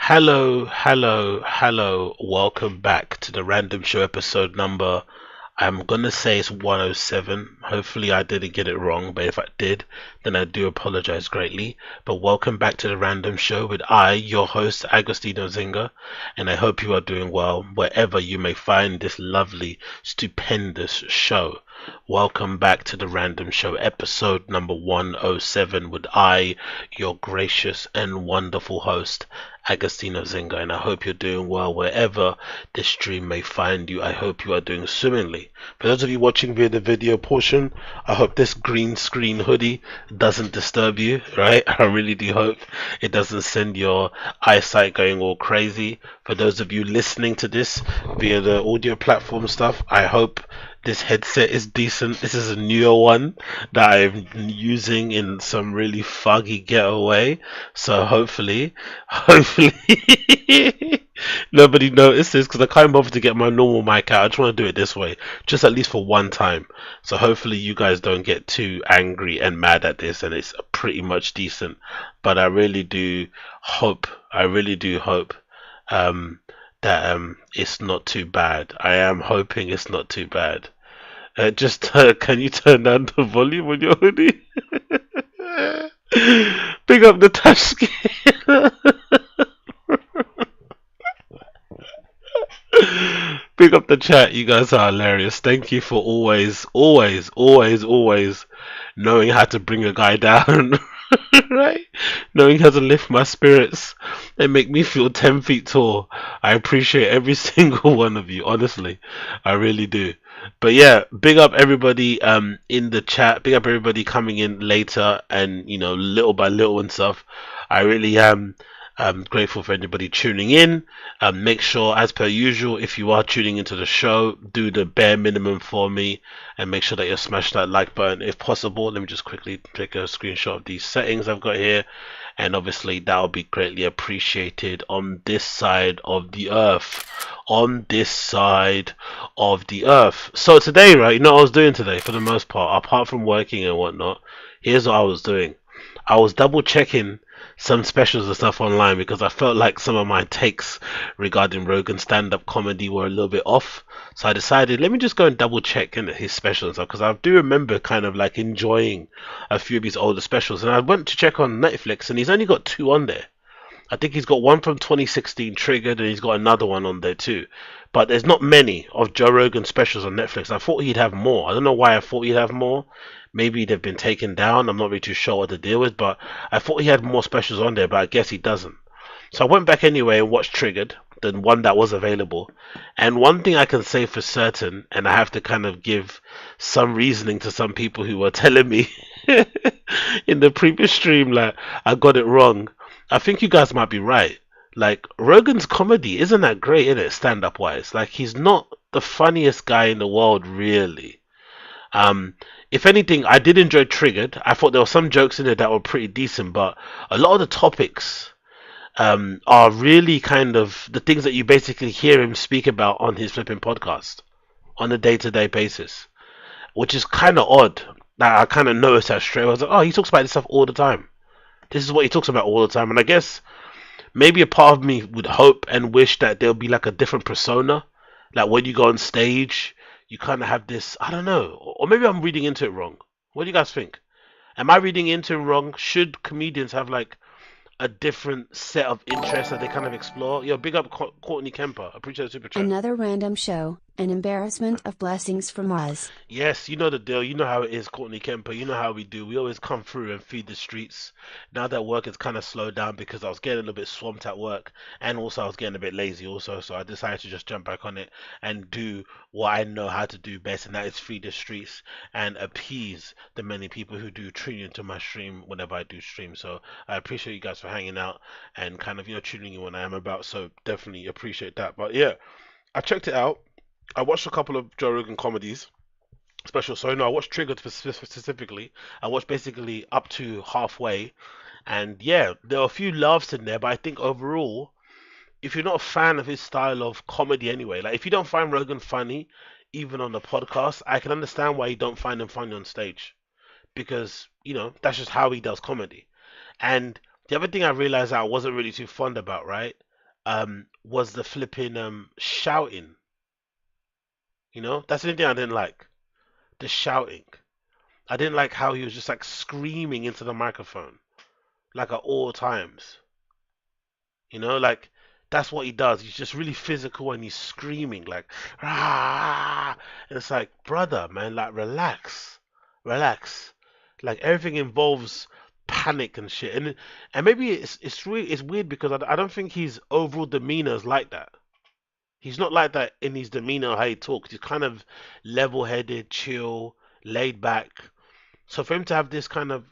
Hello, hello, hello. Welcome back to the Random Show episode number. I'm gonna say it's 107. Hopefully, I didn't get it wrong, but if I did, then I do apologize greatly. But welcome back to the Random Show with your host, Agostino Zinga, and I hope you are doing well wherever you may find this lovely, stupendous show. Welcome back to the Random Show episode number 107 with your gracious and wonderful host, Agostino Zinga, and I hope you're doing well wherever this stream may find you. I hope you are doing swimmingly. For those of you watching via the video portion, I hope this green screen hoodie doesn't disturb you, right? I really do hope it doesn't send your eyesight going all crazy. For those of you listening to this via the audio platform stuff, I hope this headset is decent. This is a newer one that I'm using in some really foggy getaway. So hopefully, nobody notices because I can't bother to get my normal mic out. I just want to do it this way, just at least for one time. So hopefully you guys don't get too angry and mad at this, and it's pretty much decent. But I really do hope, um, that it's not too bad. I am hoping it's not too bad. Just can you turn down the volume on your hoodie? Big up the touch screen. Big up the chat. You guys are hilarious. Thank you for always knowing how to bring a guy down. Right? Knowing how to lift my spirits and make me feel 10 feet tall. I appreciate every single one of you, honestly. I really do. But yeah, big up everybody in the chat. Big up everybody coming in later and little by little and stuff. I really am grateful for anybody tuning in. Make sure, as per usual, if you are tuning into the show, do the bare minimum for me and make sure that you smash that like button if possible. Let me just quickly take a screenshot of these settings I've got here. And obviously, that will be greatly appreciated on this side of the earth. On this side of the earth. So today, right, you know what I was doing today for the most part, apart from working and whatnot, here's what I was doing. I was double checking some specials and stuff online because I felt like some of my takes regarding Rogan's stand-up comedy were a little bit off. So I decided, let me just go and double check his specials and stuff because I do remember kind of like enjoying a few of his older specials. And I went to check on Netflix and he's only got two on there. I think he's got one from 2016 Triggered and he's got another one on there too. But there's not many of Joe Rogan specials on Netflix. I thought he'd have more. I don't know why I thought he'd have more. Maybe they've been taken down. I'm not really too sure what the deal is, but I thought he had more specials on there, but I guess he doesn't. So I went back anyway and watched Triggered, the one that was available. And one thing I can say for certain, and I have to kind of give some reasoning to some people who were telling me in the previous stream, like, I got it wrong. I think you guys might be right. Like, Rogan's comedy isn't that great, is it, stand up wise? Like, he's not the funniest guy in the world, really. Um, if anything, I did enjoy Triggered. I thought there were some jokes in it that were pretty decent, but a lot of the topics are really kind of the things that you basically hear him speak about on his flipping podcast on a day-to-day basis, which is kind of odd. That I kind of noticed that straight away. I was like, oh, he talks about this stuff all the time. This is what he talks about all the time, and I guess maybe a part of me would hope and wish that there'll be like a different persona. Like when you go on stage, you kind of have this, I don't know, or maybe I'm reading into it wrong. What do you guys think? Am I reading into it wrong? Should comedians have like a different set of interests that they kind of explore? Yo, big up Courtney Kemper. Appreciate the super chat. Another random show, an embarrassment of blessings from us. Yes, you know the deal. You know how it is, Courtney Kemper. You know how we do. We always come through and feed the streets. Now that work has kind of slowed down because I was getting a little bit swamped at work and also I was getting a bit lazy also. So I decided to just jump back on it and do what I know how to do best, and that is feed the streets and appease the many people who do tune into my stream whenever I do stream. So I appreciate you guys for hanging out and kind of, tuning in when I am about. So definitely appreciate that. But yeah, I checked it out. I watched a couple of Joe Rogan comedies special. So no, I watched Triggered specifically. I watched basically up to halfway, and yeah, there are a few laughs in there. But I think overall, if you're not a fan of his style of comedy anyway, like if you don't find Rogan funny, even on the podcast, I can understand why you don't find him funny on stage because that's just how he does comedy. And the other thing I realized I wasn't really too fond about, right? was the flipping shouting. That's the only thing I didn't like. The shouting. I didn't like how he was just like screaming into the microphone, like at all times. Like that's what he does. He's just really physical and he's screaming like ah, and it's like, brother, man, like relax, relax. Like everything involves panic and shit, and maybe it's weird because I don't think his overall demeanor is like that. He's not like that in his demeanor how he talks. He's kind of level-headed, chill, laid back. So for him to have this kind of,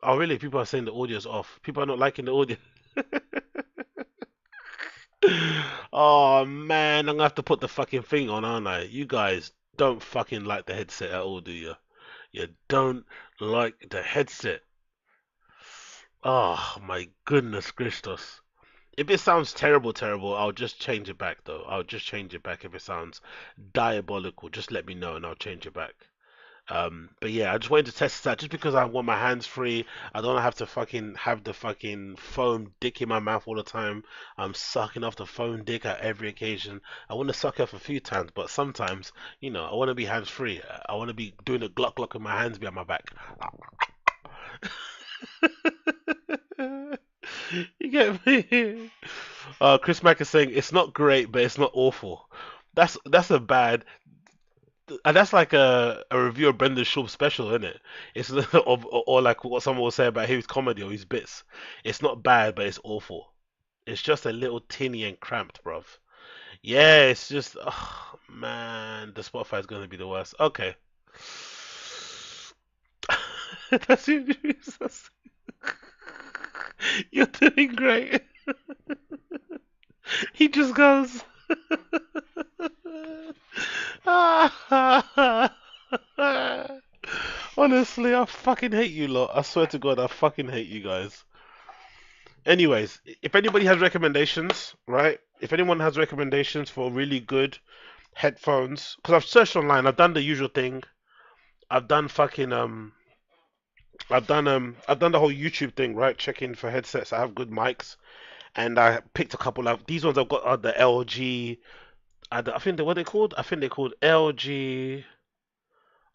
oh really? People are saying the audio's off. People are not liking the audio. Oh man, I'm gonna have to put the fucking thing on, aren't I? You guys don't fucking like the headset at all, do you? You don't like the headset. Oh my goodness, Christos. If it sounds terrible, terrible, I'll just change it back though. I'll just change it back if it sounds diabolical. Just let me know and I'll change it back. But yeah, I just wanted to test that just because I want my hands free. I don't have to fucking have the fucking foam dick in my mouth all the time. I'm sucking off the foam dick at every occasion. I want to suck off a few times, but sometimes, I want to be hands free. I want to be doing a gluck gluck with my hands behind my back. You get me? Chris Mack is saying it's not great, but it's not awful. That's a bad. And that's like a review of Brendan Schaub's special, isn't it? It's or like what someone will say about his comedy or his bits. It's not bad, but it's awful. It's just a little tinny and cramped, bruv. Yeah, it's just, oh, man, the Spotify is gonna be the worst. Okay, that's your news. You're doing great. He just goes. Honestly, I fucking hate you lot. I swear to God, I fucking hate you guys. Anyways, if anybody has recommendations, right? If anyone has recommendations for really good headphones, because I've searched online, I've done the usual thing. I've done fucking I've done the whole YouTube thing, right? Checking for headsets that have good mics, and I picked a couple of these ones. I've got are the LG. I think they what they called? I think they're called LG.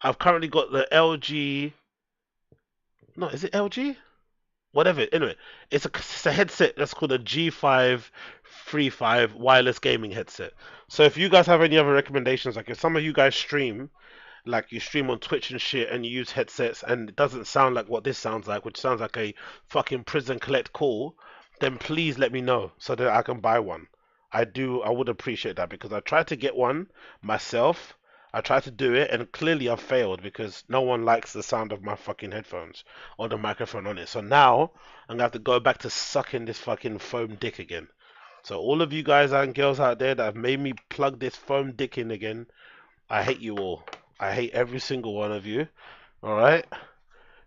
I've currently got the LG. No, is it LG? Whatever. Anyway, it's a headset that's called a G535 wireless gaming headset. So if you guys have any other recommendations, like if some of you guys stream, like you stream on Twitch and shit, and you use headsets, and it doesn't sound like what this sounds like, which sounds like a fucking prison collect call, then please let me know so that I can buy one. I would appreciate that because I tried to get one myself. I tried to do it and clearly I've failed because no one likes the sound of my fucking headphones or the microphone on it. So now I'm gonna have to go back to sucking this fucking foam dick again. So all of you guys and girls out there that have made me plug this foam dick in again, I hate you all. I hate every single one of you. All right?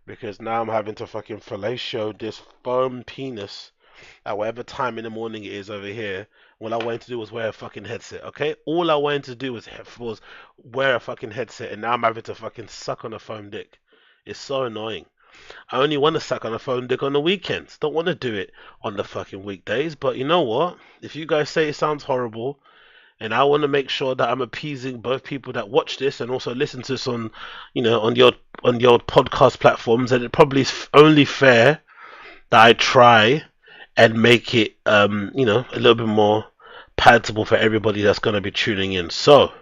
Because now I'm having to fucking fellatio this foam penis at whatever time in the morning it is over here. All I wanted to do was wear a fucking headset, okay? All I wanted to do was wear a fucking headset, and now I'm having to fucking suck on a foam dick. It's so annoying. I only want to suck on a phone dick on the weekends. Don't want to do it on the fucking weekdays. But you know what? If you guys say it sounds horrible, and I want to make sure that I'm appeasing both people that watch this and also listen to this on, on your podcast platforms, and it probably is only fair that I try and make it, a little bit more palatable for everybody that's going to be tuning in. So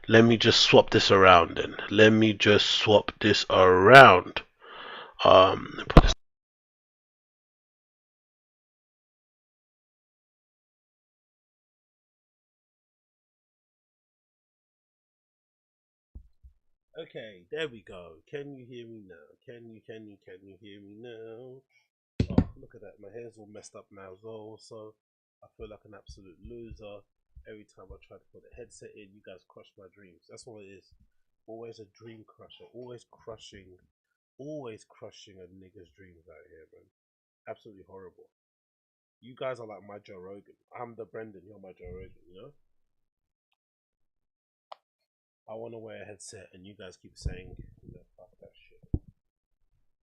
let me just swap this around then. Let me just swap this around. Put this. Okay, there we go. Can you hear me now? Can you hear me now? Oh, look at that. My hair's all messed up now as well. So I feel like an absolute loser. Every time I try to put a headset in, you guys crush my dreams. That's what it is. Always a dream crusher. Always crushing a nigga's dreams out here, man. Absolutely horrible. You guys are like my Joe Rogan. I'm the Brendan, you're my Joe Rogan. I want to wear a headset, and you guys keep saying, fuck that shit.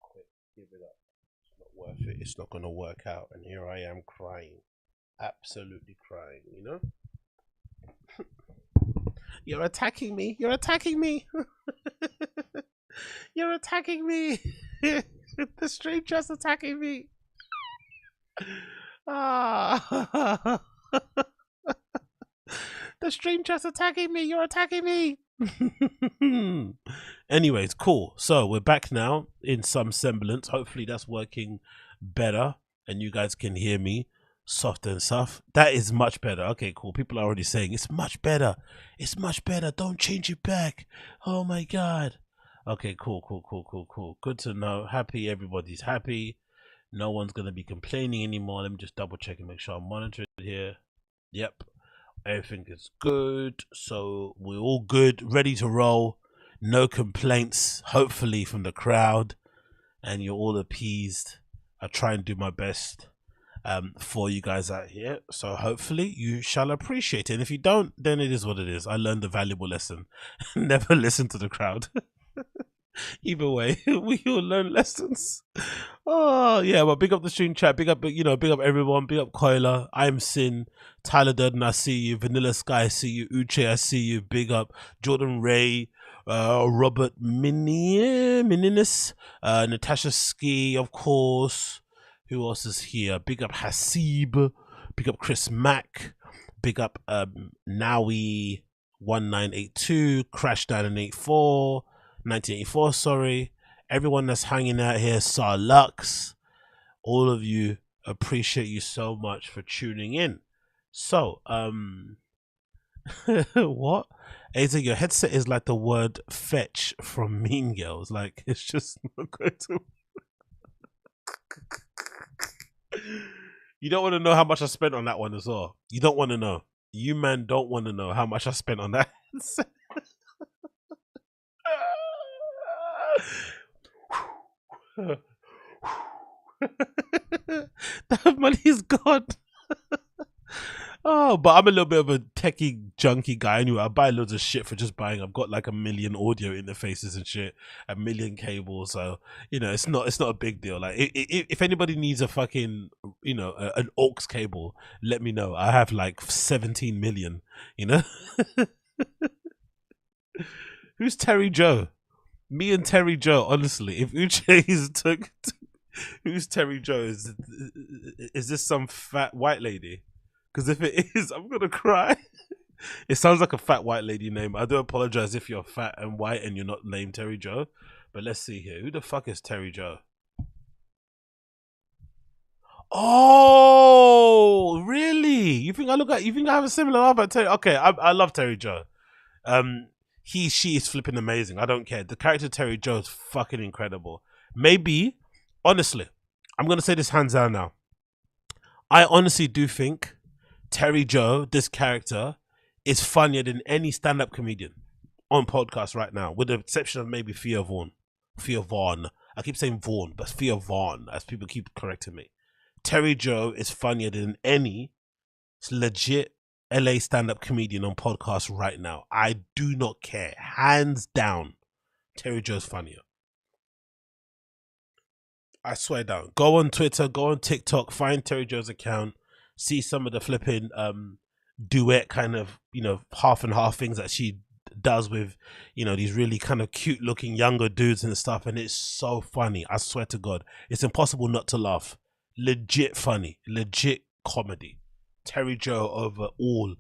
Quit, give it up. It's not worth it. It's not going to work out. And here I am crying. absolutely crying, you know? You're attacking me. You're attacking me. You're attacking me. The stranger's attacking me. Ah. The stranger's attacking me. You're attacking me. Anyways, cool. So we're back now in some semblance. Hopefully that's working better and you guys can hear me soft and soft. That is much better. Okay, cool. People are already saying it's much better. It's much better. Don't change it back. Oh my God. Okay, cool. Good to know. Happy. Everybody's happy. No one's going to be complaining anymore. Let me just double check and make sure I'm monitored here. Yep. Everything is good. So we're all good. Ready to roll. No complaints, hopefully, from the crowd. And you're all appeased. I try and do my best for you guys out here. So hopefully you shall appreciate it. And if you don't, then it is what it is. I learned a valuable lesson. Never listen to the crowd. Either way, we all learn lessons. Oh yeah, well, big up the stream chat, big up, big up everyone, big up Koila, I'm Sin, Tyler Durden, I see you, Vanilla Sky, I see you, Uche, I see you, big up Jordan Ray, Robert Mininis, Natasha Ski, of course. Who else is here? Big up Hasib, big up Chris Mack, big up Nawi 1982, Crash 984. 1984, sorry. Everyone that's hanging out here, Sar Lux, all of you, appreciate you so much for tuning in. So, what? Aza, your headset is like the word fetch from Mean Girls. Like, it's just not going to. You don't want to know how much I spent on that one as well. You don't want to know. You man don't want to know how much I spent on that headset. That money is gone. Oh, but I'm a little bit of a techie junkie guy anyway. I buy loads of shit for just buying. I've got like 1 million audio interfaces and shit, 1 million cables. So it's not a big deal. Like if anybody needs a fucking an aux cable, let me know. I have like 17 million. Who's Terry Joe? Me and Terry Joe, honestly, if Uche's took, who's Terry Joe? Is this some fat white lady? Because if it is, I'm gonna cry. It sounds like a fat white lady name. I do apologize if you're fat and white and you're not named Terry Joe. But let's see here. Who the fuck is Terry Joe? Oh, really? You think I have a similar laugh at Terry? Okay, I love Terry Joe. She is flipping amazing. I don't care. The character Terry Joe is fucking incredible. Maybe, honestly, I'm going to say this hands down now. I honestly do think Terry Joe, this character, is funnier than any stand-up comedian on podcast right now, with the exception of maybe Thea Vaughn. I keep saying Vaughn, but Thea Vaughn, as people keep correcting me. Terry Joe is funnier than any legit LA stand-up comedian on podcast right now. I do not care. Hands down, Terry Joe's funnier. I swear down. Go on Twitter, go on TikTok, find Terry Joe's account, see some of the flipping duet kind of, half and half things that she does with, these really kind of cute looking younger dudes and stuff. And it's so funny. I swear to God, it's impossible not to laugh. Legit funny, legit comedy. Terry Joe over all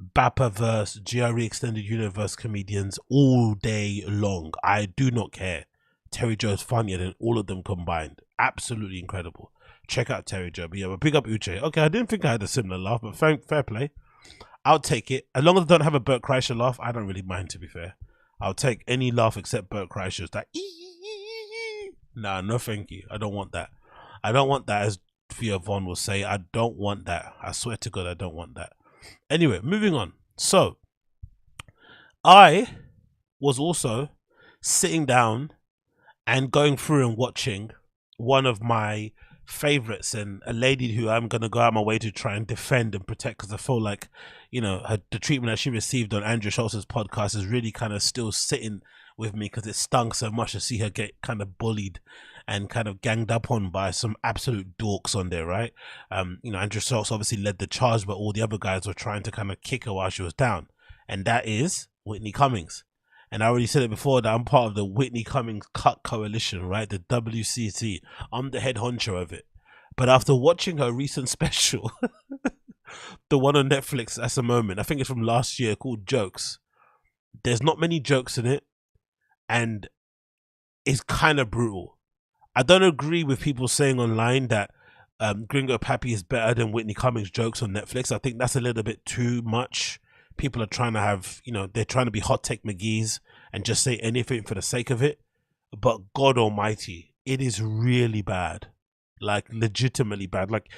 Bappaverse, GRE Extended Universe comedians all day long. I do not care. Terry Joe's funnier than all of them combined. Absolutely incredible. Check out Terry Joe. But yeah, but big up Uche. Okay, I didn't think I had a similar laugh, but fair play. I'll take it. As long as I don't have a Bert Kreischer laugh, I don't really mind, to be fair. I'll take any laugh except Bert Kreischer's. That nah, no thank you. I don't want that. I don't want that, as Thea Vaughn will say. I don't want that. I swear to God, I don't want that. Anyway, moving on. So, I was also sitting down and going through and watching one of my favorites, and a lady who I'm going to go out my way to try and defend and protect, because I feel like, the treatment that she received on Andrew Schultz's podcast is really kind of still sitting with me because it stung so much to see her get kind of bullied and kind of ganged up on by some absolute dorks on there, right? Andrew Schultz obviously led the charge, but all the other guys were trying to kind of kick her while she was down, and that is Whitney Cummings. And I already said it before that I'm part of the Whitney Cummings Cut Coalition, right? The WCC. I'm the head honcho of it. But after watching her recent special, the one on Netflix at the moment, I think it's from last year, called Jokes. There's not many jokes in it, and it's kind of brutal. I don't agree with people saying online that Gringo Pappy is better than Whitney Cummings jokes on Netflix. I think that's a little bit too much. People are trying to have, they're trying to be hot take McGee's and just say anything for the sake of it. But God Almighty, it is really bad. Like, legitimately bad. Like,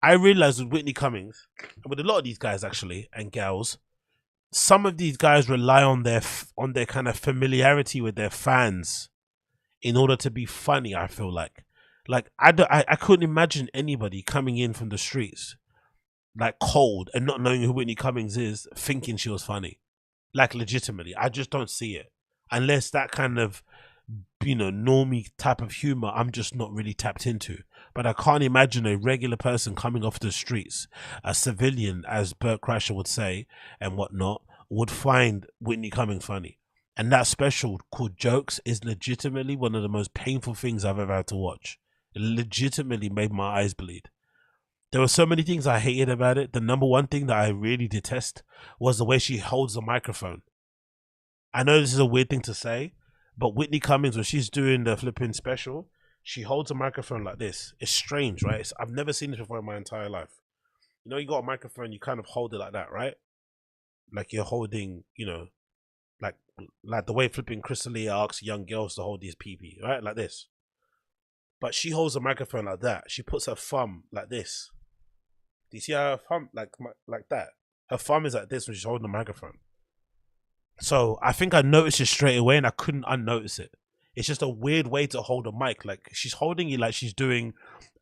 I realized with Whitney Cummings, and with a lot of these guys actually, and gals, some of these guys rely on their kind of familiarity with their fans in order to be funny. I feel like I couldn't imagine anybody coming in from the streets like cold and not knowing who Whitney Cummings is, thinking she was funny. Like, legitimately, I just don't see it unless that kind of normie type of humor I'm just not really tapped into. But I can't imagine a regular person coming off the streets, a civilian, as Bert Kreischer would say and whatnot, would find Whitney Cummings funny. And that special called Jokes is legitimately one of the most painful things I've ever had to watch. It legitimately made my eyes bleed. There were so many things I hated about it. The number one thing that I really detest was the way she holds the microphone. I know this is a weird thing to say, but Whitney Cummings, when she's doing the flipping special, she holds a microphone like this. It's strange, right? I've never seen this before in my entire life. You got a microphone, you kind of hold it like that, right? Like you're holding, like the way flipping Crystalia asks young girls to hold these pee-pee, right? Like this. But she holds a microphone like that. She puts her thumb like this. Do you see her thumb like that? Her thumb is like this when she's holding the microphone. So I think I noticed it straight away and I couldn't unnotice it. It's just a weird way to hold a mic. Like, she's holding it like she's doing,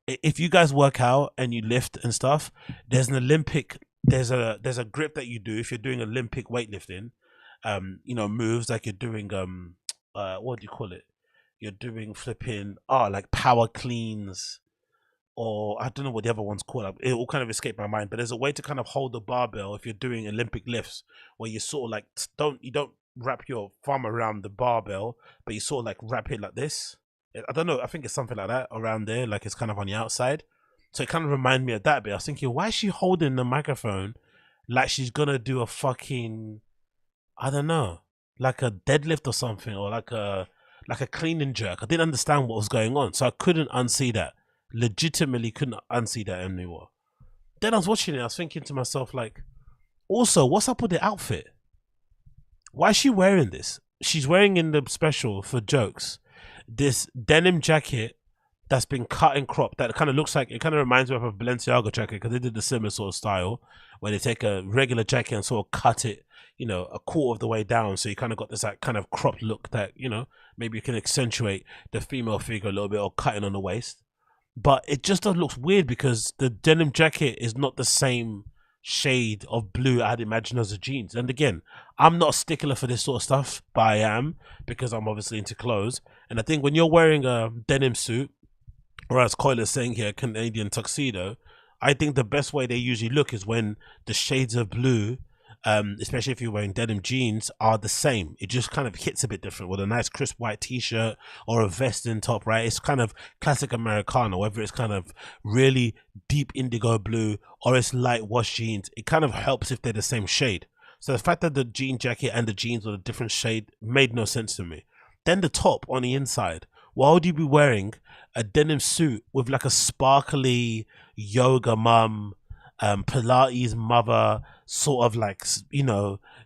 if you guys work out and you lift and stuff, there's an Olympic, there's a grip that you do if you're doing Olympic weightlifting, moves like you're doing, what do you call it? You're doing flipping, like power cleans, or I don't know what the other one's called. It all kind of escaped my mind, but there's a way to kind of hold the barbell if you're doing Olympic lifts, where you sort of like you don't wrap your thumb around the barbell, but you sort of like wrap it like this. I don't know. I think it's something like that around there, like it's kind of on the outside. So it kind of reminded me of that bit. I was thinking, why is she holding the microphone like she's gonna do a fucking, I don't know, like a deadlift or something, or like a clean and jerk? I didn't understand what was going on, so I couldn't unsee that. Legitimately couldn't unsee that anymore. Then I was watching it, I was thinking to myself, like, also, what's up with the outfit? Why is she wearing this? She's wearing in the special for Jokes this denim jacket that's been cut and cropped, that kind of looks like, it kind of reminds me of a Balenciaga jacket, because they did the similar sort of style where they take a regular jacket and sort of cut it, a quarter of the way down, so you kind of got this like kind of cropped look that, maybe you can accentuate the female figure a little bit, or cutting on the waist. But it just looks weird because the denim jacket is not the same shade of blue I'd imagine as the jeans. And again, I'm not a stickler for this sort of stuff, but I am, because I'm obviously into clothes. And I think when you're wearing a denim suit, or as Coyle is saying here, Canadian tuxedo, I think the best way they usually look is when the shades of blue, especially if you're wearing denim jeans, are the same. It just kind of hits a bit different with a nice crisp white t-shirt or a vest in top, right? It's kind of classic Americana, whether it's kind of really deep indigo blue or it's light wash jeans. It kind of helps if they're the same shade. So the fact that the jean jacket and the jeans were a different shade made no sense to me. Then the top on the inside. Why would you be wearing a denim suit with like a sparkly yoga mum, Pilates mother, sort of like,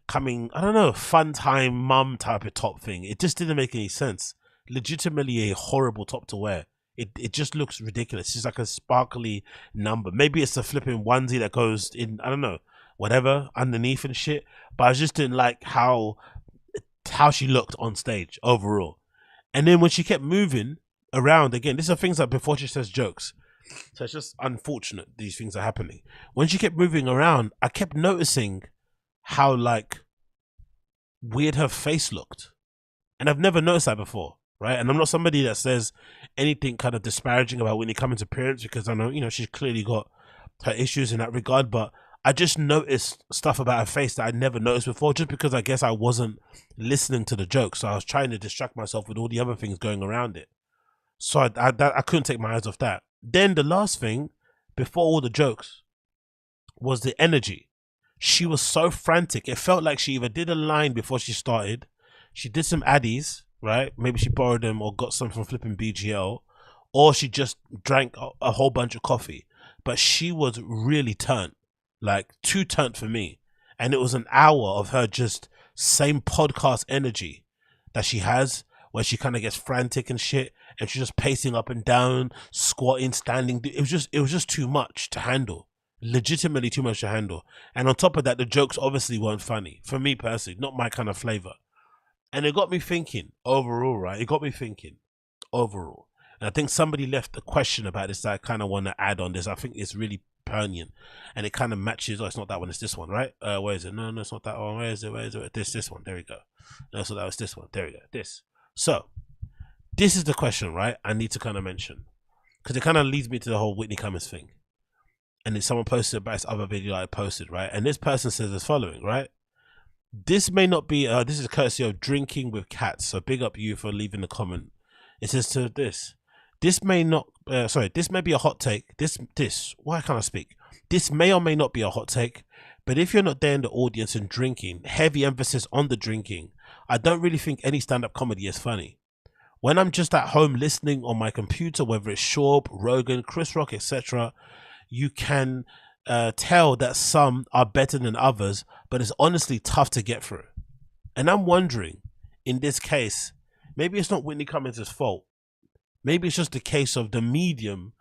coming, I don't know, fun time mum type of top thing? It just didn't make any sense. Legitimately a horrible top to wear. It just looks ridiculous. It's like a sparkly number. Maybe it's a flipping onesie that goes in, I don't know, whatever, underneath and shit. But I just didn't like how she looked on stage overall. And then when she kept moving around, again, these are things like before she says jokes. So it's just unfortunate these things are happening. When she kept moving around, I kept noticing how like weird her face looked. And I've never noticed that before, right? And I'm not somebody that says anything kind of disparaging about Whitney Cummings' appearance, because I know, you know, she's clearly got her issues in that regard, but I just noticed stuff about her face that I'd never noticed before, just because I guess I wasn't listening to the jokes. So I was trying to distract myself with all the other things going around it. So I couldn't take my eyes off that. Then the last thing, before all the jokes, was the energy. She was so frantic. It felt like she either did a line before she started, she did some addies, right? Maybe she borrowed them or got some from flipping BGL, or she just drank a whole bunch of coffee. But she was really turned, like too turned for me. And it was an hour of her just same podcast energy that she has, where she kind of gets frantic and shit, and she's just pacing up and down, squatting, standing. It was just too much to handle. Legitimately too much to handle. And on top of that, the jokes obviously weren't funny for me personally, not my kind of flavor. And it got me thinking overall, right? It got me thinking overall. And I think somebody left a question about this that I kind of want to add on this. I think it's really poignant, and it kind of matches. Oh, it's not that one, it's this one, right? Where is it? No, it's not that one. Where is it? This one. There we go. No, so that was this one. There we go. This. So this is the question, right? I need to kind of mention, because it kind of leads me to the whole Whitney Cummings thing. And then someone posted about this other video I posted, right? And this person says the following, right? This may not be, this is courtesy of Drinking with Cats. So big up you for leaving the comment. It says to this may not, this may be a hot take. Why can't I speak? This may or may not be a hot take, but if you're not there in the audience and drinking, heavy emphasis on the drinking, I don't really think any stand-up comedy is funny. When I'm just at home listening on my computer, whether it's Schaub, Rogan, Chris Rock, etc., you can tell that some are better than others, but it's honestly tough to get through. And I'm wondering, in this case, maybe it's not Whitney Cummings' fault. Maybe it's just the case of the medium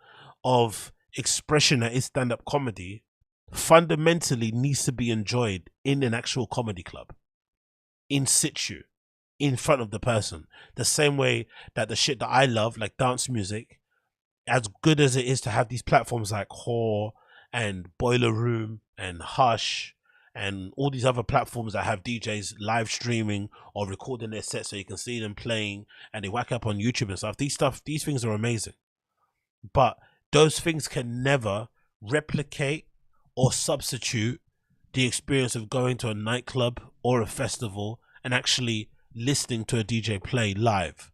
of expression that is stand-up comedy fundamentally needs to be enjoyed in an actual comedy club, in situ, in front of the person. The same way that the shit that I love, like dance music, as good as it is to have these platforms like Whore and Boiler Room and Hush and all these other platforms that have DJs live streaming or recording their sets so you can see them playing, and they whack up on YouTube and stuff. These things are amazing. But those things can never replicate or substitute the experience of going to a nightclub or a festival and actually listening to a DJ play live.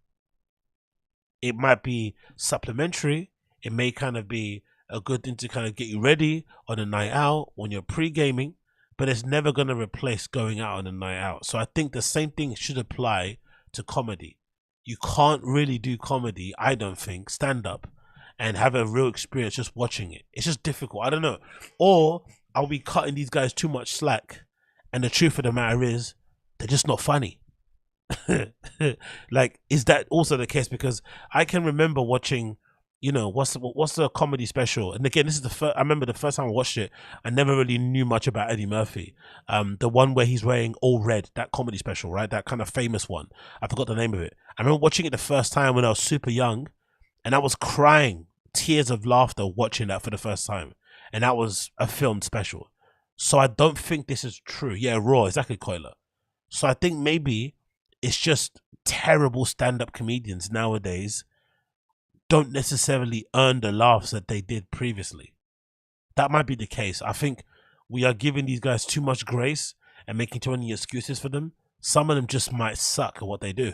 It might be supplementary. It may kind of be a good thing to kind of get you ready on a night out when you're pre-gaming, but it's never going to replace going out on a night out. So I think the same thing should apply to comedy. You can't really do comedy, I don't think, stand up and have a real experience just watching it. It's just difficult. I don't know. Or are we cutting these guys too much slack? And the truth of the matter is, they're just not funny. Like, is that also the case? Because I can remember watching, you know, what's the comedy special? And again, this is the first. I remember the first time I watched it, I never really knew much about Eddie Murphy. The one where he's wearing all red, that comedy special, right? That kind of famous one. I forgot the name of it. I remember watching it the first time when I was super young, and I was crying tears of laughter watching that for the first time. And that was a filmed special. So I don't think this is true. Yeah, Raw, exactly, Coiler. So I think maybe it's just terrible stand-up comedians nowadays don't necessarily earn the laughs that they did previously. That might be the case. I think we are giving these guys too much grace and making too many excuses for them. Some of them just might suck at what they do.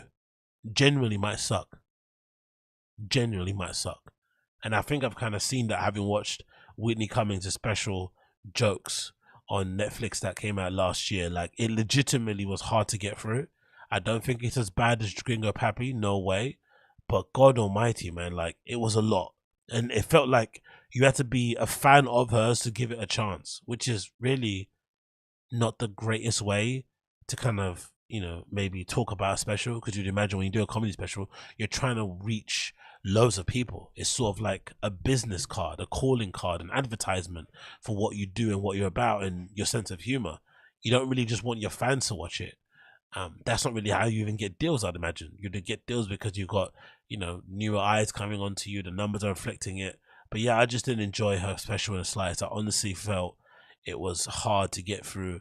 Genuinely might suck. Genuinely might suck. And I think I've kind of seen that, having watched Whitney Cummings' special Jokes on Netflix that came out last year. Like, it legitimately was hard to get through. I don't think it's as bad as Gringo Pappy, no way. But God almighty, man, like, it was a lot. And it felt like you had to be a fan of hers to give it a chance, which is really not the greatest way to kind of, you know, maybe talk about a special. Because you'd imagine when you do a comedy special, you're trying to reach loads of people. It's sort of like a business card, a calling card, an advertisement for what you do and what you're about and your sense of humor. You don't really just want your fans to watch it. That's not really how you even get deals, I'd imagine. You'd get deals because you've got, you know, newer eyes coming onto you, the numbers are reflecting it. But yeah, I just didn't enjoy her special in the slightest. I honestly felt it was hard to get through.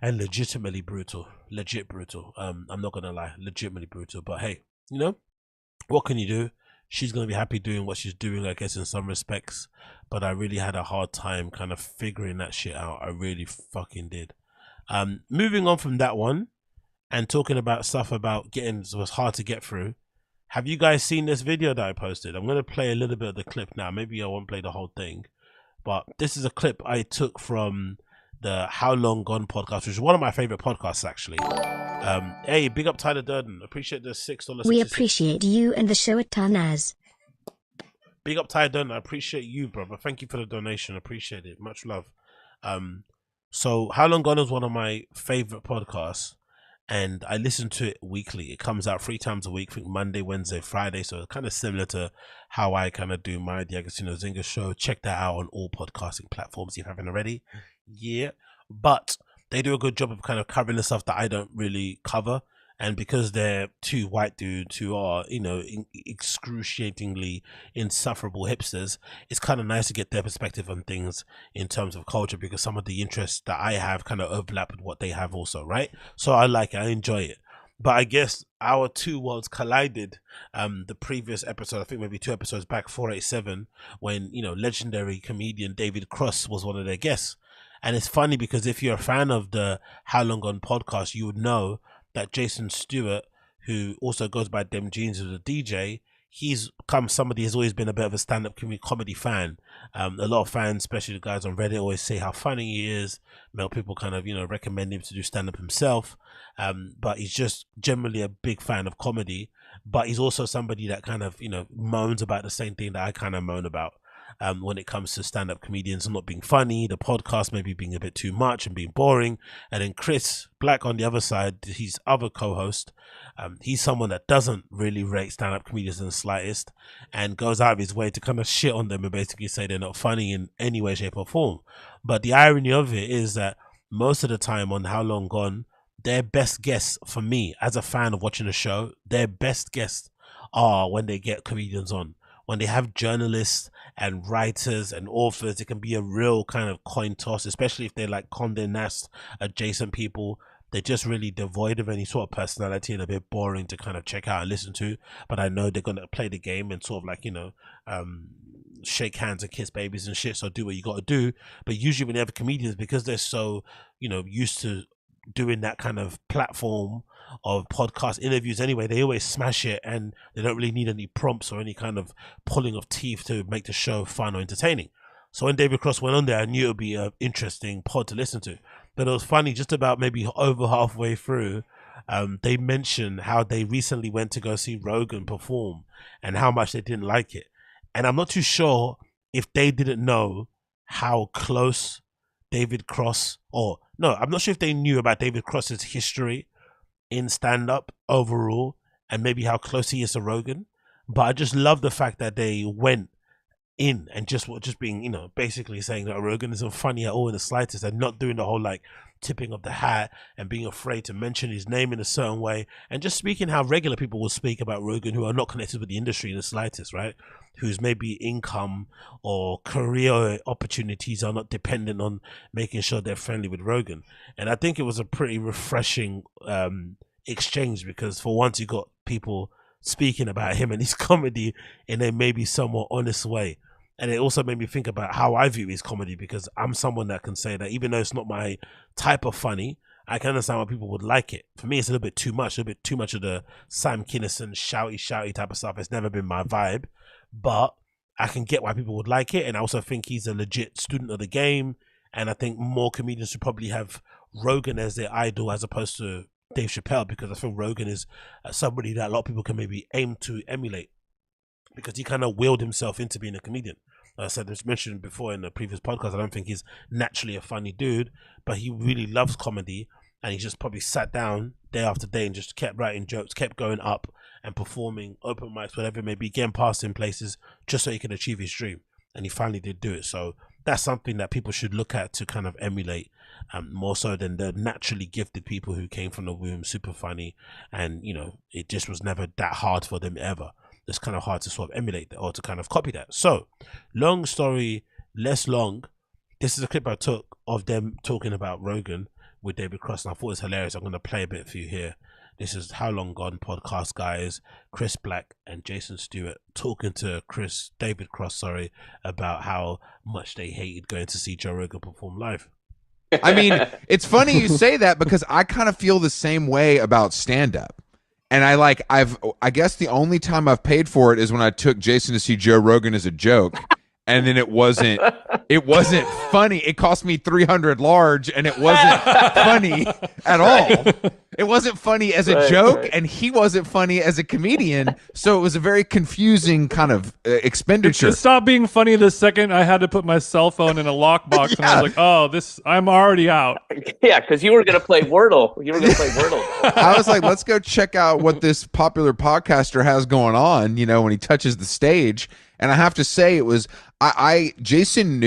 and legitimately brutal. Legit brutal. I'm not gonna lie, legitimately brutal. But hey, you know, what can you do? She's gonna be happy doing what she's doing, I guess, in some respects. But I really had a hard time kind of figuring that shit out. I really fucking did. Moving on from that one and talking about stuff about getting was hard to get through. Have you guys seen this video that I posted? I'm gonna play a little bit of the clip now. Maybe I won't play the whole thing, but this is a clip I took from the How Long Gone podcast, which is one of my favorite podcasts actually. Hey, big up Tyler Durden. Appreciate the $6. We appreciate you and the show at Tanaz. Big up Tyler Durden. I appreciate you, brother. Thank you for the donation. Appreciate it. Much love. So How Long Gone is one of my favorite podcasts, and I listen to it weekly. It comes out 3 times a week, I think Monday, Wednesday, Friday. So it's kind of similar to how I kind of do my The Agostino Zinga show. Check that out on all podcasting platforms if you haven't already. Yeah, but they do a good job of kind of covering the stuff that I don't really cover. And because they're two white dudes who are, you know, excruciatingly insufferable hipsters, it's kind of nice to get their perspective on things in terms of culture, because some of the interests that I have kind of overlap with what they have also, right? So I like it, I enjoy it. But I guess our two worlds collided the previous episode, I think maybe 2 episodes back, 487, when, you know, legendary comedian David Cross was one of their guests. And it's funny because if you're a fan of the How Long Gone podcast, you would know that Jason Stewart, who also goes by Dem Jeans as a DJ, he's come somebody who's always been a bit of a stand-up comedy fan. A lot of fans, especially the guys on Reddit, always say how funny he is. Male people kind of, you know, recommend him to do stand-up himself. But he's just generally a big fan of comedy. But he's also somebody that kind of, you know, moans about the same thing that I kind of moan about. When it comes to stand-up comedians not being funny, the podcast maybe being a bit too much and being boring. And then Chris Black on the other side, his other co-host, he's someone that doesn't really rate stand-up comedians in the slightest and goes out of his way to kind of shit on them and basically say they're not funny in any way, shape or form. But the irony of it is that most of the time on How Long Gone, their best guests, for me as a fan of watching the show, their best guests are when they get comedians on. When they have journalists and writers and authors, it can be a real kind of coin toss, especially if they're like Condé Nast adjacent people. They're just really devoid of any sort of personality and a bit boring to kind of check out and listen to. But I know they're going to play the game and sort of like, you know, shake hands and kiss babies and shit. So do what you got to do. But usually when they have comedians, because they're so, you know, used to doing that kind of platform of podcast interviews anyway, they always smash it and they don't really need any prompts or any kind of pulling of teeth to make the show fun or entertaining. So when David Cross went on there, I knew it would be an interesting pod to listen to. But it was funny, just about maybe over halfway through, they mentioned how they recently went to go see Rogan perform and how much they didn't like it. And I'm not too sure if they didn't know how close David Cross, or no, I'm not sure if they knew about David Cross's history in stand-up overall and maybe how close he is to Rogan. But I just love the fact that they went in and just being, you know, basically saying that Rogan isn't funny at all in the slightest, and not doing the whole like tipping of the hat and being afraid to mention his name in a certain way, and just speaking how regular people will speak about Rogan who are not connected with the industry in the slightest, right? Whose maybe income or career opportunities are not dependent on making sure they're friendly with Rogan. And I think it was a pretty refreshing exchange, because for once you got people speaking about him and his comedy in a maybe somewhat honest way. And it also made me think about how I view his comedy, because I'm someone that can say that even though it's not my type of funny, I can understand why people would like it. For me, it's a little bit too much of the Sam Kinison shouty type of stuff. It's never been my vibe, but I can get why people would like it. And I also think he's a legit student of the game. And I think more comedians should probably have Rogan as their idol as opposed to Dave Chappelle, because I think Rogan is somebody that a lot of people can maybe aim to emulate, because he kind of willed himself into being a comedian. Like I said, as mentioned before in the previous podcast, I don't think he's naturally a funny dude, but he really loves comedy, and he just probably sat down day after day and just kept writing jokes, kept going up and performing open mics, whatever it may be, getting past in places just so he can achieve his dream. And he finally did do it. So that's something that people should look at to kind of emulate, more so than the naturally gifted people who came from the womb super funny, and you know, it just was never that hard for them ever. It's kind of hard to sort of emulate that or to kind of copy that. So long story less long, this is a clip I took of them talking about Rogan, with David Cross, and I thought it was hilarious. I'm going to play a bit for you here. This is How Long Gone podcast guys, Chris Black and Jason Stewart talking to David Cross, about how much they hated going to see Joe Rogan perform live. I mean, it's funny you say that because I kind of feel the same way about stand-up. And I guess the only time I've paid for it is when I took Jason to see Joe Rogan as a joke. And then it wasn't funny. It cost me $300 large, and it wasn't funny at all. It wasn't funny as a joke, and he wasn't funny as a comedian. So it was a very confusing kind of expenditure. It stopped being funny the second I had to put my cell phone in a lockbox, and I was like, "Oh, I'm already out." Yeah, because you were going to play Wordle. I was like, let's go check out what this popular podcaster has going on. You know, when he touches the stage. And I have to say, it was Jason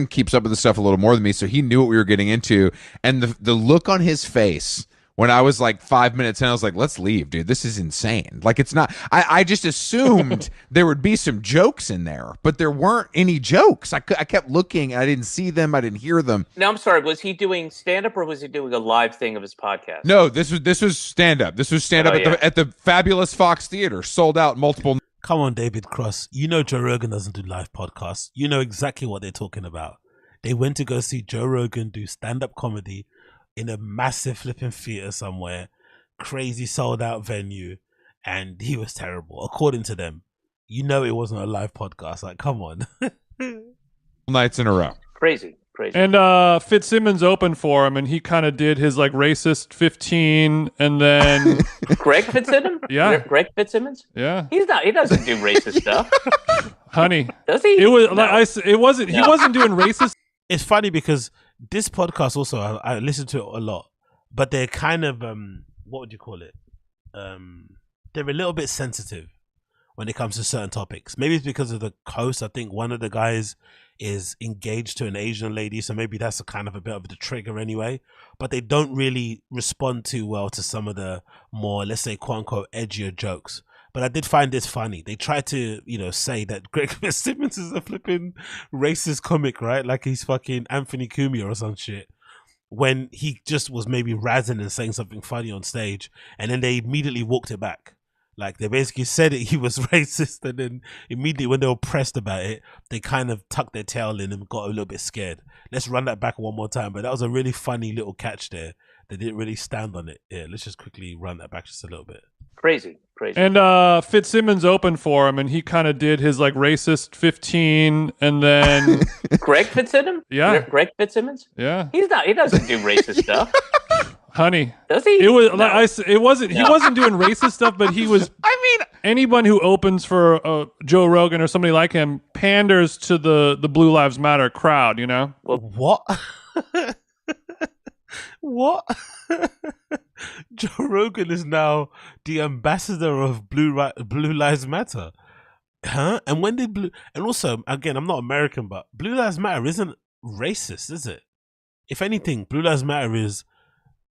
keeps up with the stuff a little more than me, so he knew what we were getting into. And the look on his face when I was like 5 minutes in, I was like, let's leave, dude. This is insane. Like, it's not. I just assumed there would be some jokes in there, but there weren't any jokes. I kept looking, and I didn't see them. I didn't hear them. Now, I'm sorry. Was he doing stand-up or was he doing a live thing of his podcast? No, this was stand-up. This was stand-up at the fabulous FOXX Theater, sold out multiple. Come on, David Cross. You know Joe Rogan doesn't do live podcasts. You know exactly what they're talking about. They went to go see Joe Rogan do stand-up comedy in a massive flipping theater somewhere, crazy sold-out venue, and he was terrible, according to them. You know it wasn't a live podcast. Like, come on. Nights in a row. Crazy. And Fitzsimmons opened for him, and he kind of did his like racist 15, and then Greg Fitzsimmons. Yeah, Greg Fitzsimmons. Yeah, he doesn't do racist stuff. Honey, does he? It was no. like he wasn't doing racist. It's funny because this podcast also I listen to it a lot, but they're kind of what would you call it? They're a little bit sensitive when it comes to certain topics. Maybe it's because of the host. I think one of the guys is engaged to an Asian lady, so maybe that's a kind of a bit of the trigger anyway. But they don't really respond too well to some of the more, let's say, quote unquote, edgier jokes. But I did find this funny. They try to, say that Greg Fitzsimmons is a flipping racist comic, right? Like he's fucking Anthony Cumia or some shit. When he just was maybe razzing and saying something funny on stage, and then they immediately walked it back. Like they basically said he was racist, and then immediately when they were pressed about it, they kind of tucked their tail in and got a little bit scared. Let's run that back one more time. But that was a really funny little catch there. They didn't really stand on it. Yeah, let's just quickly run that back just a little bit. Crazy. And Fitzsimmons opened for him, and he kind of did his like racist 15, and then Greg Fitzsimmons. Yeah, Greg Fitzsimmons. Yeah, he doesn't do racist stuff. Honey, does he? It was no. like he wasn't doing racist stuff, but he was. I mean, anyone who opens for Joe Rogan or somebody like him panders to the Blue Lives Matter crowd, you know. Well, what? What? Joe Rogan is now the ambassador of Blue Lives Matter, huh? And when did and also again, I'm not American, but Blue Lives Matter isn't racist, is it? If anything, Blue Lives Matter is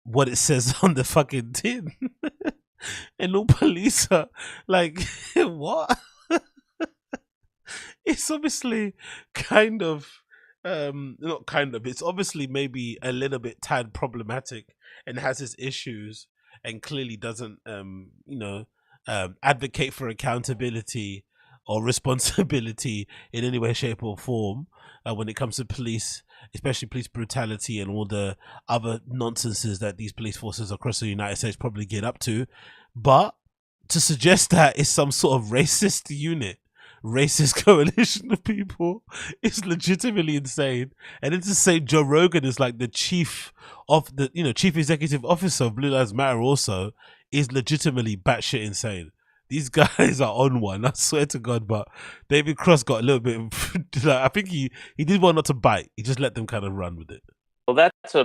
what it says on the fucking tin. And all police are like, what? It's obviously kind of, not kind of, it's obviously maybe a little bit tad problematic and has its issues and clearly doesn't, advocate for accountability or responsibility in any way, shape or form when it comes to police, especially police brutality and all the other nonsenses that these police forces across the United States probably get up to. But to suggest that it's some sort of racist unit, racist coalition of people is legitimately insane. And then to say Joe Rogan is like the chief executive officer of Blue Lives Matter also is legitimately batshit insane. These guys are on one, I swear to God. But David Cross got a little bit, I think he did one not to bite. He just let them kind of run with it. Well, that's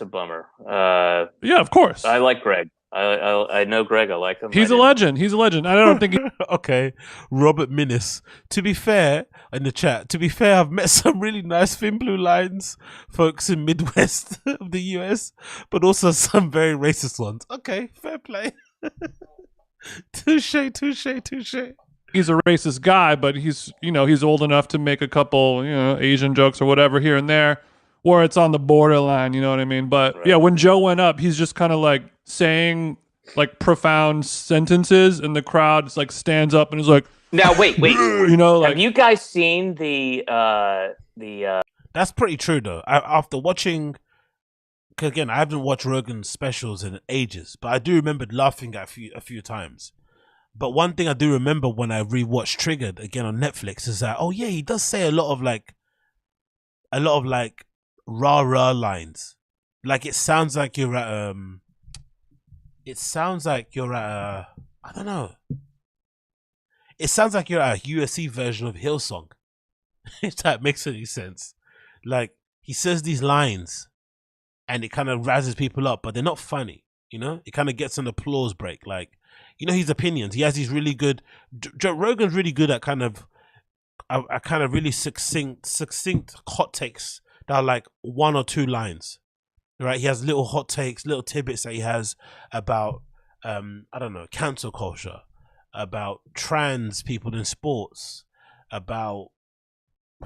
a bummer. Yeah, of course. I like Greg. I know Greg. I like him. He's a legend. I don't think. Okay, Robert Minnis. To be fair, in the chat. To be fair, I've met some really nice thin blue lines folks in Midwest of the US, but also some very racist ones. Okay, fair play. Touche. He's a racist guy, but he's old enough to make a couple Asian jokes or whatever here and there. where it's on the borderline, you know what I mean? But Right. yeah, when Joe went up, he's just kind of like saying like profound sentences, and the crowd just like stands up and is like, Now wait. you know, like Have you guys seen the That's pretty true though. After watching, 'cause again, I haven't watched Rogan's specials in ages, but I do remember laughing at a few times. But one thing I do remember when I rewatched Triggered again on Netflix is that, oh yeah, he does say a lot of rah rah lines. Like it sounds like you're at I don't know. It sounds like you're at a USC version of Hillsong. If that makes any sense. Like he says these lines and it kind of razzes people up, but they're not funny, you know? It kind of gets an applause break. Like, you know, his opinions. He has these really good Joe Rogan's really good at kind of really succinct hot takes that are like 1 or 2 lines. Right? He has little hot takes, little tidbits that he has about I don't know, cancel culture, about trans people in sports, about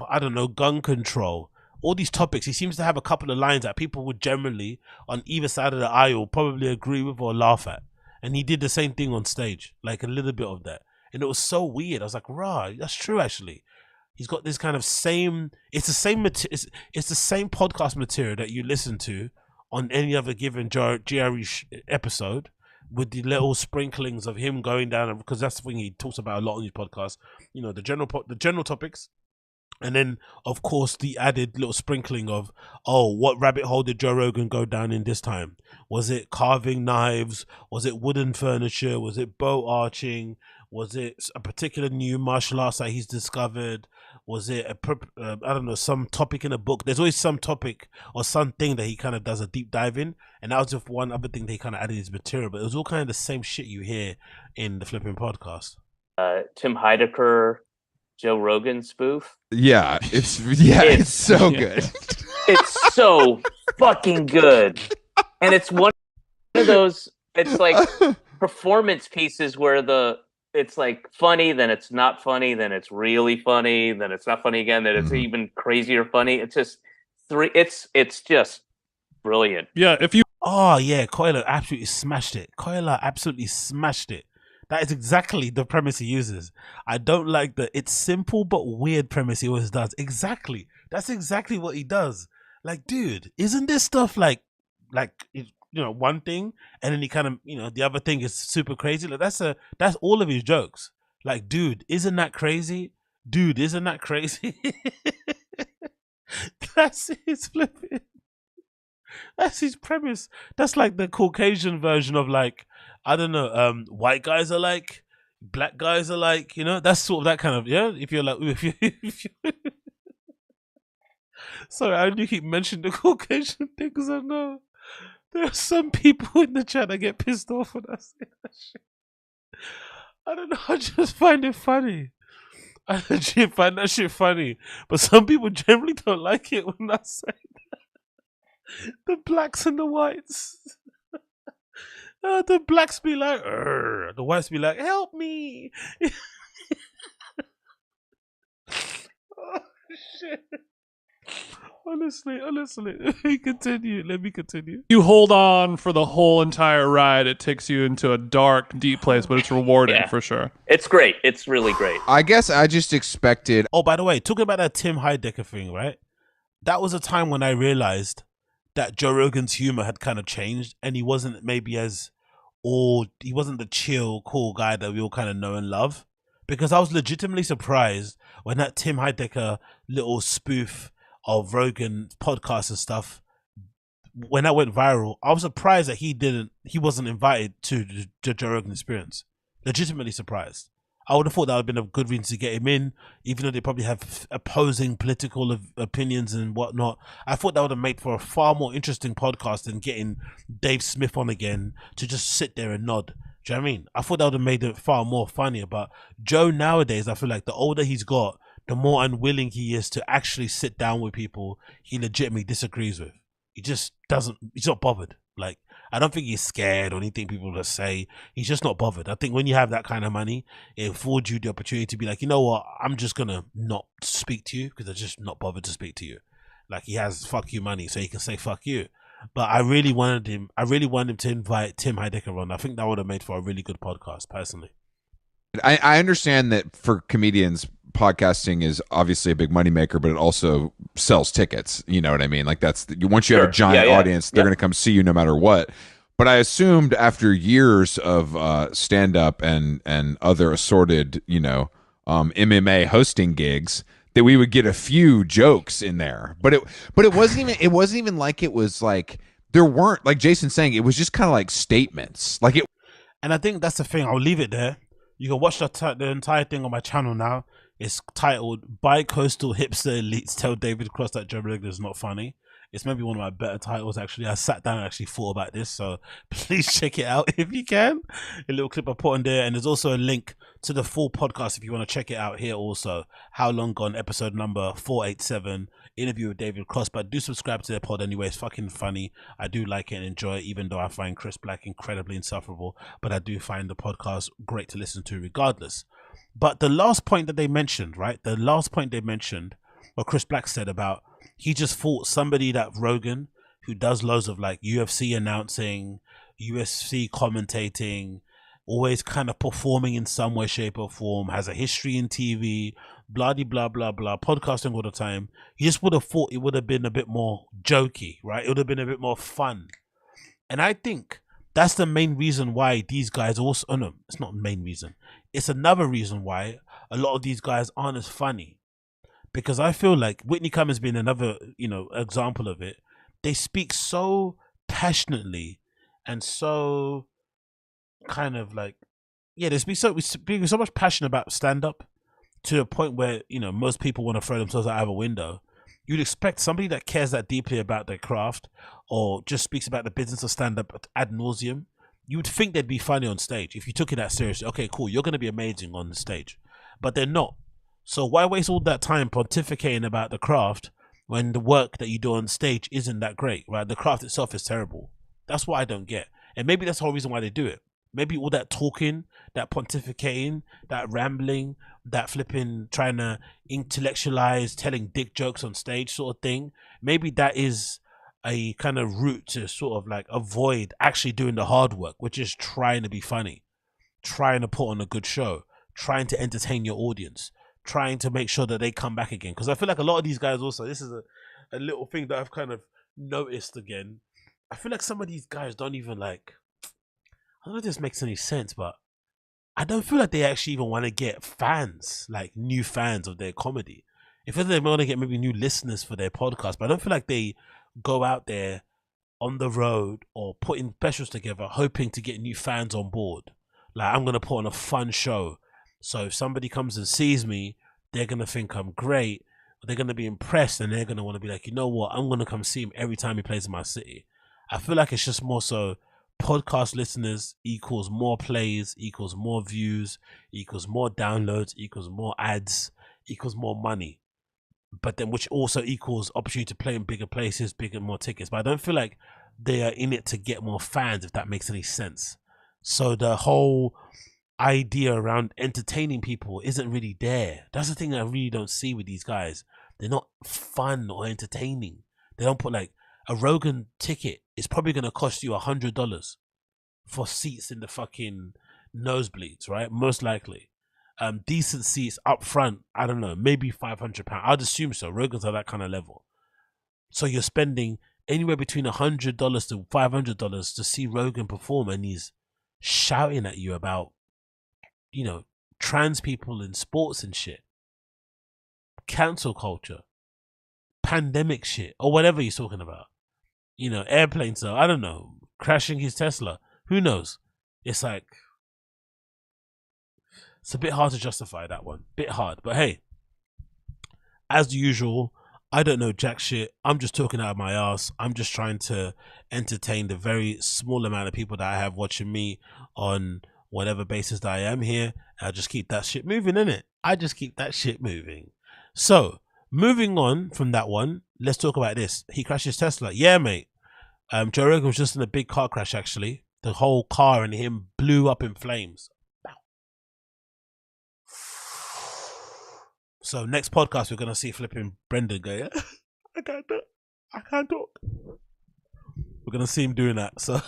I don't know, gun control, all these topics. He seems to have a couple of lines that people would generally on either side of the aisle probably agree with or laugh at. And he did the same thing on stage, like a little bit of that. And it was so weird. I was like, rah, that's true actually. He's got this kind of same, it's the same podcast material that you listen to on any other given GRE episode, with the little sprinklings of him going down, because that's the thing he talks about a lot on his podcast, you know, the general topics, and then of course the added little sprinkling of, oh, what rabbit hole did Joe Rogan go down in this time? Was it carving knives? Was it wooden furniture? Was it bow arching? Was it a particular new martial arts that he's discovered? Was it I don't know, some topic in a book? There's always some topic or something that he kind of does a deep dive in, and that was just one other thing that he kind of added his material. But it was all kind of the same shit you hear in the flipping podcast. Tim Heidecker, Joe Rogan spoof? Yeah, it's so good. It's so fucking good, and it's one of those. It's like performance pieces where it's like funny, then it's not funny, then it's really funny, then it's not funny again, then it's even crazier funny. It's just it's just brilliant. yeah, if you Oh yeah, Coiler absolutely smashed it. Coiler absolutely smashed it. That is exactly the premise he uses. I don't like it's simple but weird premise he always does. Exactly. That's exactly what he does. Like, dude, isn't this stuff like you know, one thing, and then he kind of, you know, the other thing is super crazy. Like that's all of his jokes. Like, dude, isn't that crazy? Dude, isn't that crazy? That's his flipping. That's his premise. That's like the Caucasian version of, like, I don't know, white guys are like, black guys are like, you know, that's sort of that kind of, yeah. If you're like, if you sorry, I only keep mentioning the Caucasian thing because I know there are some people in the chat that get pissed off when I say that shit. I don't know, I just find it funny. I legit find that shit funny. But some people generally don't like it when I say that. The blacks and the whites. The blacks be like, "Urgh." The whites be like, help me. Oh, shit. Honestly, let me continue. you hold on for the whole entire ride, it takes you into a dark, deep place, but it's rewarding Yeah. for sure. It's great. It's really great. I guess I just expected. Oh, by the way, talking about that Tim Heidecker thing, right? That was a time when I realized that Joe Rogan's humor had kind of changed, and he wasn't maybe he wasn't the chill, cool guy that we all kind of know and love. Because I was legitimately surprised when that Tim Heidecker little spoof of Rogan podcast and stuff, when that went viral, I was surprised that he wasn't invited to the Joe Rogan Experience. Legitimately surprised. I would have thought that would have been a good reason to get him in, even though they probably have opposing political opinions and whatnot. I thought that would have made for a far more interesting podcast than getting Dave Smith on again to just sit there and nod. Do you know what I mean? I thought that would have made it far more funnier. But Joe nowadays, I feel like the older he's got, the more unwilling he is to actually sit down with people he legitimately disagrees with. He just doesn't, he's not bothered. Like, I don't think he's scared or anything people will say. He's just not bothered. I think when you have that kind of money, it affords you the opportunity to be like, you know what, I'm just going to not speak to you because I'm just not bothered to speak to you. Like he has fuck you money, so he can say fuck you. But I really wanted him to invite Tim Heidecker on. I think that would have made for a really good podcast, personally. I understand that for comedians, podcasting is obviously a big moneymaker, but it also sells tickets. You know what I mean? Like once you have a giant audience, they're going to come see you no matter what. But I assumed after years of stand up and other assorted, MMA hosting gigs, that we would get a few jokes in there. But it wasn't even like it was like there weren't, like Jason's saying, it was just kind of like statements. Like it. And I think that's the thing. I'll leave it there. You can watch the entire thing on my channel now. It's titled Bi-Coastal Hipster Elites Tell David Cross That Joe Rogan is Not Funny. It's maybe one of my better titles, actually. I sat down and actually thought about this, so please check it out if you can. A little clip I put on there, and there's also a link to the full podcast if you want to check it out here also. How Long Gone, episode number 487, interview with David Cross. But do subscribe to their pod anyway. It's fucking funny. I do like it and enjoy it, even though I find Chris Black incredibly insufferable. But I do find the podcast great to listen to regardless. But the last point that they mentioned, right? The last point they mentioned, what Chris Black said about he just thought somebody that Rogan, who does loads of like UFC announcing, UFC commentating, always kind of performing in some way, shape or form, has a history in TV, blah, blah, blah, blah, podcasting all the time. He just would have thought it would have been a bit more jokey, right? It would have been a bit more fun. And I think that's the main reason why these guys also, oh no, it's not the main reason. It's another reason why a lot of these guys aren't as funny. Because I feel like Whitney Cummings being another, example of it. They speak so passionately and so kind of like, they speak so much passion about stand-up to a point where, most people want to throw themselves out of a window. You'd expect somebody that cares that deeply about their craft or just speaks about the business of stand-up ad nauseum. You would think they'd be funny on stage if you took it that seriously. Okay, cool, you're going to be amazing on the stage. But they're not. So why waste all that time pontificating about the craft when the work that you do on stage isn't that great, right? The craft itself is terrible. That's what I don't get. And maybe that's the whole reason why they do it. Maybe all that talking, that pontificating, that rambling, that flipping, trying to intellectualize, telling dick jokes on stage sort of thing. Maybe that is a kind of route to sort of like avoid actually doing the hard work, which is trying to be funny, trying to put on a good show, trying to entertain your audience, trying to make sure that they come back again. Because I feel like a lot of these guys also, this is a little thing that I've kind of noticed again. I feel like some of these guys don't even like, I don't know if this makes any sense, but I don't feel like they actually even want to get fans, like new fans of their comedy. It feels like they want to get maybe new listeners for their podcast, but I don't feel like they go out there on the road or putting specials together hoping to get new fans on board. Like, I'm going to put on a fun show. So if somebody comes and sees me, they're going to think I'm great. They're going to be impressed and they're going to want to be like, you know what? I'm going to come see him every time he plays in my city. I feel like it's just more so podcast listeners equals more plays, equals more views, equals more downloads, equals more ads, equals more money. But then which also equals opportunity to play in bigger places, bigger, more tickets. But I don't feel like they are in it to get more fans, if that makes any sense. So the whole idea around entertaining people isn't really there. That's the thing I really don't see with these guys. They're not fun or entertaining. They don't put like a Rogan ticket is probably going to cost you $100 for seats in the fucking nosebleeds, right? Most likely. Decent seats up front, I don't know, maybe £500. I'd assume so. Rogan's at that kind of level. So you're spending anywhere between $100 to $500 to see Rogan perform, and he's shouting at you about, trans people in sports and shit, cancel culture, pandemic shit, or whatever he's talking about. Airplanes, I don't know, crashing his Tesla. Who knows? It's like, it's a bit hard to justify that one. Bit hard. But hey, as usual, I don't know jack shit. I'm just talking out of my ass. I'm just trying to entertain the very small amount of people that I have watching me on whatever basis that I am here. I'll just keep that shit moving, innit? I just keep that shit moving. So, moving on from that one, let's talk about this. He crashed his Tesla. Yeah, mate. Joe Rogan was just in a big car crash, actually. The whole car and him blew up in flames. So next podcast, we're going to see flipping Brendan go, yeah? I can't talk. I can't talk. We're gonna see him doing that. So,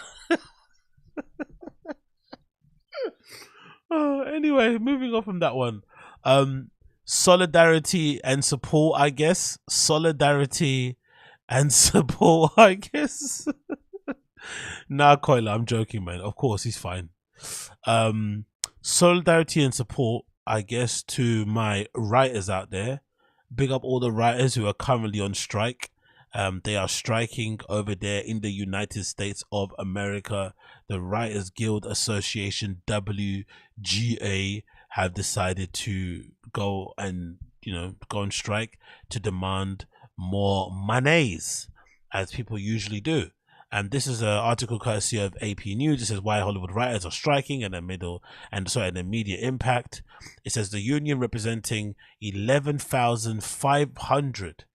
anyway, moving on from that one. Solidarity and support, I guess. Solidarity and support, I guess. Nah, Koila, I'm joking, man. Of course, he's fine. Solidarity and support, I guess, to my writers out there. Big up all the writers who are currently on strike. They are striking over there in the United States of America. The Writers Guild Association, WGA, have decided to go and, go on strike to demand more monies, as people usually do. And this is an article courtesy of AP News. It says why Hollywood writers are striking and the media impact. It says the union representing 11,500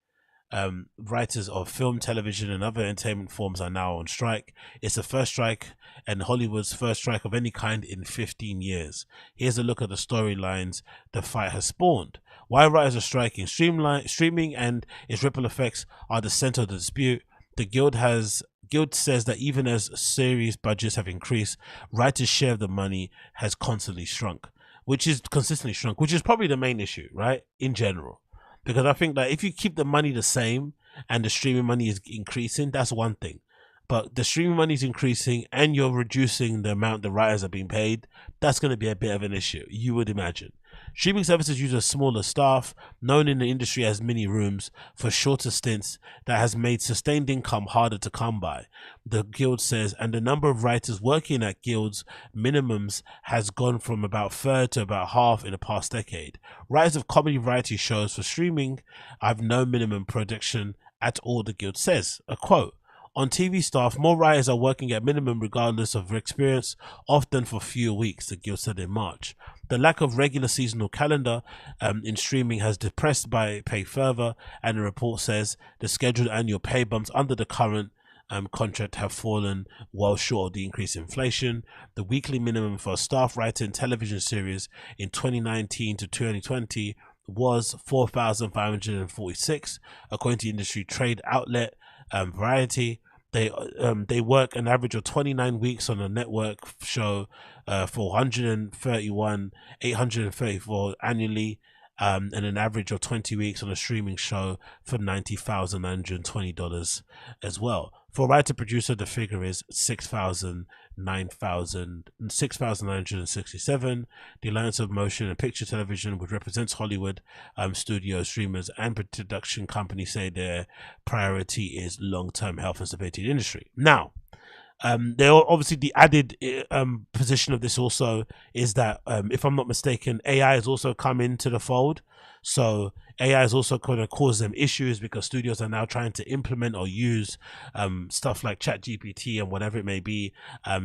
writers of film, television, and other entertainment forms are now on strike. It's the first strike and Hollywood's first strike of any kind in 15 years. Here's a look at the storylines the fight has spawned. Why writers are striking. Streaming and its ripple effects are the center of the dispute. The guild says that even as series budgets have increased, writers' share of the money has consistently shrunk, which is probably the main issue, right? In general. Because I think that if you keep the money the same and the streaming money is increasing, that's one thing. But the streaming money is increasing and you're reducing the amount the writers are being paid, that's going to be a bit of an issue, you would imagine. Streaming services use a smaller staff, known in the industry as mini rooms, for shorter stints that has made sustained income harder to come by, the guild says, and the number of writers working at guilds minimums has gone from about a third to about half in the past decade. Writers of comedy variety shows for streaming have no minimum production at all, the guild says. A quote, on TV staff, more writers are working at minimum regardless of experience, often for fewer weeks, the guild said in March. The lack of regular seasonal calendar in streaming has depressed pay further, and the report says the scheduled annual pay bumps under the current contract have fallen well short of the increased inflation. The weekly minimum for a staff writer in television series in 2019 to 2020 was 4,546, according to industry trade outlet Variety. They work an average of 29 weeks on a network show for 834 annually, and an average of 20 weeks on a streaming show for $90,920 as well. For writer producer, the figure is 6,967. The Alliance of Motion and Picture Television, which represents Hollywood studio streamers and production companies, say their priority is long-term health and stability in the industry. Now, there are obviously the added position of this also is that if I'm not mistaken, AI has also come into the fold. So AI has also kind of caused them issues because studios are now trying to implement or use stuff like ChatGPT and whatever it may be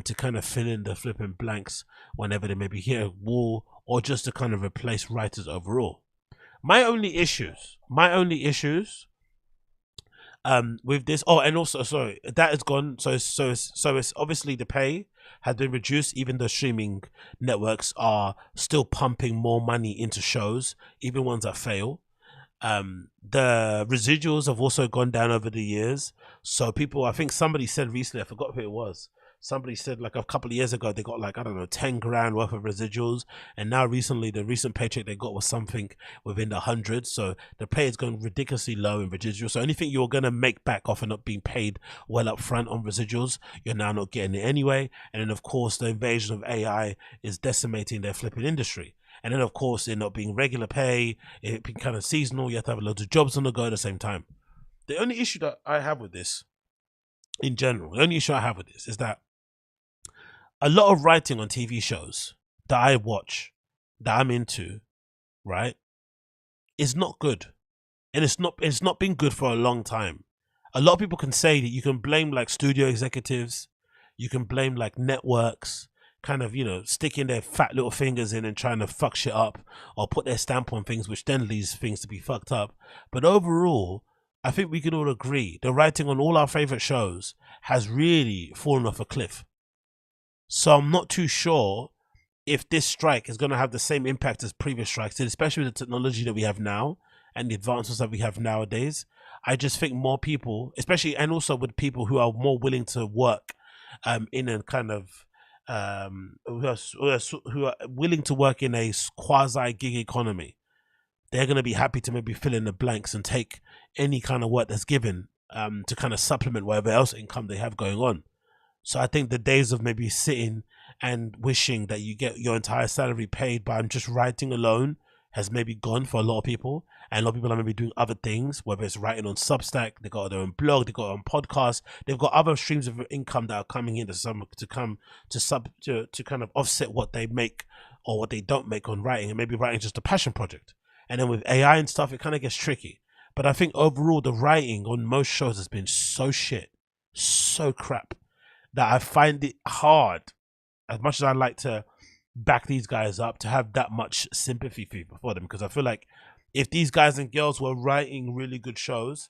to kind of fill in the flipping blanks whenever they maybe hit a wall, or just to kind of replace writers overall. My only issues with this, and also, sorry, that is gone. So it's obviously the pay has been reduced, even though streaming networks are still pumping more money into shows, even ones that fail. The residuals have also gone down over the years. So people, I think somebody said recently, I forgot who it was, somebody said like a couple of years ago they got like, I don't know, 10 grand worth of residuals, and now recently the recent paycheck they got was something within the hundreds. So the pay is going ridiculously low in residuals. So anything you're going to make back off and not being paid well up front on residuals, you're now not getting it anyway. And then of course the invasion of AI is decimating their flipping industry. And then of course it not being regular pay, it being kind of seasonal, you have to have loads of jobs on the go at the same time. The only issue that I have with this in general, is that a lot of writing on TV shows that I watch, that I'm into, right, is not good. And it's not been good for a long time. A lot of people can say that you can blame like studio executives, you can blame like networks, kind of, sticking their fat little fingers in and trying to fuck shit up or put their stamp on things, which then leads things to be fucked up. But overall, I think we can all agree the writing on all our favorite shows has really fallen off a cliff. So I'm not too sure if this strike is going to have the same impact as previous strikes, especially with the technology that we have now and the advancements that we have nowadays. I just think more people, especially and also with people who are more willing to work in a kind of who are willing to work in a quasi gig economy, they're going to be happy to maybe fill in the blanks and take any kind of work that's given to kind of supplement whatever else income they have going on. So I think the days of maybe sitting and wishing that you get your entire salary paid by just writing alone has maybe gone for a lot of people. And a lot of people are maybe doing other things, whether it's writing on Substack, they got their own blog, they got their own podcast, they've got other streams of income that are coming in to kind of offset what they make or what they don't make on writing, and maybe writing just a passion project. And then with AI and stuff, it kind of gets tricky. But I think overall the writing on most shows has been so shit, so crap, that I find it hard, as much as I like to back these guys up, to have that much sympathy for them, because I feel like if these guys and girls were writing really good shows,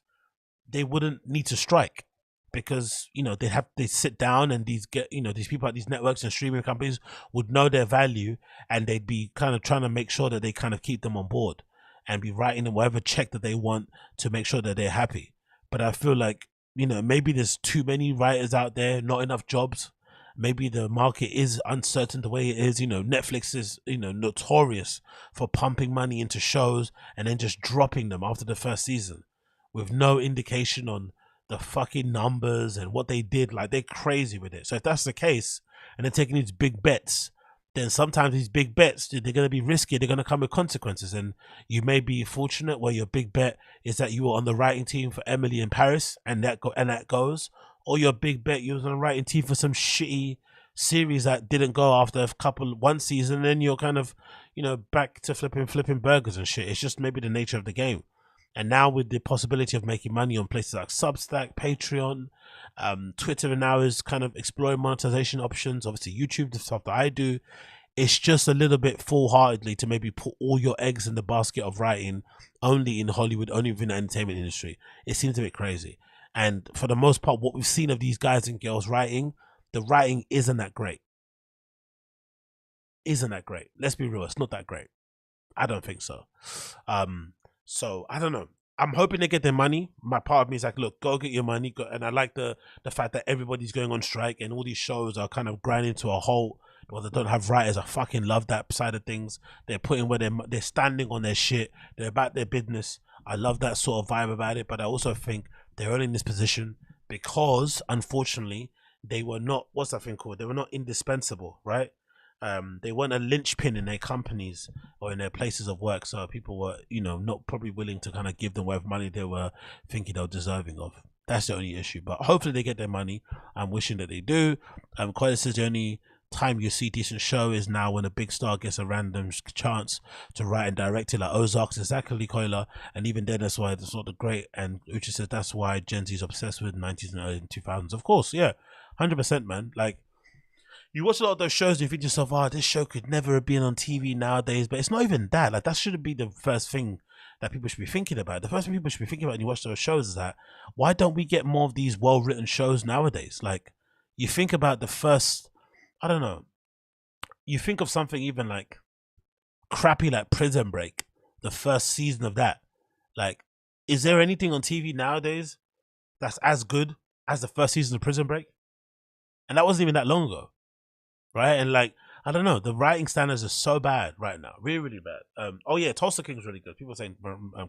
they wouldn't need to strike, because they sit down and these people at these networks and streaming companies would know their value, and they'd be kind of trying to make sure that they kind of keep them on board and be writing them whatever check that they want to make sure that they're happy. But I feel like maybe there's too many writers out there, not enough jobs. Maybe the market is uncertain the way it is. Netflix is, notorious for pumping money into shows and then just dropping them after the first season with no indication on the fucking numbers and what they did. Like, they're crazy with it. So if that's the case and they're taking these big bets, then sometimes these big bets, they're going to be risky. They're going to come with consequences. And you may be fortunate where your big bet is that you were on the writing team for Emily in Paris and that goes. Or your big bet, you was on the writing team for some shitty series that didn't go after one season, and then you're kind of, back to flipping burgers and shit. It's just maybe the nature of the game. And now with the possibility of making money on places like Substack, Patreon, Twitter now is kind of exploring monetization options. Obviously YouTube, the stuff that I do, it's just a little bit foolhardily to maybe put all your eggs in the basket of writing only in Hollywood, only within the entertainment industry. It seems a bit crazy. And for the most part, what we've seen of these guys and girls writing, the writing isn't that great. Let's be real, it's not that great. I don't think so. So I don't know. I'm hoping they get their money. My part of me is like, look, go get your money. And I like the fact that everybody's going on strike and all these shows are kind of grinding to a halt. Well, they don't have writers. I fucking love that side of things. They're putting where they're standing on their shit. They're about their business. I love that sort of vibe about it. But I also think they're only in this position because, unfortunately, they were not, what's that thing called? They were not indispensable, right? They weren't a linchpin in their companies or in their places of work. So people were, not probably willing to kind of give them whatever money they were thinking they were deserving of. That's the only issue. But hopefully they get their money. I'm wishing that they do. Quite says the only time you see decent show is now when a big star gets a random chance to write and direct it, like Ozark's exactly Koila, and even then that's why it's not the great. And Uchi says that's why Gen Z's obsessed with 90s and early 2000s. Of course, yeah, 100%, man. Like, you watch a lot of those shows and you think to yourself, this show could never have been on TV nowadays. But it's not even that. Like, that shouldn't be the first thing that people should be thinking about. The first thing people should be thinking about when you watch those shows is that, why don't we get more of these well-written shows nowadays? Like, you think about the first, I don't know, you think of something even like crappy like Prison Break, the first season of that. Like, is there anything on TV nowadays that's as good as the first season of Prison Break? And that wasn't even that long ago, right? And like, I don't know, the writing standards are so bad right now, really, really bad. Oh yeah, Tulsa King's really good. People are saying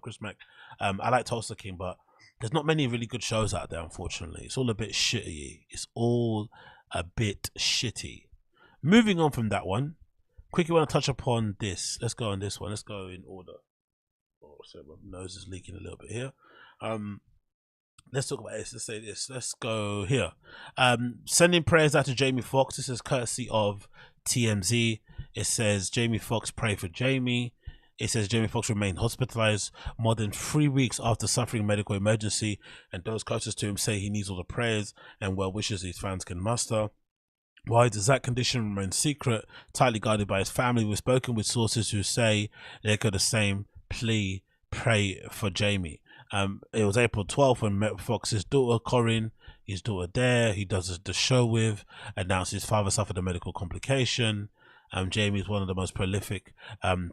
Chris Mack. I like Tulsa King, but there's not many really good shows out there, unfortunately. It's all a bit shitty. Moving on from that one, quickly want to touch upon this. Let's go on this one. Let's go in order. Oh, sorry, my nose is leaking a little bit here. Let's talk about this. Let's say this. Let's go here. Sending prayers out to Jamie Foxx. This is courtesy of TMZ. It says Jamie Foxx, pray for Jamie. It says Jamie Foxx remained hospitalized more than 3 weeks after suffering a medical emergency, and those closest to him say he needs all the prayers and well wishes his fans can muster. While his exact condition remains secret, tightly guarded by his family, we've spoken with sources who say they echo the same plea, pray for Jamie. It was April 12th when met Fox's daughter Corinne, his daughter Dare, he does the show with, announced his father suffered a medical complication. Jamie is one of the most prolific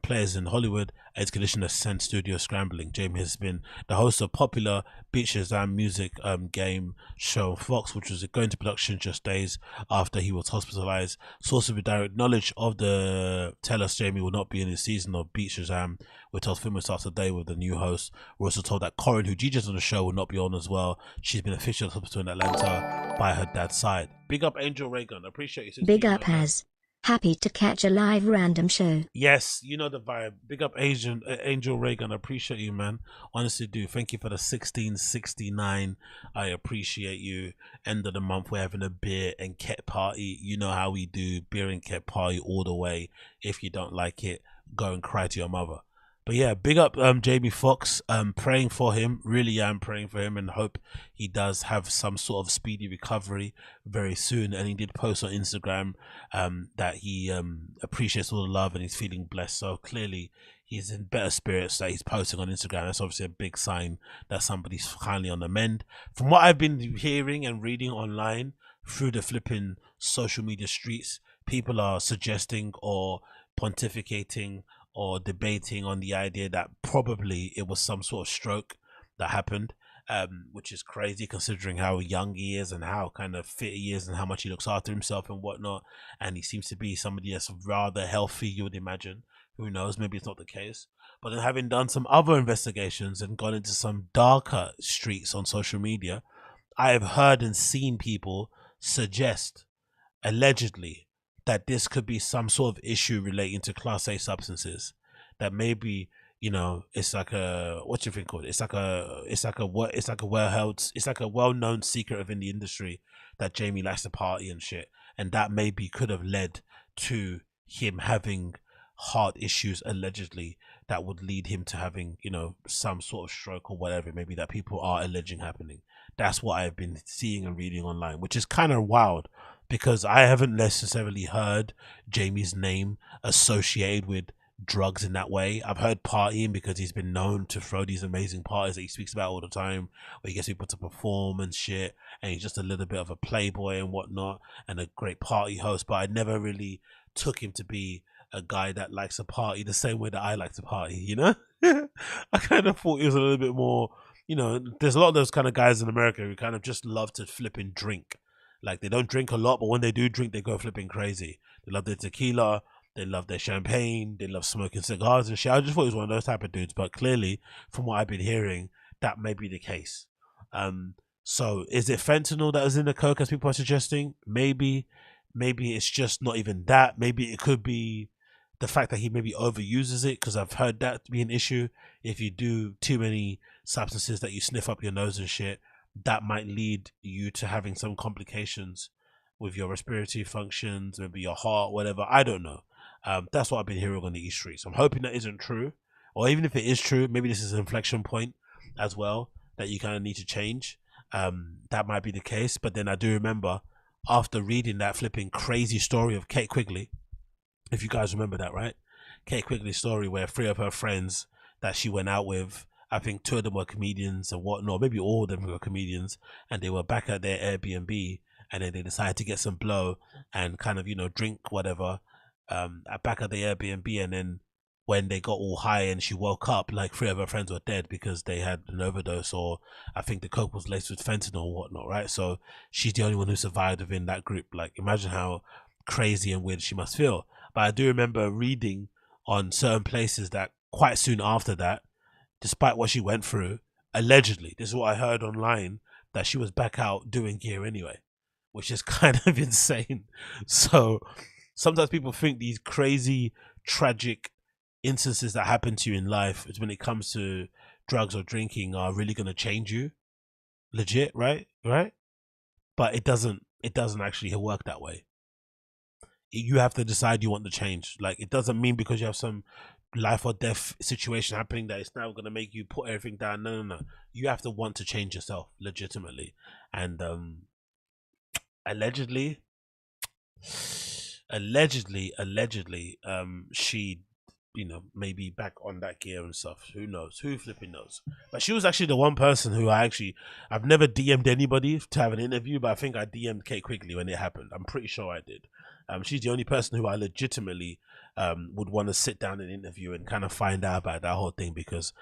players in Hollywood. His condition has sent studio scrambling. Jamie has been the host of popular Beat Shazam music game show Fox, which was going to production just days after he was hospitalized. Sources with direct knowledge of the tell us Jamie will not be in the season of Beat Shazam. We're told filming starts today with the new host. We're also told that Corinne, who DJs on the show, will not be on as well. She's been officially hospital in Atlanta by her dad's side. Big up Angel Reagan. I appreciate you. Big up Has. Happy to catch a live random show. Yes, you know the vibe. Big up Angel Reagan. I appreciate you, man. Honestly do. Thank you for the 1669. I appreciate you. End of the month, we're having a beer and ket party. You know how we do. Beer and ket party all the way. If you don't like it, go and cry to your mother. But yeah, big up Jamie Foxx. Praying for him. Really am praying for him and hope he does have some sort of speedy recovery very soon. And he did post on Instagram that he appreciates all the love and he's feeling blessed. So clearly he's in better spirits that he's posting on Instagram. That's obviously a big sign that somebody's finally on the mend. From what I've been hearing and reading online through the flipping social media streets, people are suggesting or pontificating or debating on the idea that probably it was some sort of stroke that happened, which is crazy considering how young he is and how kind of fit he is and how much he looks after himself and whatnot. And he seems to be somebody that's rather healthy, you would imagine. Who knows? Maybe it's not the case. But then having done some other investigations and gone into some darker streets on social media, I have heard and seen people suggest, allegedly, that this could be some sort of issue relating to Class A substances. That maybe, you know, it's like a, what do you think called? It's like a well-known secret within the industry that Jamie likes to party and shit, and that maybe could have led to him having heart issues allegedly that would lead him to having, you know, some sort of stroke or whatever maybe that people are alleging happening. That's what I've been seeing and reading online, which is kind of wild because I haven't necessarily heard Jamie's name associated with drugs in that way. I've heard partying because he's been known to throw these amazing parties that he speaks about all the time, where he gets people to perform and shit, and he's just a little bit of a playboy and whatnot, and a great party host. But I never really took him to be a guy that likes to party the same way that I like to party, you know? I kind of thought he was a little bit more, you know, there's a lot of those kind of guys in America who kind of just love to flip and drink. Like, they don't drink a lot, but when they do drink, they go flipping crazy. They love their tequila, they love their champagne, they love smoking cigars and shit. I just thought he was one of those type of dudes, but clearly, from what I've been hearing, that may be the case. So is it fentanyl that is in the coke, as people are suggesting? Maybe it's just not even that. Maybe it could be the fact that he maybe overuses it, because I've heard that to be an issue. If you do too many substances that you sniff up your nose and shit, that might lead you to having some complications with your respiratory functions, maybe your heart, whatever. I don't know. That's what I've been hearing on the East Streets. I'm hoping that isn't true, or even if it is true, maybe this is an inflection point as well that you kind of need to change. That might be the case. But then I do remember, after reading that flipping crazy story of Kate Quigley, if you guys remember that, right? Kate Quigley's story where 3 of her friends that she went out with, I think 2 of them were comedians and whatnot, maybe all of them were comedians, and they were back at their Airbnb, and then they decided to get some blow and kind of, you know, drink whatever back at the Airbnb. And then when they got all high and she woke up, like 3 of her friends were dead because they had an overdose, or I think the coke was laced with fentanyl or whatnot, right? So she's the only one who survived within that group. Like, imagine how crazy and weird she must feel. But I do remember reading on certain places that quite soon after that, despite what she went through, allegedly, this is what I heard online, that she was back out doing gear anyway, which is kind of insane. So sometimes people think these crazy, tragic instances that happen to you in life, when it comes to drugs or drinking, are really going to change you. Legit, right? But it doesn't actually work that way. You have to decide you want to change. Like, it doesn't mean because you have some life or death situation happening that it's now going to make you put everything down. No. You have to want to change yourself legitimately. And allegedly, she, you know, maybe back on that gear and stuff. Who knows? Who flipping knows? But she was actually the one person who I've never DM'd anybody to have an interview, but I think I DM'd Kate Quigley when it happened. I'm pretty sure I did. She's the only person who I legitimately would want to sit down and interview and kind of find out about that whole thing, because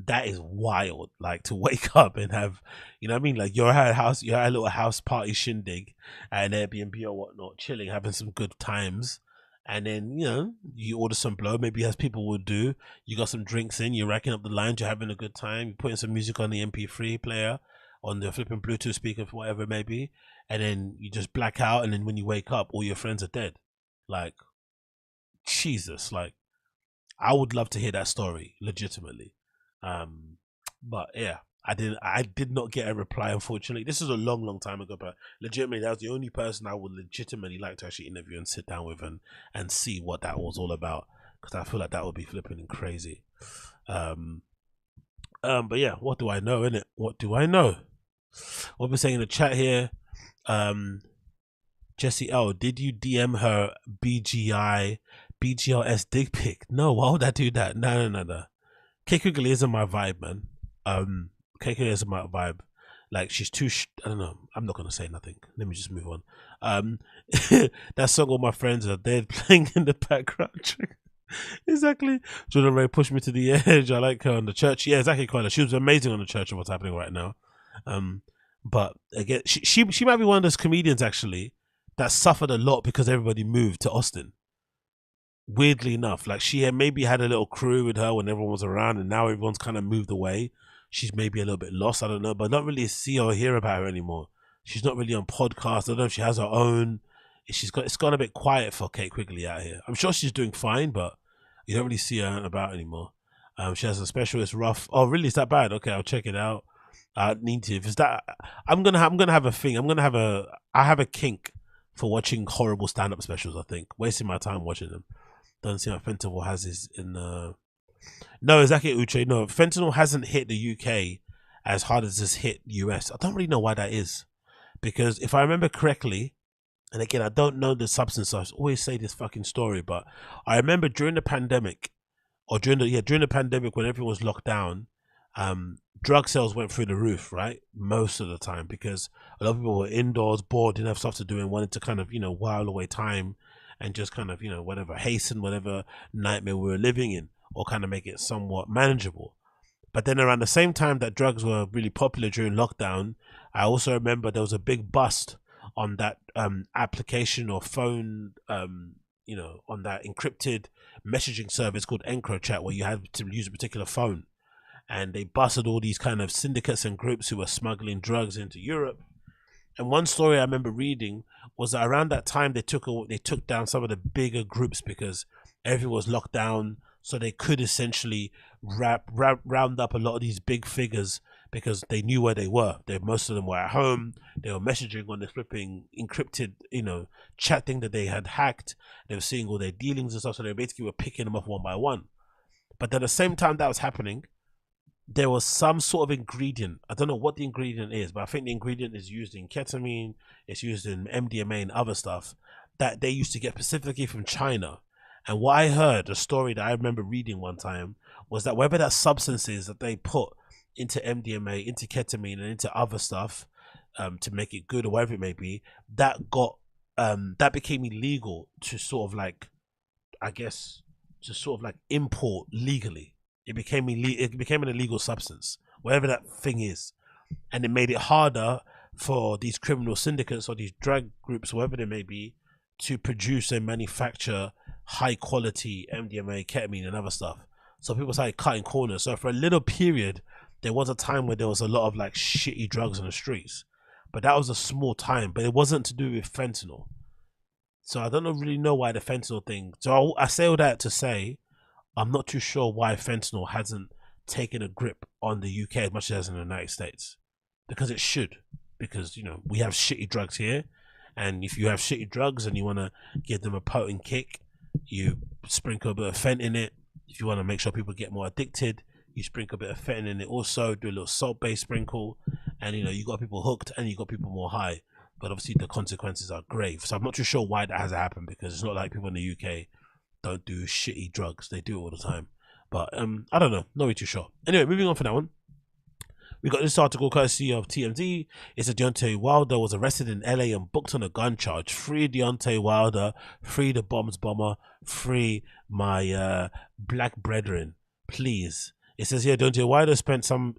that is wild. Like, to wake up and have, you know what I mean? Like, you're at a little house party shindig at an Airbnb or whatnot, chilling, having some good times. And then, you know, you order some blow, maybe as people would do. You got some drinks in, you're racking up the lines, you're having a good time, you're putting some music on the MP3 player, on the flipping Bluetooth speaker, whatever it may be. And then you just black out, and then when you wake up, all your friends are dead. Like, Jesus, like, I would love to hear that story, legitimately. But yeah, I did not get a reply, unfortunately. This is a long time ago, but legitimately, that was the only person I would legitimately like to actually interview and sit down with and see what that was all about, because I feel like that would be flipping crazy. But yeah, what do I know, innit? What do I know? What we're saying in the chat here, Jesse L, did you DM her BGLS dick pic? No, why would I do that? No. KUIGLEY isn't my vibe, man. KUIGLEY isn't my vibe. Like, she's too I don't know. I'm not gonna say nothing. Let me just move on. That song All My Friends Are Dead playing in the background. Exactly. Jordan Ray pushed me to the edge. I like her on the church. Yeah, exactly, Carla. She was amazing on the church of what's happening right now. But again, she might be one of those comedians actually that suffered a lot because everybody moved to Austin. Weirdly enough, like, she had maybe had a little crew with her when everyone was around, and now everyone's kind of moved away. She's maybe a little bit lost, I don't know, but I don't really see or hear about her anymore. She's not really on podcasts. I don't know if she has her own. It's gone a bit quiet for Kate Quigley out here. I'm sure she's doing fine, but you don't really see her out and about anymore. She has a special. It's rough. Oh, really? Is that bad? Okay, I'll check it out. I need to. If it's that, I'm gonna have a thing. I have a kink for watching horrible stand-up specials. I think wasting my time watching them. Don't see what fentanyl has is in. No, exactly, Uche. No, fentanyl hasn't hit the UK as hard as it's hit US. I don't really know why that is, because if I remember correctly, and again, I don't know the substance. I always say this fucking story, but I remember during the pandemic, or during the pandemic when everyone was locked down, drug sales went through the roof, right? Most of the time, because a lot of people were indoors, bored, didn't have stuff to do, and wanted to kind of, while away time and just kind of, whatever, hasten whatever nightmare we were living in, or kind of make it somewhat manageable. But then around the same time that drugs were really popular during lockdown, I also remember there was a big bust on that application or phone, on that encrypted messaging service called EncroChat, where you had to use a particular phone. And they busted all these kind of syndicates and groups who were smuggling drugs into Europe. And one story I remember reading was that around that time they took down some of the bigger groups because everyone was locked down, so they could essentially round up a lot of these big figures because they knew where they were. Most of them were at home. They were messaging on this flipping encrypted, chat thing that they had hacked. They were seeing all their dealings and stuff, so they basically were picking them off one by one. But at the same time that was happening, there was some sort of ingredient. I don't know what the ingredient is, but I think the ingredient is used in ketamine, it's used in MDMA and other stuff that they used to get specifically from China. And what I heard, a story that I remember reading one time, was that whatever that substance is that they put into MDMA, into ketamine, and into other stuff to make it good or whatever it may be, that became illegal to sort of like, I guess, to sort of like import legally. It became an illegal substance, whatever that thing is, and it made it harder for these criminal syndicates or these drug groups, whatever they may be, to produce and manufacture high quality MDMA, ketamine, and other stuff. So people started cutting corners. So for a little period, there was a time where there was a lot of like shitty drugs on the streets, but that was a small time. But it wasn't to do with fentanyl. So I don't really know why the fentanyl thing. So I say all that to say, I'm not too sure why fentanyl hasn't taken a grip on the UK as much as in the United States, because it should. Because we have shitty drugs here, and if you have shitty drugs and you want to give them a potent kick, you sprinkle a bit of fent in it. If you want to make sure people get more addicted, you sprinkle a bit of fent in it. Also, do a little salt-based sprinkle, and you got people hooked and you got people more high. But obviously, the consequences are grave. So I'm not too sure why that hasn't happened, because it's not like people in the UK don't do shitty drugs. They do it all the time. But I don't know. Not really too sure. Anyway, moving on for that one. We got this article courtesy of TMZ. It said Deontay Wilder was arrested in LA and booked on a gun charge. Free Deontay Wilder, free the bombs bomber, free my black brethren, please. It says here Deontay Wilder spent some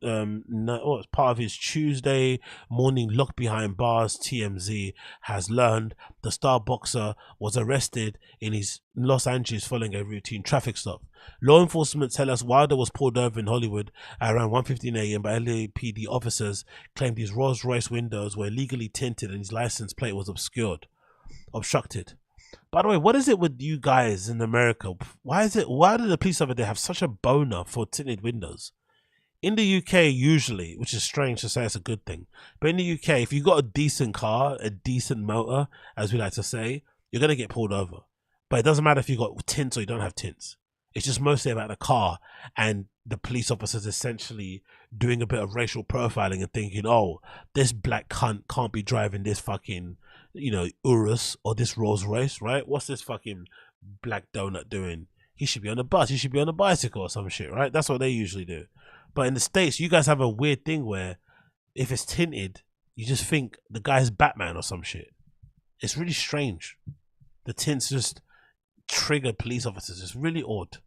part of his Tuesday morning locked behind bars. TMZ has learned the star boxer was arrested in his Los Angeles following a routine traffic stop. Law enforcement tell us Wilder was pulled over in Hollywood at around 1:15 a.m. by LAPD officers. Claimed his Rolls Royce windows were illegally tinted and his license plate was obstructed. By the way, what is it with you guys in America? Why do the police over there have such a boner for tinted windows? In the UK, usually, which is strange to say it's a good thing, but in the UK, if you got a decent car, a decent motor, as we like to say, you're going to get pulled over. But it doesn't matter if you got tints or you don't have tints. It's just mostly about the car and the police officers essentially doing a bit of racial profiling and thinking, oh, this black cunt can't be driving this fucking, Urus or this Rolls Royce, right? What's this fucking black donut doing? He should be on a bus. He should be on a bicycle or some shit, right? That's what they usually do. But in the States, you guys have a weird thing where if it's tinted, you just think the guy's Batman or some shit. It's really strange. The tints just trigger police officers. It's really odd.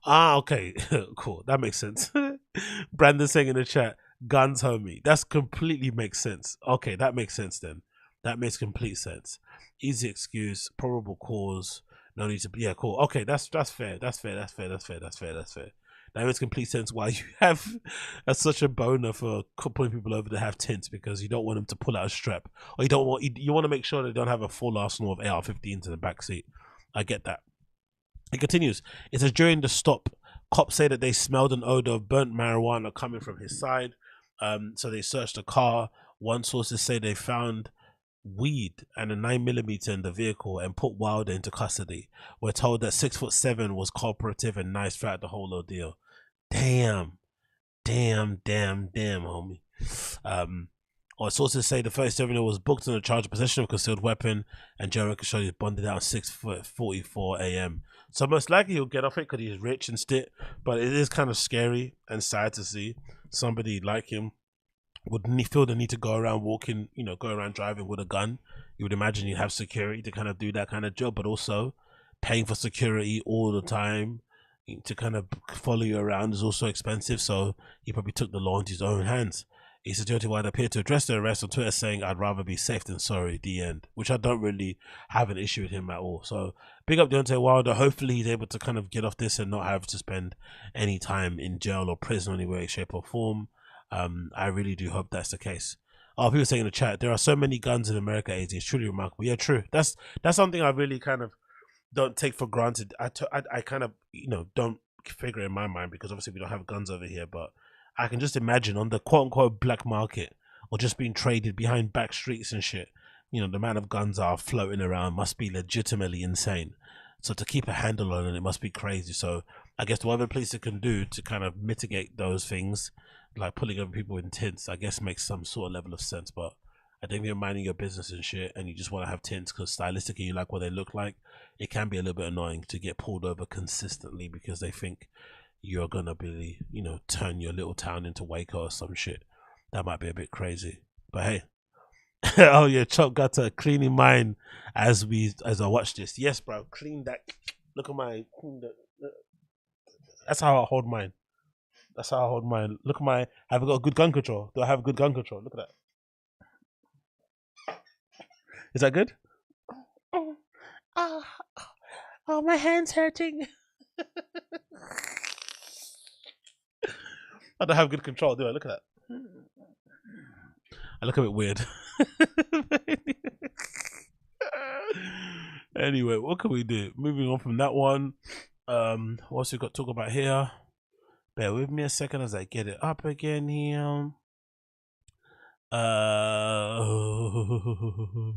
Okay. Cool. That makes sense. Brandon saying in the chat, guns homie. That's completely makes sense. Okay, that makes sense then. That makes complete sense. Easy excuse, probable cause, no need to be, yeah, cool. Okay, that's fair. That's fair. That makes complete sense why you have such a boner for pulling people over to have tints, because you don't want them to pull out a strap, or you want to make sure they don't have a full arsenal of AR-15s in the back seat. I get that. It continues. It says during the stop, cops say that they smelled an odor of burnt marijuana coming from his side. So they searched the car. One sources say they found weed and a 9mm in the vehicle and put Wilder into custody. We're told that 6'7" was cooperative and nice throughout the whole ordeal. Damn, homie. Or sources say the 37-year-old was booked on a charge of possession of a concealed weapon, and Joe Ricochet is bonded out at 6:44 a.m. So most likely he'll get off it because he's rich and shit. But it is kind of scary and sad to see somebody like him would feel the need to go around walking, go around driving with a gun. You would imagine you'd have security to kind of do that kind of job, but also paying for security all the time to kind of follow you around is also expensive. So he probably took the law into his own hands. He said Deontay Wilder appeared to address the arrest on Twitter, saying, "I'd rather be safe than sorry," the end, which I don't really have an issue with him at all. So big up Deontay Wilder. Hopefully he's able to kind of get off this and not have to spend any time in jail or prison in any way, shape or form. I really do hope that's the case. People saying in the chat, there are so many guns in America, AZ. It's truly remarkable. Yeah, true. That's something I really kind of don't take for granted. I kind of, don't figure in my mind, because obviously we don't have guns over here, but I can just imagine on the quote-unquote black market, or just being traded behind back streets and shit, the amount of guns are floating around must be legitimately insane. So to keep a handle on it must be crazy. So I guess whatever police can do to kind of mitigate those things, like pulling over people in tints, I guess makes some sort of level of sense. But I think if you're minding your business and shit and you just want to have tints because stylistically you like what they look like, it can be a little bit annoying to get pulled over consistently because they think you're gonna be, turn your little town into Waco or some shit. That might be a bit crazy. But hey. Oh yeah, Chop got a cleaning mine as I watch this. Yes, bro, clean that. Look at my. That's how I hold mine. Look at my. Have I got good gun control? Do I have good gun control? Look at that. Is that good? Oh, my hand's hurting. I don't have good control, do I? Look at that. I look a bit weird. Anyway, what can we do? Moving on from that one. What else we got to talk about here? Bear with me a second as I get it up again here. Oh,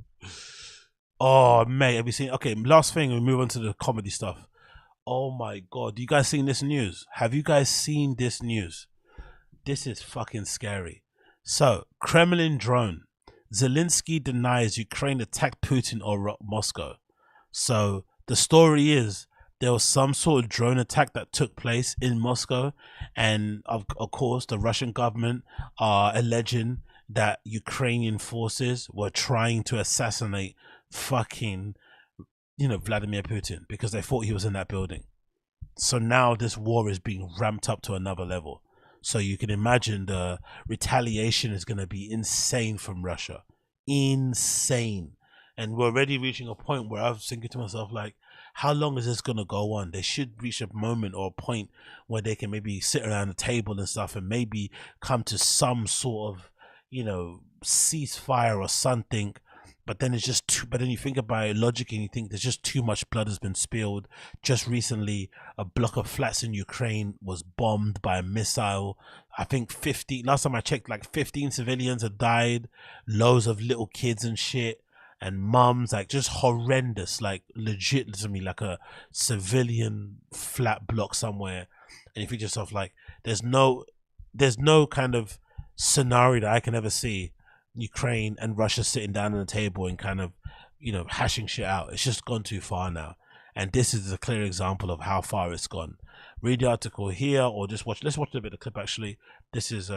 mate, have you seen? Okay, last thing, we move on to the comedy stuff. Oh my god, you guys seen this news? Have you guys seen this news? This is fucking scary. So, Kremlin drone. Zelensky denies Ukraine attacked Putin or Moscow. So, the story is there was some sort of drone attack that took place in Moscow, and of course the Russian government are alleging that Ukrainian forces were trying to assassinate fucking, Vladimir Putin because they thought he was in that building. So now this war is being ramped up to another level. So you can imagine the retaliation is going to be insane from Russia. Insane. And we're already reaching a point where I was thinking to myself, like, how long is this going to go on? They should reach a moment or a point where they can maybe sit around a table and stuff and maybe come to some sort of, ceasefire or something. But then it's just too, but then you think about it logically and you think there's just too much blood has been spilled. Just recently, a block of flats in Ukraine was bombed by a missile. I think 50, last time I checked, like 15 civilians had died, loads of little kids and shit, and mums, like just horrendous, like legit to me, like a civilian flat block somewhere. And you think to yourself, like, there's no kind of scenario that I can ever see Ukraine and Russia sitting down on a table and kind of, hashing shit out. It's just gone too far now. And this is a clear example of how far it's gone. Read the article here or just watch. Let's watch a bit of the clip actually. This is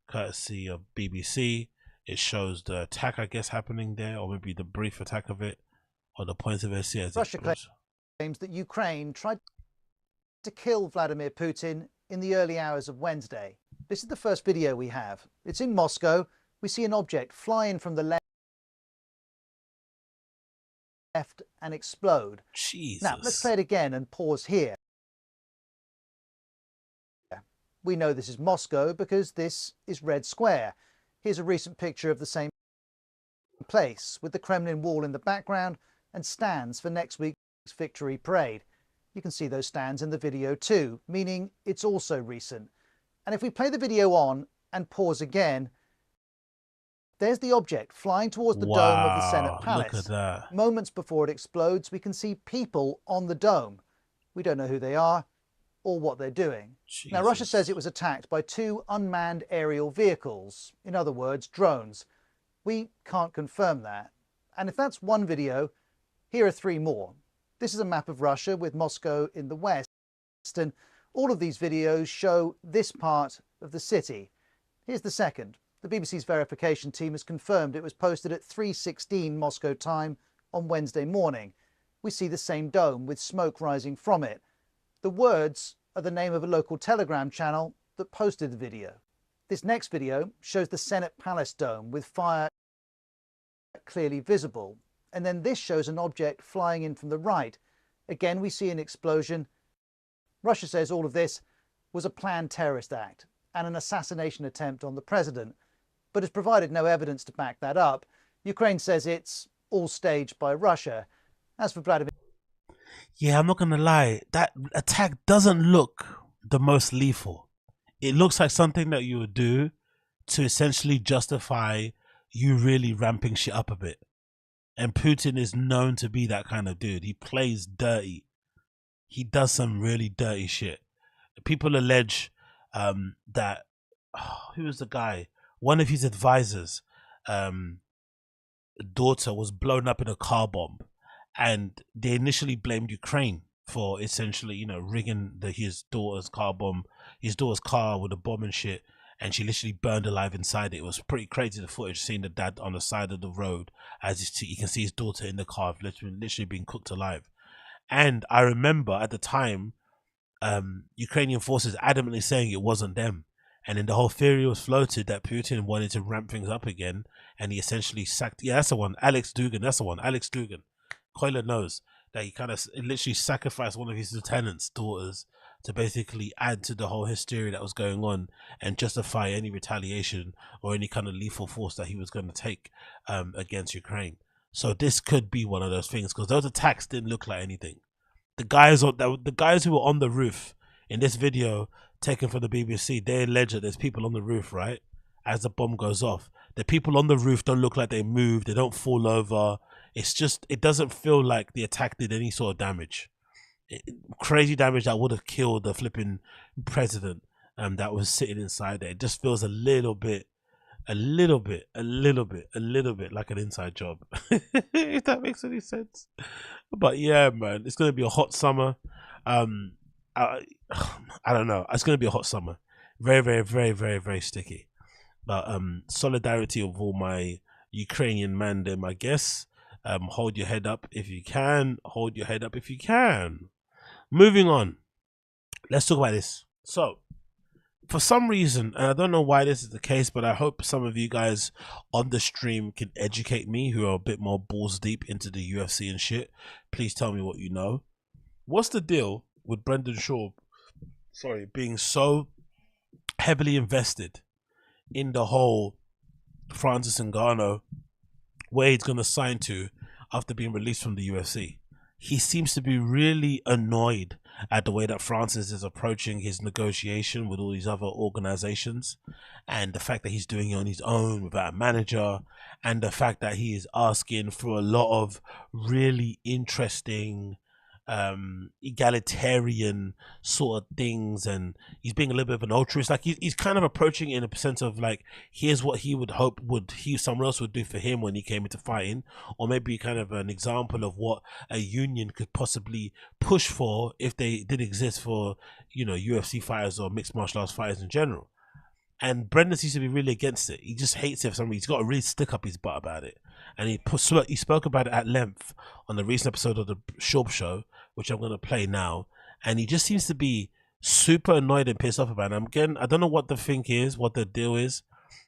courtesy of BBC. It shows the attack, I guess, happening there, or maybe the brief attack of it, or the points of it. Russia claims that Ukraine tried to kill Vladimir Putin in the early hours of Wednesday. This is the first video we have. It's in Moscow. We see an object fly in from the left and explode. Jesus. Now, let's play it again and pause here. We know this is Moscow because this is Red Square. Here's a recent picture of the same place with the Kremlin wall in the background and stands for next week's victory parade. You can see those stands in the video too, meaning it's also recent. And if we play the video on and pause again, there's the object flying towards the dome of the Senate Palace. Look at that. Moments before it explodes, we can see people on the dome. We don't know who they are or what they're doing. Jesus. Now, Russia says it was attacked by 2 unmanned aerial vehicles, in other words, drones. We can't confirm that. And if that's one video, here are 3 more. This is a map of Russia with Moscow in the west, and all of these videos show this part of the city. Here's the second. The BBC's verification team has confirmed it was posted at 3:16 Moscow time on Wednesday morning. We see the same dome with smoke rising from it. The words are the name of a local Telegram channel that posted the video. This next video shows the Senate Palace dome with fire clearly visible. And then this shows an object flying in from the right. Again, we see an explosion. Russia says all of this was a planned terrorist act and an assassination attempt on the president, but has provided no evidence to back that up. Ukraine says it's all staged by Russia. As for Vladimir... Yeah, I'm not going to lie. That attack doesn't look the most lethal. It looks like something that you would do to essentially justify you really ramping shit up a bit. And Putin is known to be that kind of dude. He plays dirty. He does some really dirty shit. People allege that... who was the guy? One of his advisors' daughter was blown up in a car bomb. And they initially blamed Ukraine for essentially, rigging his daughter's car with a bomb and shit. And she literally burned alive inside it. It was pretty crazy, the footage, seeing the dad on the side of the road as you can see his daughter in the car, literally being cooked alive. And I remember at the time, Ukrainian forces adamantly saying it wasn't them. And then the whole theory was floated that Putin wanted to ramp things up again. And he essentially sacked, yeah, that's the one, Alex Dugan. Coiler knows that he kind of literally sacrificed one of his lieutenant's daughters to basically add to the whole hysteria that was going on and justify any retaliation or any kind of lethal force that he was going to take against Ukraine. So this could be one of those things, because those attacks didn't look like anything. The guys who were on the roof in this video taken from the BBC, they allege that there's people on the roof, right? As the bomb goes off, the people on the roof don't look like they moved. They don't fall over. It's just, it doesn't feel like the attack did any sort of damage. Crazy damage that would have killed the flipping president that was sitting inside there. It just feels a little bit a little bit like an inside job. If that makes any sense. But yeah, man, it's gonna be a hot summer. I, I don't know. It's gonna be a hot summer. Very, very, very, very, very sticky. But solidarity of all my Ukrainian mandem, I guess. Hold your head up if you can. Hold your head up if you can. Moving on. Let's talk about this. So, for some reason, and I don't know why this is the case, but I hope some of you guys on the stream can educate me who are a bit more balls deep into the UFC and shit. Please tell me what you know. What's the deal with Brendan Schaub, being so heavily invested in the whole Francis Ngannou, where he's going to sign to after being released from the UFC? He seems to be really annoyed at the way that Francis is approaching his negotiation with all these other organizations, and the fact that he's doing it on his own without a manager, and the fact that he is asking for a lot of really interesting egalitarian sort of things, and he's being a little bit of an altruist. Like he's kind of approaching it in a sense of like, here's what he would hope someone else would do for him when he came into fighting, or maybe kind of an example of what a union could possibly push for if they did exist for, you know, UFC fighters or mixed martial arts fighters in general. And Brendan seems to be really against it. He just hates it for some reason. He's got to really stick up his butt about it. And he spoke about it at length on the recent episode of the Schaub show, which I'm going to play now. And he just seems to be super annoyed and pissed off about it. Again, I don't know what the thing is, what the deal is.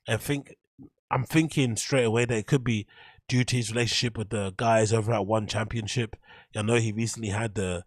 I'm thinking straight away that it could be due to his relationship with the guys over at One Championship. I know he recently had the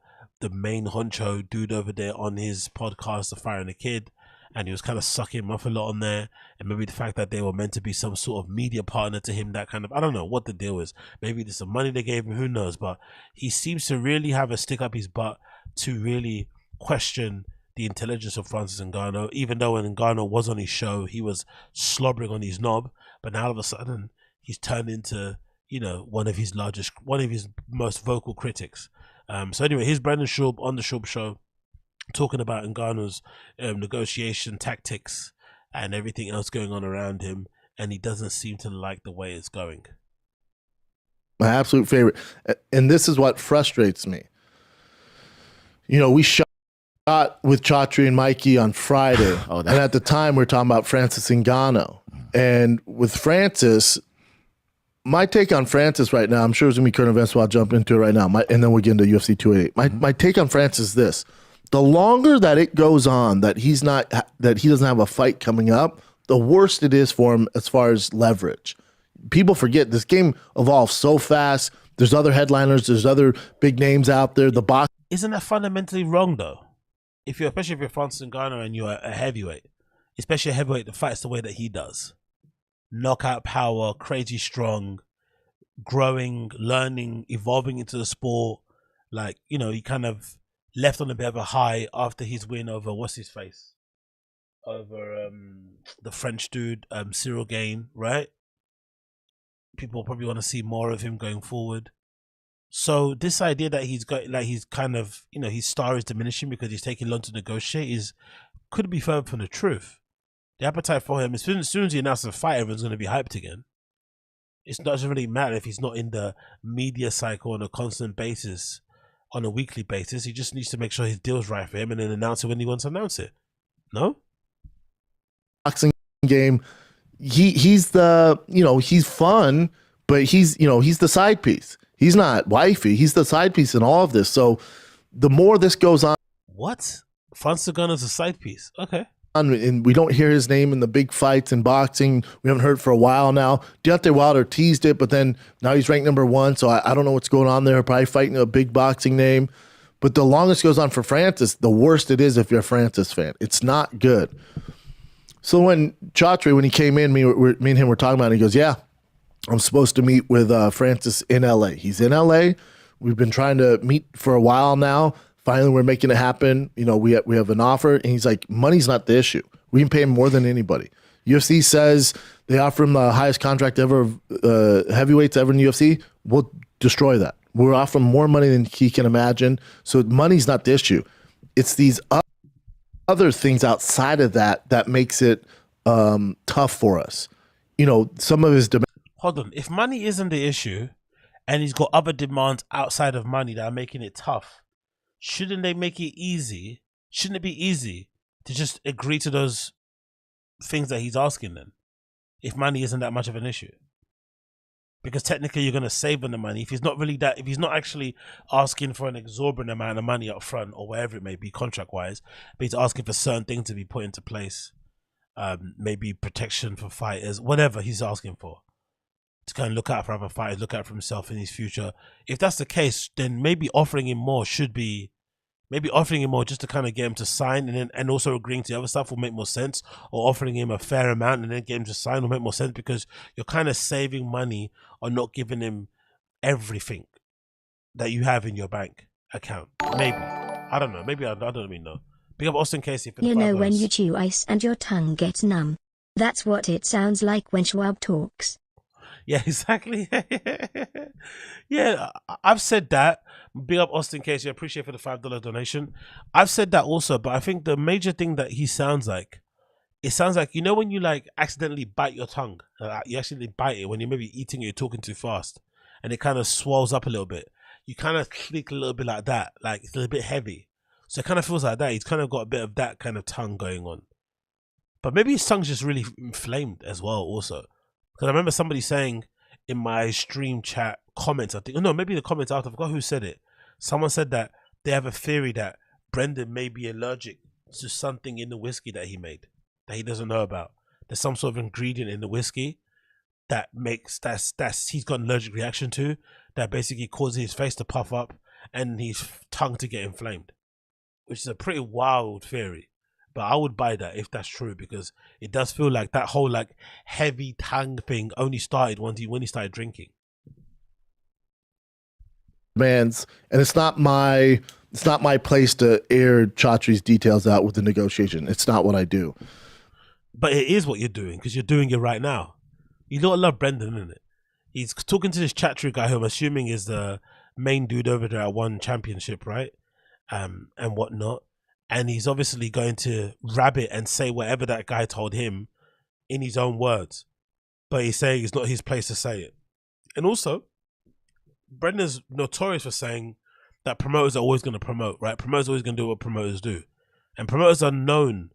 main honcho dude over there on his podcast, The Fire and the Kid, and he was kind of sucking him off a lot on there. And maybe the fact that they were meant to be some sort of media partner to him, that kind of, I don't know what the deal is. Maybe there's some money they gave him, who knows. But he seems to really have a stick up his butt to really question the intelligence of Francis Ngannou, even though when Ngannou was on his show, he was slobbering on his knob. But now all of a sudden, he's turned into, you know, one of his most vocal critics. So anyway, here's Brendan Schaub on the Schaub show, talking about Ngannou's negotiation tactics and everything else going on around him, and he doesn't seem to like the way it's going. My absolute favorite, and this is what frustrates me. You know, we shot with Chatri and Mikey on Friday, and at the time we were talking about Francis Ngannou. And with Francis, my take on Francis right now, I'm sure there's going to be current events, so I'll jump into it right now, and then we'll get into UFC 288. My take on Francis is this. The longer that it goes on that he doesn't have a fight coming up, the worse it is for him as far as leverage. People forget this game evolves so fast. There's other headliners, there's other big names out there. The box isn't that fundamentally wrong though? Especially if you're Francis Ngannou and you're a heavyweight, especially a heavyweight that fights the way that he does, knockout power, crazy strong, growing, learning, evolving into the sport. Like, you know, he kind of left on a bit of a high after his win over over the French dude, Cyril Gain, right? People probably want to see more of him going forward. So this idea that he's got, like, he's kind of, you know, his star is diminishing because he's taking long to negotiate could be further from the truth. The appetite for him, as soon as he announces a fight, everyone's going to be hyped again. It doesn't really matter if he's not in the media cycle on a constant basis, on a weekly basis. He just needs to make sure his deal's right for him and then announce it when he wants to announce it. No? Boxing game, he's the, you know, he's fun, but he's, you know, he's the side piece. He's not wifey. He's the side piece in all of this. So the more this goes on. What? Francis Ngannou's a side piece. Okay. And we don't hear his name in the big fights in boxing. We haven't heard for a while now. Deontay Wilder teased it, but then now he's ranked #1. So I don't know what's going on there. Probably fighting a big boxing name. But the longest goes on for Francis, the worse it is if you're a Francis fan. It's not good. So when Chatri, when he came in, me and him were talking about it. He goes, yeah, I'm supposed to meet with Francis in LA. He's in LA. We've been trying to meet for a while now. Finally, we're making it happen. You know, we have an offer. And he's like, money's not the issue. We can pay him more than anybody. UFC says they offer him the highest contract ever, heavyweights ever in the UFC. We'll destroy that. We're offering more money than he can imagine. So money's not the issue. It's these other things outside of that makes it tough for us. some of his Hold on. If money isn't the issue, and he's got other demands outside of money that are making it tough, shouldn't they make it easy? Shouldn't it be easy to just agree to those things that he's asking then? If money isn't that much of an issue, because technically you're going to save on the money. If he's not actually asking for an exorbitant amount of money up front or wherever it may be contract wise, but he's asking for certain things to be put into place, maybe protection for fighters, whatever he's asking for, to kind of look out for other fighters, look out for himself in his future. If that's the case, then maybe offering him more just to kind of get him to sign, and also agreeing to the other stuff will make more sense, or offering him a fair amount and then get him to sign will make more sense, because you're kind of saving money on not giving him everything that you have in your bank account. Maybe. I don't know. Maybe I don't even know. Big up Austin Casey for the $5. When you chew ice and your tongue gets numb. That's what it sounds like when Schaub talks. Yeah, exactly. Yeah, I've said that. Big up Austin Casey. I appreciate for the $5 donation. I've said that also, but I think the major thing that he sounds like, it sounds like, when you like accidentally bite your tongue, you accidentally bite it when you're maybe eating or you're talking too fast, and it kind of swells up a little bit. You kind of click a little bit like that, like it's a little bit heavy. So it kind of feels like that. He's kind of got a bit of that kind of tongue going on. But maybe his tongue's just really inflamed as well also. Because I remember somebody saying in my stream chat comments, I think, no, maybe the comments after, I forgot who said it. Someone said that they have a theory that Brendan may be allergic to something in the whiskey that he made that he doesn't know about. There's some sort of ingredient in the whiskey that makes that's he's got an allergic reaction to, that basically causes his face to puff up and his tongue to get inflamed, which is a pretty wild theory. But I would buy that if that's true, because it does feel like that whole like heavy tongue thing only started when he started drinking. Demands, and it's not my place to air Chatri's details out with the negotiation. It's not what I do. But it is what you're doing, because you're doing it right now. You don't love Brendan, isn't it? He's talking to this Chatri guy who I'm assuming is the main dude over there at One Championship, right? And whatnot. And he's obviously going to rabbit and say whatever that guy told him in his own words. But he's saying it's not his place to say it. And also, Brendan's notorious for saying that promoters are always going to promote, right? Promoters are always going to do what promoters do. And promoters are known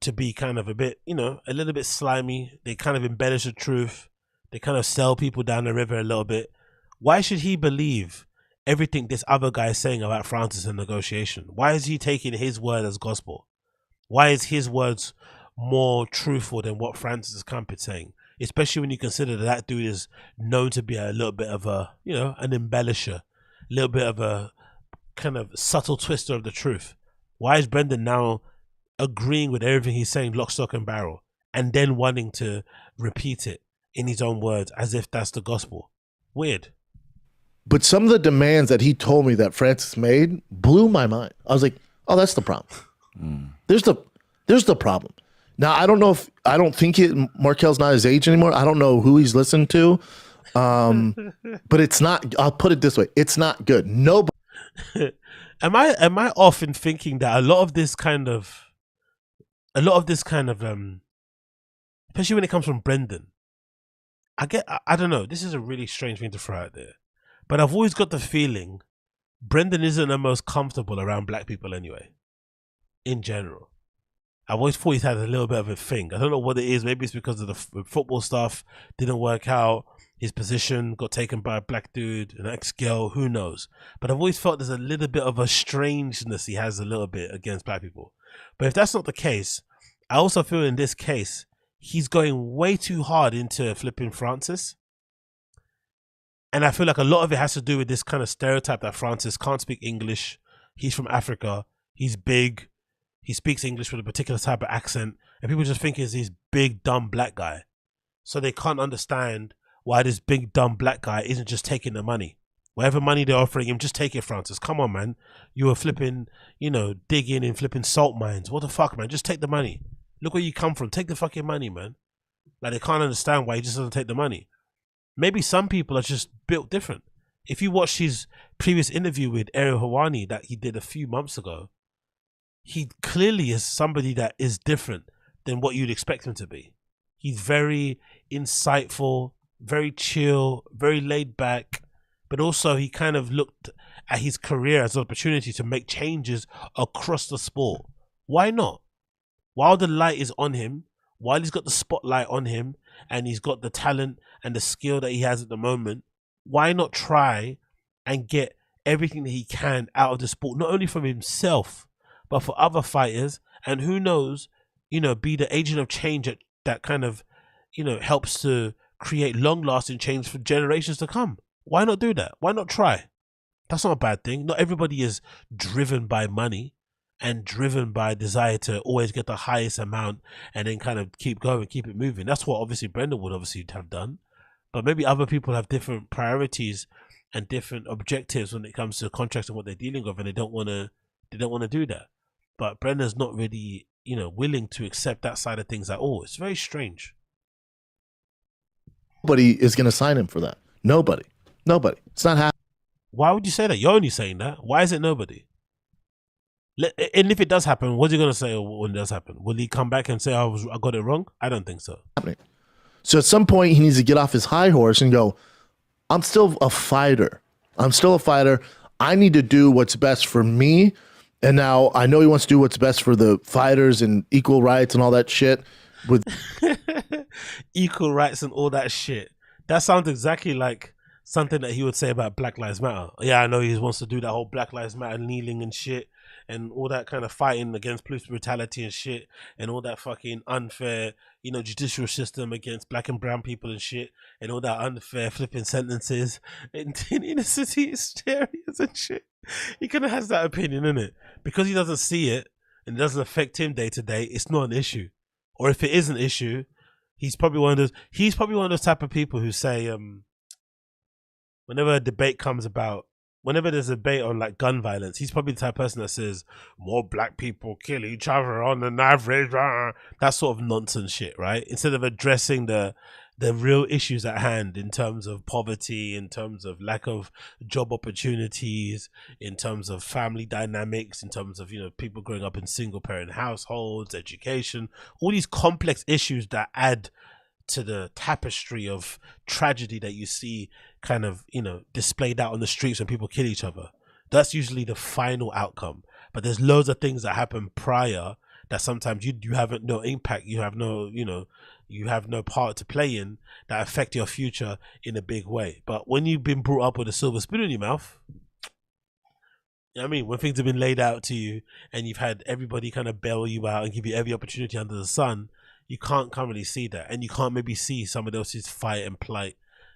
to be kind of a bit, a little bit slimy. They kind of embellish the truth. They kind of sell people down the river a little bit. Why should he believe everything this other guy is saying about Francis in negotiation? Why is he taking his word as gospel? Why is his words more truthful than what Francis Camp is saying? Especially when you consider that dude is known to be a little bit of a, an embellisher, a little bit of a kind of subtle twister of the truth. Why is Brendan now agreeing with everything he's saying, lock, stock and barrel, and then wanting to repeat it in his own words as if that's the gospel? Weird. But some of the demands that he told me that Francis made blew my mind. I was like, oh, that's the problem. There's the problem. Now, I don't think Markel's not his age anymore. I don't know who he's listened to. But it's not, I'll put it this way. It's not good. Nobody. Am I off in thinking that a lot of this kind of, especially when it comes from Brendan, I don't know. This is a really strange thing to throw out there. But I've always got the feeling Brendan isn't the most comfortable around black people anyway, in general. I've always thought he's had a little bit of a thing. I don't know what it is. Maybe it's because of the football stuff didn't work out. His position got taken by a black dude, an ex-girl, who knows. But I've always felt there's a little bit of a strangeness he has a little bit against black people. But if that's not the case, I also feel in this case, he's going way too hard into flipping Francis. And I feel like a lot of it has to do with this kind of stereotype that Francis can't speak English. He's from Africa. He's big. He speaks English with a particular type of accent. And people just think he's this big, dumb black guy. So they can't understand why this big, dumb black guy isn't just taking the money. Whatever money they're offering him, just take it, Francis. Come on, man. You were flipping, digging and flipping salt mines. What the fuck, man? Just take the money. Look where you come from. Take the fucking money, man. Like, they can't understand why he just doesn't take the money. Maybe some people are just built different. If you watch his previous interview with Ariel Helwani that he did a few months ago, he clearly is somebody that is different than what you'd expect him to be. He's very insightful, very chill, very laid back, but also he kind of looked at his career as an opportunity to make changes across the sport. Why not? While the light is on him, while he's got the spotlight on him, and he's got the talent and the skill that he has at the moment, why not try and get everything that he can out of the sport, not only from himself, but for other fighters, and who knows, you know, be the agent of change that kind of, you know, helps to create long-lasting change for generations to come. Why not do that? Why not try? That's not a bad thing. Not everybody is driven by money and driven by desire to always get the highest amount and then kind of keep going, keep it moving. That's what obviously Brendan would obviously have done. But maybe other people have different priorities and different objectives when it comes to contracts and what they're dealing with, and they don't want to do that. But Brendan's not really, you know, willing to accept that side of things at all. It's very strange. Nobody is going to sign him for that. Nobody. It's not happening. Why would you say that? You're only saying that. Why is it nobody? And if it does happen, what's he going to say when it does happen? Will he come back and say, I got it wrong? I don't think so. So at some point, he needs to get off his high horse and go, I'm still a fighter. I need to do what's best for me. And now I know he wants to do what's best for the fighters and equal rights and all that shit. With equal rights and all that shit. That sounds exactly like something that he would say about Black Lives Matter. Yeah, I know he wants to do that whole Black Lives Matter kneeling and shit and all that kind of fighting against police brutality and shit and all that fucking unfair, you know, judicial system against black and brown people and shit and all that unfair flipping sentences in inner city areas and shit. He kind of has that opinion, innit? Because he doesn't see it and it doesn't affect him day to day, it's not an issue. Or if it is an issue, he's probably one of those type of people who say, whenever a debate comes about, whenever there's a debate on like gun violence, he's probably the type of person that says more black people kill each other on an average, that sort of nonsense shit, right? Instead of addressing the real issues at hand in terms of poverty, in terms of lack of job opportunities, in terms of family dynamics, in terms of, you know, people growing up in single parent households, education, all these complex issues that add to the tapestry of tragedy that you see kind of, you know, displayed out on the streets when people kill each other. That's usually the final outcome. But there's loads of things that happen prior that sometimes you have no impact, you have no, you know, you have no part to play in that affect your future in a big way. But when you've been brought up with a silver spoon in your mouth, you know what I mean, when things have been laid out to you and you've had everybody kind of bail you out and give you every opportunity under the sun, you can't really see that, and you can't maybe see somebody else's fight and plight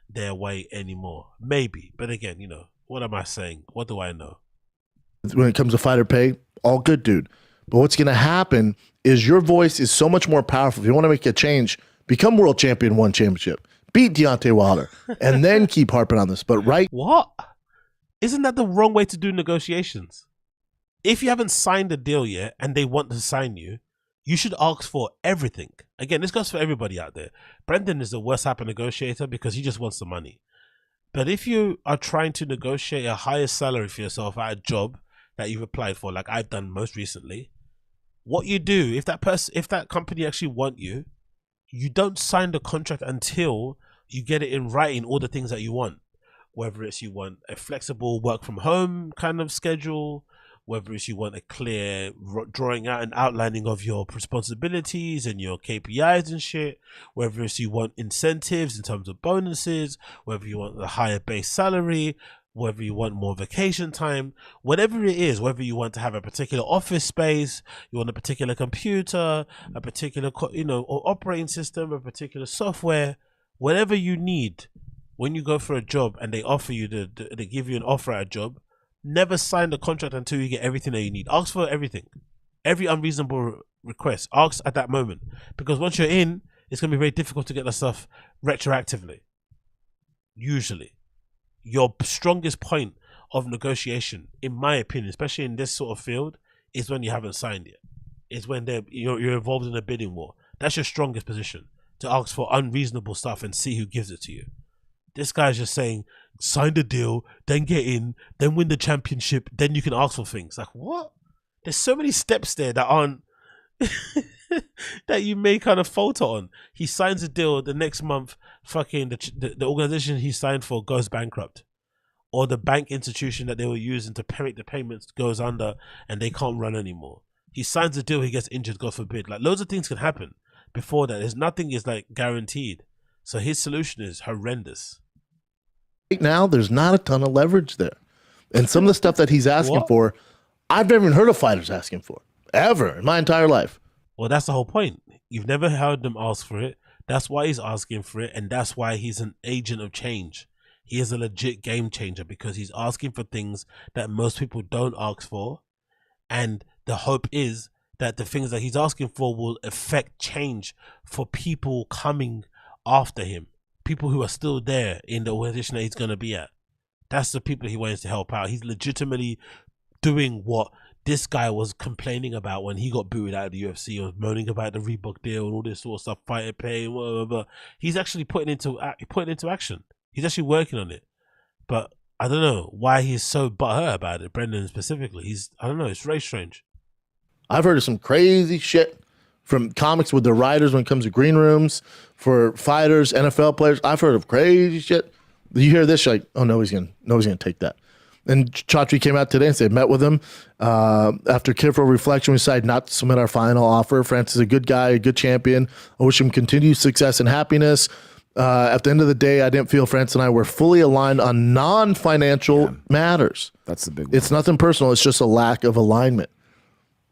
their way anymore. Maybe, but again, you know, what am I saying? What do I know? When it comes to fighter pay, all good, dude. But what's going to happen is your voice is so much more powerful. If you want to make a change, become world champion, one championship, beat Deontay Wilder, and then keep harping on this. But what? Isn't that the wrong way to do negotiations? If you haven't signed a deal yet and they want to sign you, you should ask for everything. Again, this goes for everybody out there. Brendan is the worst type of negotiator because he just wants the money. But if you are trying to negotiate a higher salary for yourself at a job that you've applied for, like I've done most recently, what you do, if that company actually want you, you don't sign the contract until you get it in writing, all the things that you want. Whether it's you want a flexible work from home kind of schedule, whether it's you want a clear drawing out and outlining of your responsibilities and your KPIs and shit, whether it's you want incentives in terms of bonuses, whether you want a higher base salary, whether you want more vacation time, whatever it is, whether you want to have a particular office space, you want a particular computer, a particular, you know, or operating system, a particular software, whatever you need when you go for a job and they offer you, they give you an offer at a job, never sign the contract until you get everything that you need. Ask for everything. Every unreasonable request, ask at that moment. Because once you're in, it's going to be very difficult to get the stuff retroactively. Usually. Your strongest point of negotiation, in my opinion, especially in this sort of field, is when you haven't signed yet. It's when you're involved in a bidding war. That's your strongest position, to ask for unreasonable stuff and see who gives it to you. This guy's just saying, sign the deal, then get in, then win the championship, then you can ask for things. Like, what? There's so many steps there that aren't that you may kind of falter on. He signs a deal the next month, fucking the organization he signed for goes bankrupt. Or the bank institution that they were using to make the payments goes under and they can't run anymore. He signs a deal, he gets injured, God forbid. Like, loads of things can happen before that. There's nothing is like guaranteed. So his solution is horrendous. Right now, there's not a ton of leverage there. And some of the stuff that he's asking for, I've never even heard of fighters asking for. Ever in my entire life. Well, that's the whole point. You've never heard them ask for it. That's why he's asking for it. And that's why he's an agent of change. He is a legit game changer because he's asking for things that most people don't ask for. And the hope is that the things that he's asking for will affect change for people coming after him. People who are still there in the organization that he's going to be at. That's the people he wants to help out. He's legitimately doing what this guy was complaining about when he got booted out of the UFC, or moaning about the Reebok deal and all this sort of stuff, fighter pay, whatever. He's actually putting into action. He's actually working on it. But I don't know why he's so butthurt about it, Brendan specifically. I don't know, it's very strange. I've heard of some crazy shit from comics with the writers when it comes to green rooms, for fighters, NFL players. I've heard of crazy shit. You hear this, you're like, oh, nobody's gonna take that. And Chatri came out today and said, met with him. After careful reflection, we decided not to submit our final offer. Francis is a good guy, a good champion. I wish him continued success and happiness. At the end of the day, I didn't feel Francis and I were fully aligned on non-financial matters. That's the big one. It's nothing personal. It's just a lack of alignment.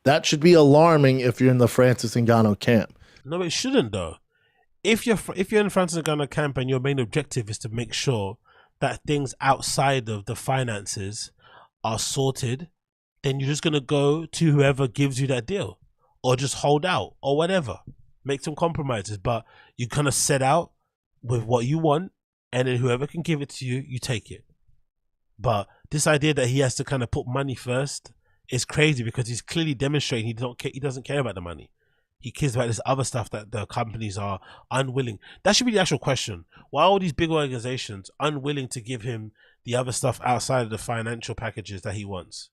That should be alarming if you're in the Francis Ngannou camp. No, it shouldn't though. If you're in Francis Ngannou camp and your main objective is to make sure that things outside of the finances are sorted, then you're just going to go to whoever gives you that deal, or just hold out or whatever, make some compromises. But you kind of set out with what you want, and then whoever can give it to you, you take it. But this idea that he has to kind of put money first is crazy, because he's clearly demonstrating he doesn't care about the money. He cares about this other stuff that the companies are unwilling. That should be the actual question. Why are all these big organizations unwilling to give him the other stuff outside of the financial packages that he wants?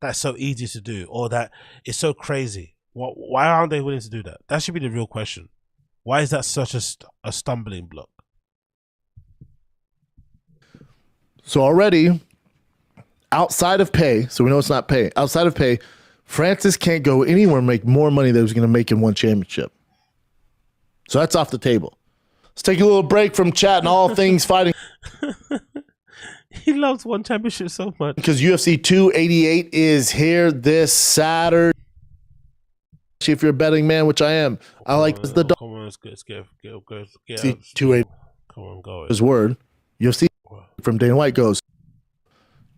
That's so easy to do, or that is so crazy. Why aren't they willing to do that? That should be the real question. Why is that such a stumbling block? So already, outside of pay, so we know it's not pay, outside of pay, Francis can't go anywhere and make more money than he was going to make in one championship. So that's off the table. Let's take a little break from chatting all things fighting. He loves one championship so much. Because UFC 288 is here this Saturday. If you're a betting man, which I am, I like the dog. Come on, let's get 288. Come on, go. His word. UFC from Dana White goes.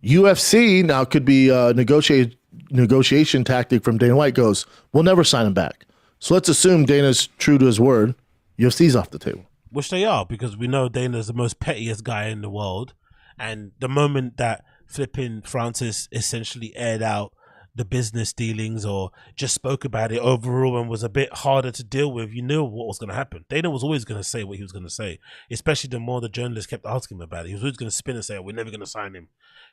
UFC now could be a negotiation tactic from Dana White goes, we'll never sign him back. So let's assume Dana's true to his word. UFC's off the table. Which they are, because we know Dana's the most pettiest guy in the world. And the moment that flipping Francis essentially aired out the business dealings or just spoke about it overall and was a bit harder to deal with, you knew what was going to happen. Dana was always going to say what he was going to say, especially the more the journalists kept asking him about it. He was always going to spin and say, oh, we're never going to sign him.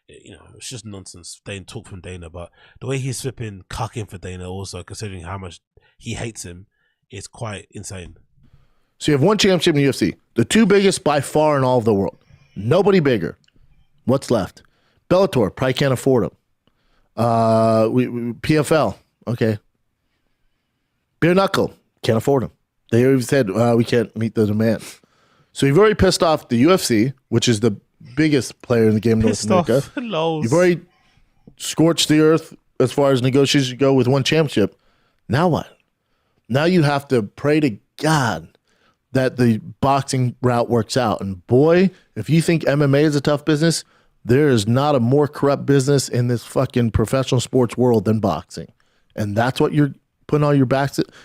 You know, it's just nonsense. They talk from Dana, but the way he's flipping cucking for Dana also, considering how much he hates him, is quite insane. So you have one championship in the UFC, the two biggest by far in all of the world. Nobody bigger. What's left? Bellator, probably can't afford them. PFL, okay. Bare Knuckle, can't afford them. They already said we can't meet the demands. So you've already pissed off the UFC, which is the biggest player in the game in North America. You've already scorched the earth as far as negotiations go with one championship. Now what? Now you have to pray to God that the boxing route works out. And boy, if you think MMA is a tough business, there is not a more corrupt business in this fucking professional sports world than boxing. And that's what you're putting all your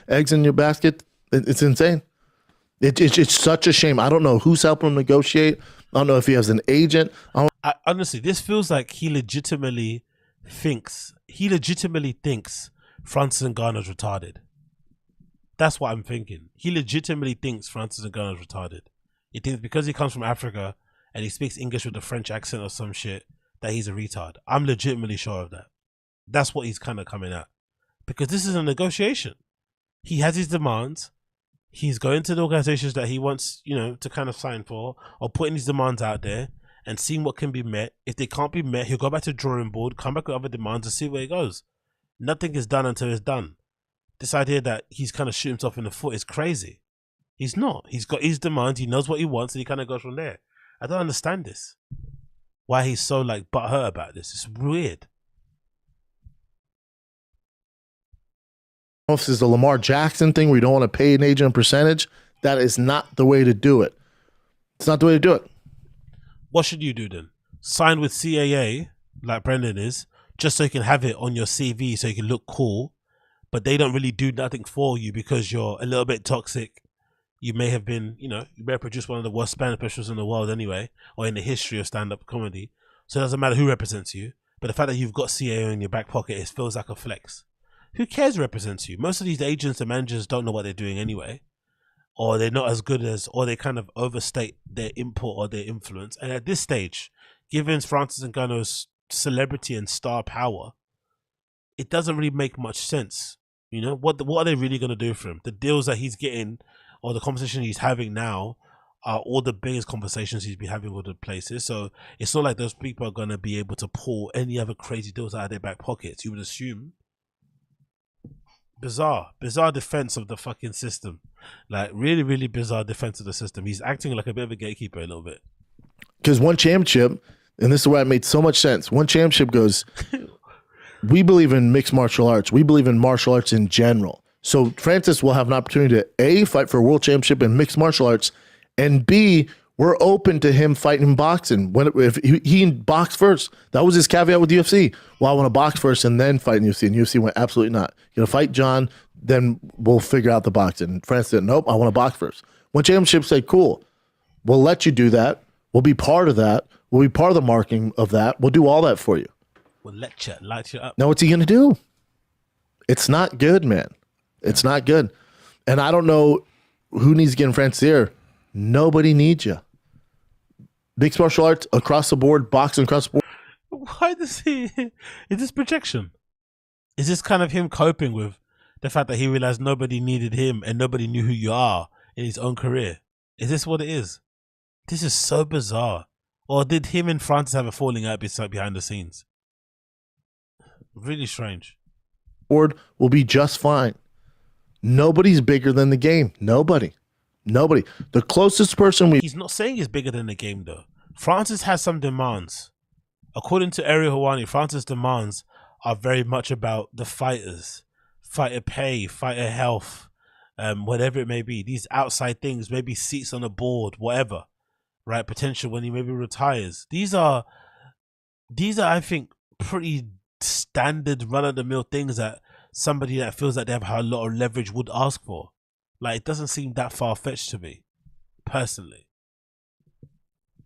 eggs in your basket. It's insane. It's such a shame. I don't know who's helping him negotiate. I don't know if he has an agent. Honestly, this feels like he legitimately thinks Francis Ngannou's retarded. That's what I'm thinking. He legitimately thinks Francis Ngannou's retarded. He thinks because he comes from Africa and he speaks English with a French accent or some shit that he's a retard. I'm legitimately sure of that. That's what he's kind of coming at. Because this is a negotiation. he has his demands. He's going to the organizations that he wants, you know, to kind of sign for, or putting his demands out there and seeing what can be met. If they can't be met, he'll go back to the drawing board, come back with other demands and see where it goes. Nothing is done until it's done. This idea that he's kind of shooting himself in the foot is crazy. He's not. He's got his demands. He knows what he wants, and he kind of goes from there. I don't understand this. Why he's so like butthurt about this? It's weird. If this is the Lamar Jackson thing where you don't want to pay an agent a percentage, that is not the way to do it. It's not the way to do it. What should you do then? Sign with CAA, like Brendan is, just so you can have it on your CV so you can look cool, but they don't really do nothing for you because you're a little bit toxic. You may have been, you know, you may have produced one of the worst stand-up specials in the world anyway, or in the history of stand-up comedy. So it doesn't matter who represents you, but the fact that you've got CAA in your back pocket, it feels like a flex. Who cares who represents you? Most of these agents and managers don't know what they're doing anyway, or they're not as good as, or they kind of overstate their input or their influence. And at this stage, given Francis Ngannou's celebrity and star power, it doesn't really make much sense. You know, what are they really going to do for him? The deals that he's getting or the conversation he's having now are all the biggest conversations he's been having with the places. So it's not like those people are going to be able to pull any other crazy deals out of their back pockets, you would assume. Bizarre defense of the fucking system. Like really, really bizarre defense of the system. He's acting like a bit of a gatekeeper a little bit. Because one championship, and this is why it made so much sense. One championship goes, we believe in mixed martial arts. We believe in martial arts in general. So Francis will have an opportunity to A, fight for a world championship in mixed martial arts, and B, we're open to him fighting boxing. If he boxed first, that was his caveat with UFC. Well, I want to box first and then fight in UFC. And UFC went, absolutely not. You're going to fight John, then we'll figure out the boxing. And Francis said, nope, I want to box first. One championship said, cool, we'll let you do that. We'll be part of that. We'll be part of the marketing of that. We'll do all that for you. We'll light you up. Now, what's he going to do? It's not good, man. It's not good. And I don't know who needs to get in Francis' ear. Nobody needs you. Mixed martial arts across the board, boxing across the board. Why does he? Is this projection? Is this kind of him coping with the fact that he realized nobody needed him and nobody knew who you are in his own career? Is this what it is? This is so bizarre. Or did him and Francis have a falling out behind the scenes? Really strange. Board will be just fine. Nobody's bigger than the game. Nobody. The closest person He's not saying he's bigger than the game though. Francis has some demands. According to Ariel Helwani, Francis' demands are very much about the fighters. Fighter pay, fighter health, whatever it may be. These outside things, maybe seats on a board, whatever. Right? Potential when he maybe retires. These are I think pretty standard run-of-the-mill things that somebody that feels like they have a lot of leverage would ask for. Like, it doesn't seem that far-fetched to me, personally.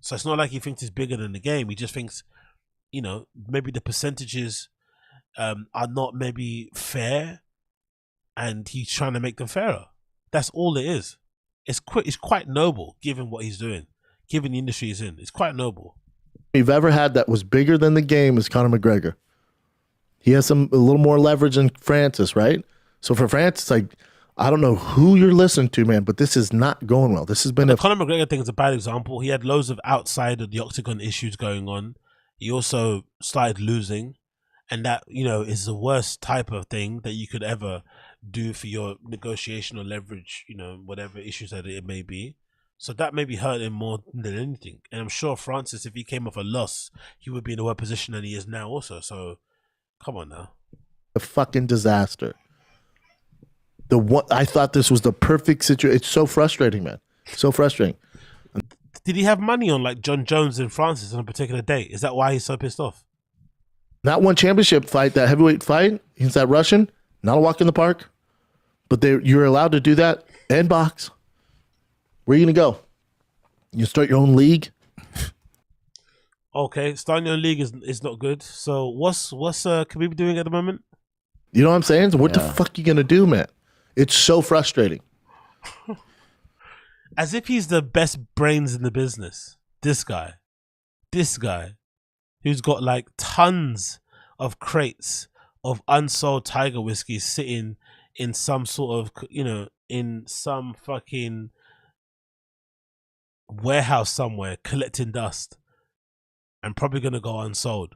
So it's not like he thinks he's bigger than the game. He just thinks, you know, maybe the percentages are not maybe fair, and he's trying to make them fairer. That's all it is. It's quite noble, given what he's doing, given the industry he's in. It's quite noble. we've ever had that was bigger than the game is Conor McGregor. He has a little more leverage than Francis, right? So for Francis, like, I don't know who you're listening to, man, but this is not going well. This has been the Conor McGregor thing is a bad example. He had loads of outside of the octagon issues going on. He also started losing, and that, you know, is the worst type of thing that you could ever do for your negotiation or leverage, you know, whatever issues that it may be. So that maybe hurt him more than anything. And I'm sure Francis, if he came off a loss, he would be in a worse position than he is now also. So come on now. A fucking disaster. I thought this was the perfect situation. It's so frustrating, man. So frustrating. Did he have money on like John Jones and Francis on a particular date? Is that why he's so pissed off? Not one championship fight, that heavyweight fight against that Russian, not a walk in the park. But you're allowed to do that and box. Where are you going to go? You start your own league? Okay, starting your own league is not good. So what's Khabib doing at the moment? You know what I'm saying? So what the fuck are you going to do, man? It's so frustrating. As if he's the best brains in the business. This guy, who's got like tons of crates of unsold Tiger whiskey sitting in some sort of, you know, in some fucking warehouse somewhere collecting dust and probably going to go unsold.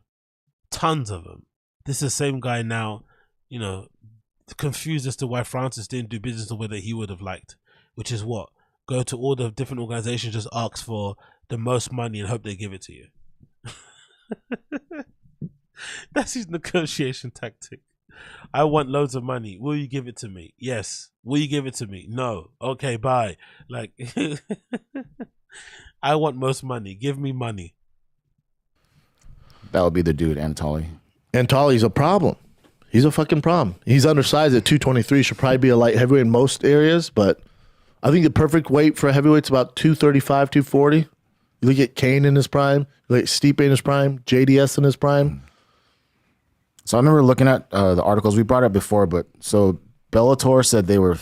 Tons of them. This is the same guy now, you know, confused as to why Francis didn't do business the way that he would have liked, which is what? Go to all the different organizations, just ask for the most money and hope they give it to you. That's his negotiation tactic. I want loads of money. Will you give it to me? Yes. Will you give it to me? No. Okay, bye. Like, I want most money. Give me money. That would be the dude, Anatoly. Anatoly's a problem. He's a fucking problem. He's undersized at 223. Should probably be a light heavyweight in most areas, but I think the perfect weight for a heavyweight is about 235, 240. You look at Kane in his prime, you look at Stipe in his prime, JDS in his prime. So I remember looking at the articles we brought up before, but so Bellator said they were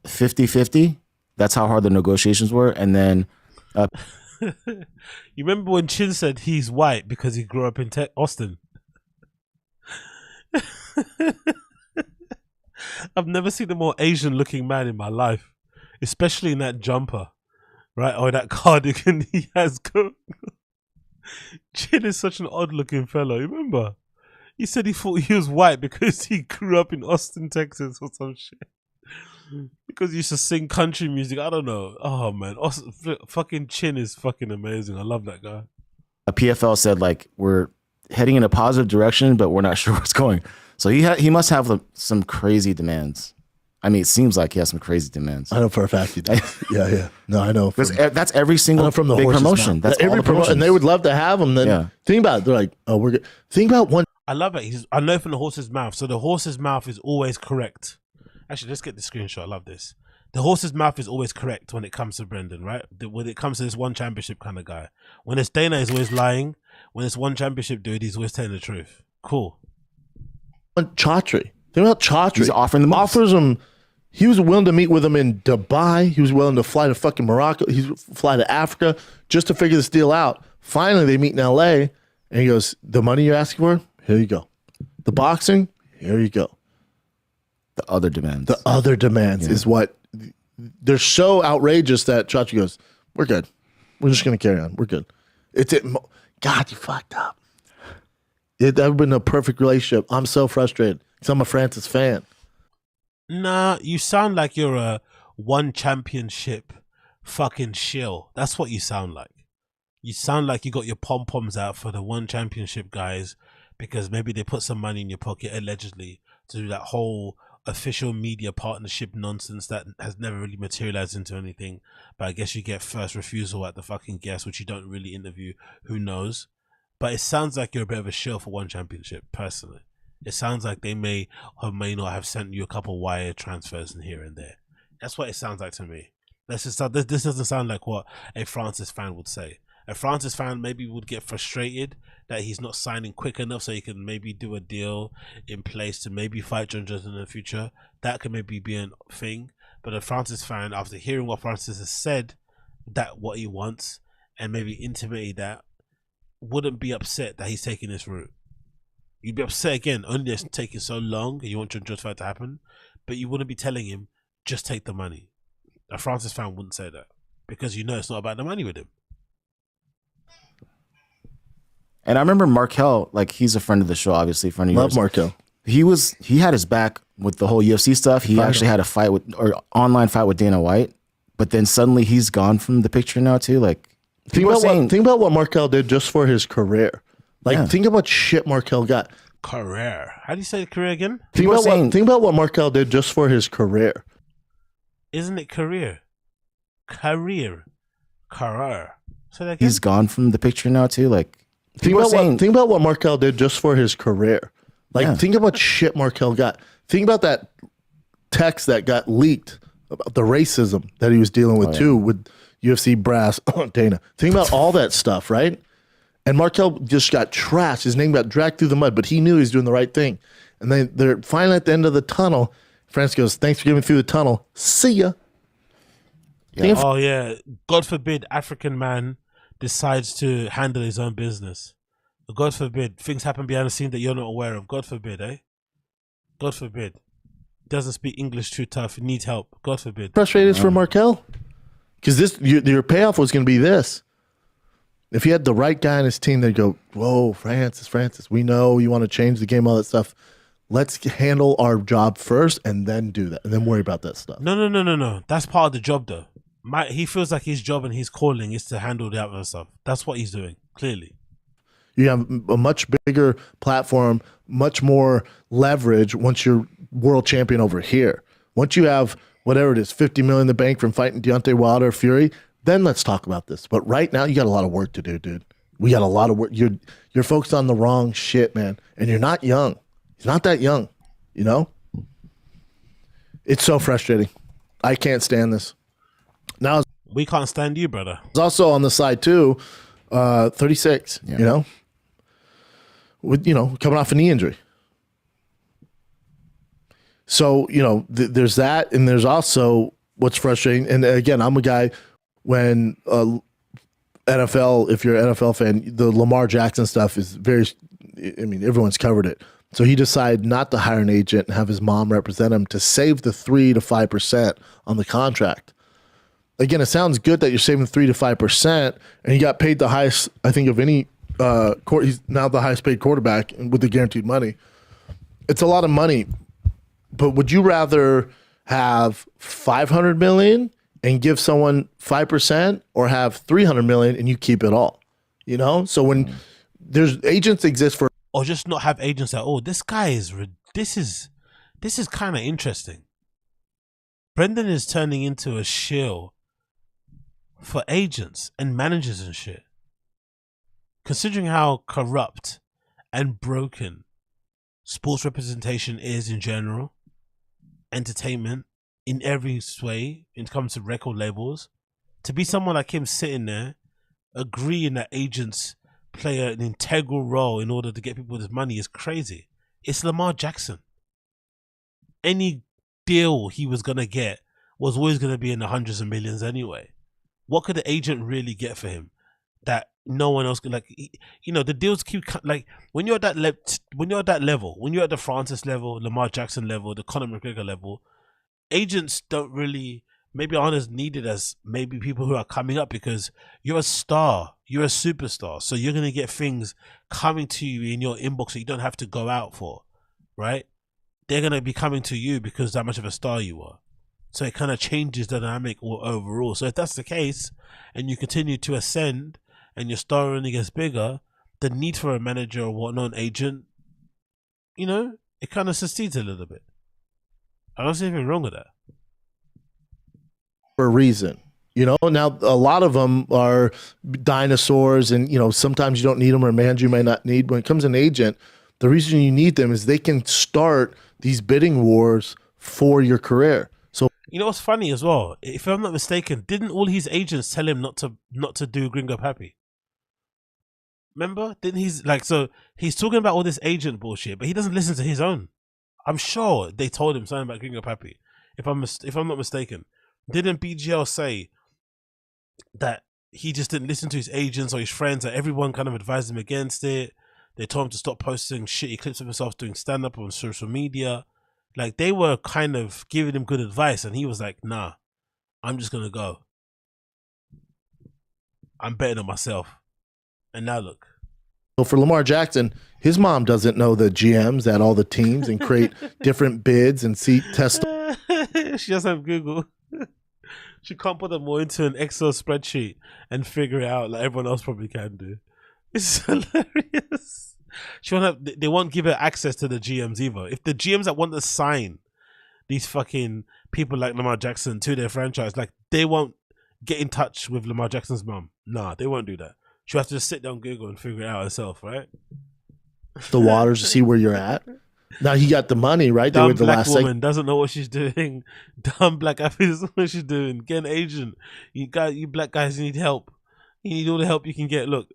50-50. That's how hard the negotiations were. And then... You remember when Chin said he's white because he grew up in Austin? I've never seen a more Asian looking man in my life, especially in that jumper, right? Or that cardigan he has got. Chin is such an odd looking fellow. You remember? He said he thought he was white because he grew up in Austin, Texas or some shit. Because he used to sing country music. I don't know. Oh man, fucking Chin is fucking amazing. I love that guy. A PFL said like we're heading in a positive direction, but we're not sure where it's going. So he must have some crazy demands. I mean, it seems like he has some crazy demands. I know for a fact he does. Yeah. No, I know. That's every single from the big promotion. Mouth. That's every all the promotions. And they would love to have him. Then think about it. They're like, oh, we're good. Think about one. I love it. I know from the horse's mouth. So the horse's mouth is always correct. Actually, let's get the screenshot. I love this. The horse's mouth is always correct when it comes to Brendan, right? When it comes to this one championship kind of guy. When it's Dana, he's always lying. When it's one championship dude, he's always telling the truth. Cool. Chatri. Think about Chatri. He's offering them. Offers him. He was willing to meet with him in Dubai. He was willing to fly to fucking Morocco. He's fly to Africa just to figure this deal out. Finally, they meet in LA, and he goes, "The money you're asking for, here you go. The boxing, here you go." The other demands. The other demands is what they're so outrageous that Chachi goes, "We're good. We're just gonna carry on. We're good." God, you fucked up. That would have been a perfect relationship. I'm so frustrated because I'm a Francis fan. Nah, you sound like you're a one championship fucking shill. That's what you sound like. You sound like you got your pom-poms out for the one championship guys because maybe they put some money in your pocket, allegedly, to do that whole official media partnership nonsense that has never really materialized into anything. But I guess you get first refusal at the fucking guest, which you don't really interview. Who knows? But it sounds like you're a bit of a shill for one championship, personally. It sounds like they may or may not have sent you a couple wire transfers in here and there. That's what it sounds like to me. This doesn't sound like what a Francis fan would say. A Francis fan maybe would get frustrated that he's not signing quick enough so he can maybe do a deal in place to maybe fight John Jones in the future. That could maybe be a thing. But a Francis fan, after hearing what Francis has said, that what he wants, and maybe intimated that, wouldn't be upset that he's taking this route. You'd be upset again, only that it's taking so long and you want John Jones fight to happen, but you wouldn't be telling him, just take the money. A Francis fan wouldn't say that because you know it's not about the money with him. And I remember Markel, like he's a friend of the show, obviously, friend of yours. Love Markel. He had his back with the whole UFC stuff. He actually had a fight online fight with Dana White, but then suddenly he's gone from the picture now too. Like think about what Markel did just for his career. Like think about shit Markel got. Career. How do you say career again? Think about what Markel did just for his career. Isn't it career? Career. Say that again. He's gone from the picture now too. Like think about what Markel did just for his career. Like think about shit Markel got. Think about that text that got leaked about the racism that he was dealing with too with UFC brass. Dana. Think about all that stuff, right? And Markel just got trashed. His name got dragged through the mud, but he knew he was doing the right thing. And then they're finally at the end of the tunnel. France goes, "Thanks for getting me through the tunnel. See ya." Yeah. Oh yeah. God forbid African man decides to handle his own business. God forbid things happen behind the scene that you're not aware of. God forbid, eh? God forbid. doesn't speak English too tough, needs help. God forbid. Frustrated for Markel because your payoff was going to be this. If he had the right guy on his team, they'd go, "Whoa, Francis, we know you want to change the game, all that stuff. Let's handle our job first, and then do that, and then worry about that stuff." No. That's part of the job, though. He feels like his job and his calling is to handle the other stuff. That's what he's doing, clearly. You have a much bigger platform, much more leverage once you're world champion over here. Once you have whatever it is, 50 million in the bank from fighting Deontay Wilder or Fury, then let's talk about this. But right now, you got a lot of work to do, dude. We got a lot of work. You're focused on the wrong shit, man. And you're not young. He's not that young, you know? It's so frustrating. I can't stand this. Now we can't stand you, brother. It's also on the side too, 36, you know? With coming off a knee injury. So, there's that, and there's also what's frustrating. And again, I'm a guy when NFL, if you're an NFL fan, the Lamar Jackson stuff is everyone's covered it. So he decided not to hire an agent and have his mom represent him to save the 3 to 5% on the contract. Again, it sounds good that you're saving 3 to 5%, and he got paid the highest, I think, of any he's now the highest paid quarterback with the guaranteed money. It's a lot of money, but would you rather have 500 million and give someone 5%, or have 300 million and you keep it all? So when there's agents exist for, or just not have agents at all. This guy is this is kind of interesting. Brendan is turning into a shill for agents and managers and shit. Considering how corrupt and broken sports representation is in general, entertainment in every way, when it comes to record labels, to be someone like him sitting there agreeing that agents play an integral role in order to get people this money is crazy. It's Lamar Jackson. Any deal he was going to get was always going to be in the hundreds of millions anyway. What could the agent really get for him that no one else could? The deals keep when you're at that level, when you're at the Francis level, Lamar Jackson level, the Conor McGregor level, agents don't really aren't as needed as maybe people who are coming up, because you're a star, you're a superstar, so you're going to get things coming to you in your inbox that you don't have to go out for, right? They're going to be coming to you because that much of a star you are. So it kind of changes the dynamic overall. So if that's the case, and you continue to ascend and your star only gets bigger, the need for a manager or whatnot, an agent, it kind of succeeds a little bit. I don't see anything wrong with that. For a reason. Now a lot of them are dinosaurs, and sometimes you don't need them, or a manager you might not need. When it comes to an agent, the reason you need them is they can start these bidding wars for your career. So what's funny as well, if I'm not mistaken, didn't all his agents tell him not to do Gringo Pappy? Remember? Didn't so he's talking about all this agent bullshit, but he doesn't listen to his own. I'm sure they told him something about Gringo Pappy. If I'm not mistaken. Didn't BGL say that he just didn't listen to his agents or his friends, that everyone kind of advised him against it? They told him to stop posting shitty clips of himself doing stand-up on social media. They were kind of giving him good advice, and he was like, nah, I'm just going to go. I'm betting on myself. And now look. So for Lamar Jackson, his mom doesn't know the GMs at all the teams and create different bids and test. She doesn't have Google. She can't put them all into an Excel spreadsheet and figure it out like everyone else probably can do. It's hilarious. They won't give her access to the GMs either. If the GMs that want to sign these fucking people like Lamar Jackson to their franchise, they won't get in touch with Lamar Jackson's mom. Nah, they won't do that. She'll have to just sit down Google and figure it out herself, right? The waters to see where you're at. Now he got the money, right? Dumb black woman doesn't know what she's doing. Dumb black guy doesn't know what she's doing. Get an agent. You black guys need help. You need all the help you can get. Look,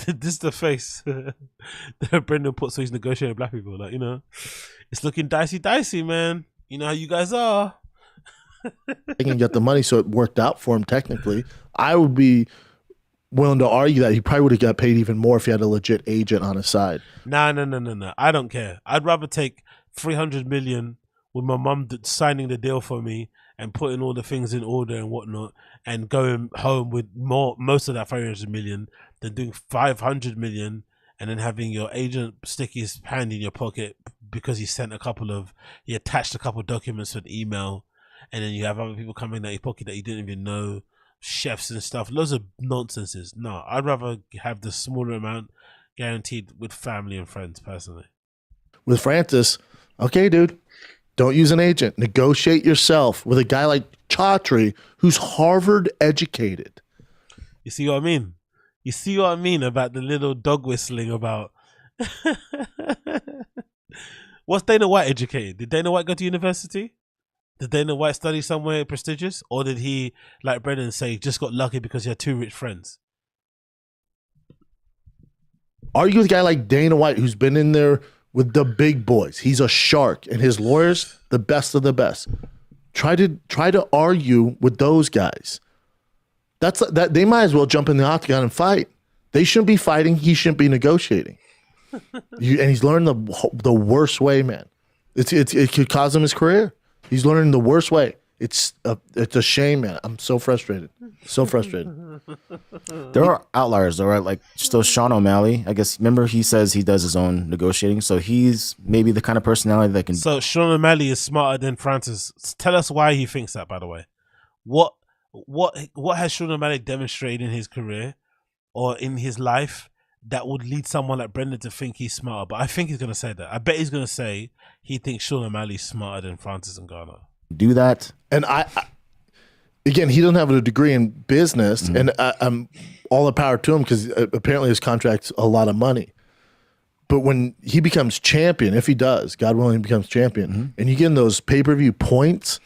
this is the face that Brendan put, so he's negotiating with black people. It's looking dicey, man. You know how you guys are. They can get the money, so it worked out for him technically. I would be willing to argue that he probably would have got paid even more if he had a legit agent on his side. No. I don't care. I'd rather take 300 million with my mum signing the deal for me and putting all the things in order and whatnot, and going home with most of that 500 million, than doing 500 million and then having your agent stick his hand in your pocket because he attached a couple of documents to an email, and then you have other people coming out your pocket that you didn't even know, chefs and stuff, loads of nonsenses. No, I'd rather have the smaller amount guaranteed with family and friends personally. With Francis, okay, dude, don't use an agent. Negotiate yourself with a guy like Chaudhry, who's Harvard educated. You see what I mean? You see what I mean about the little dog whistling about... What's Dana White educated? Did Dana White go to university? Did Dana White study somewhere prestigious? Or did he, like Brendan say, just got lucky because he had two rich friends? Argue with a guy like Dana White, who's been in there with the big boys. He's a shark, and his lawyers, the best of the best. Try to argue with those guys. That they might as well jump in the octagon and fight. They shouldn't be fighting. He shouldn't be negotiating. And he's learned the worst way, man. It could cost him his career. He's learning the worst way. It's a shame, man. I'm so frustrated. So frustrated. There are outliers, though, right? Like still Sean O'Malley. I guess, remember, he says he does his own negotiating. So he's maybe the kind of personality that can... So Sean O'Malley is smarter than Francis. Tell us why he thinks that, by the way. What has Sean O'Malley demonstrated in his career or in his life that would lead someone like Brendan to think he's smarter? But I think he's going to say that. I bet he's going to say he thinks Sean O'Malley's smarter than Francis Ngannou. Do that. And I again, he doesn't have a degree in business, and I'm all the power to him because apparently his contract's a lot of money. But when he becomes champion, if he does, God willing, he becomes champion, and you get in those pay-per-view points,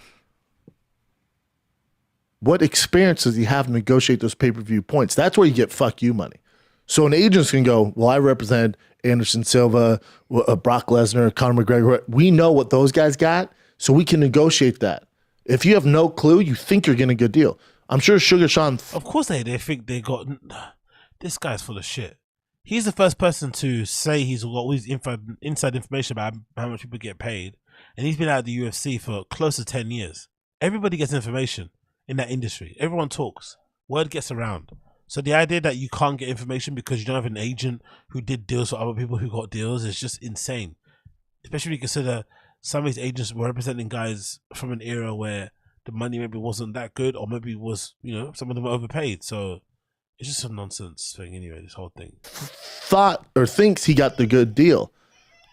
what experience does he have to negotiate those pay-per-view points? That's where you get fuck you money. So an agent can go, well, I represent Anderson Silva, Brock Lesnar, Conor McGregor. We know what those guys got, so we can negotiate that. If you have no clue, you think you're getting a good deal. I'm sure Sugar Sean... Of course they think they got... This guy's full of shit. He's the first person to say he's got all these inside information about how much people get paid. And he's been out of the UFC for close to 10 years. Everybody gets information in that industry. Everyone talks. Word gets around. So the idea that you can't get information because you don't have an agent who did deals for other people who got deals is just insane. Especially when you consider some of these agents were representing guys from an era where the money maybe wasn't that good, or maybe was, some of them were overpaid. So it's just a nonsense thing anyway, this whole thing. Thought or thinks he got the good deal.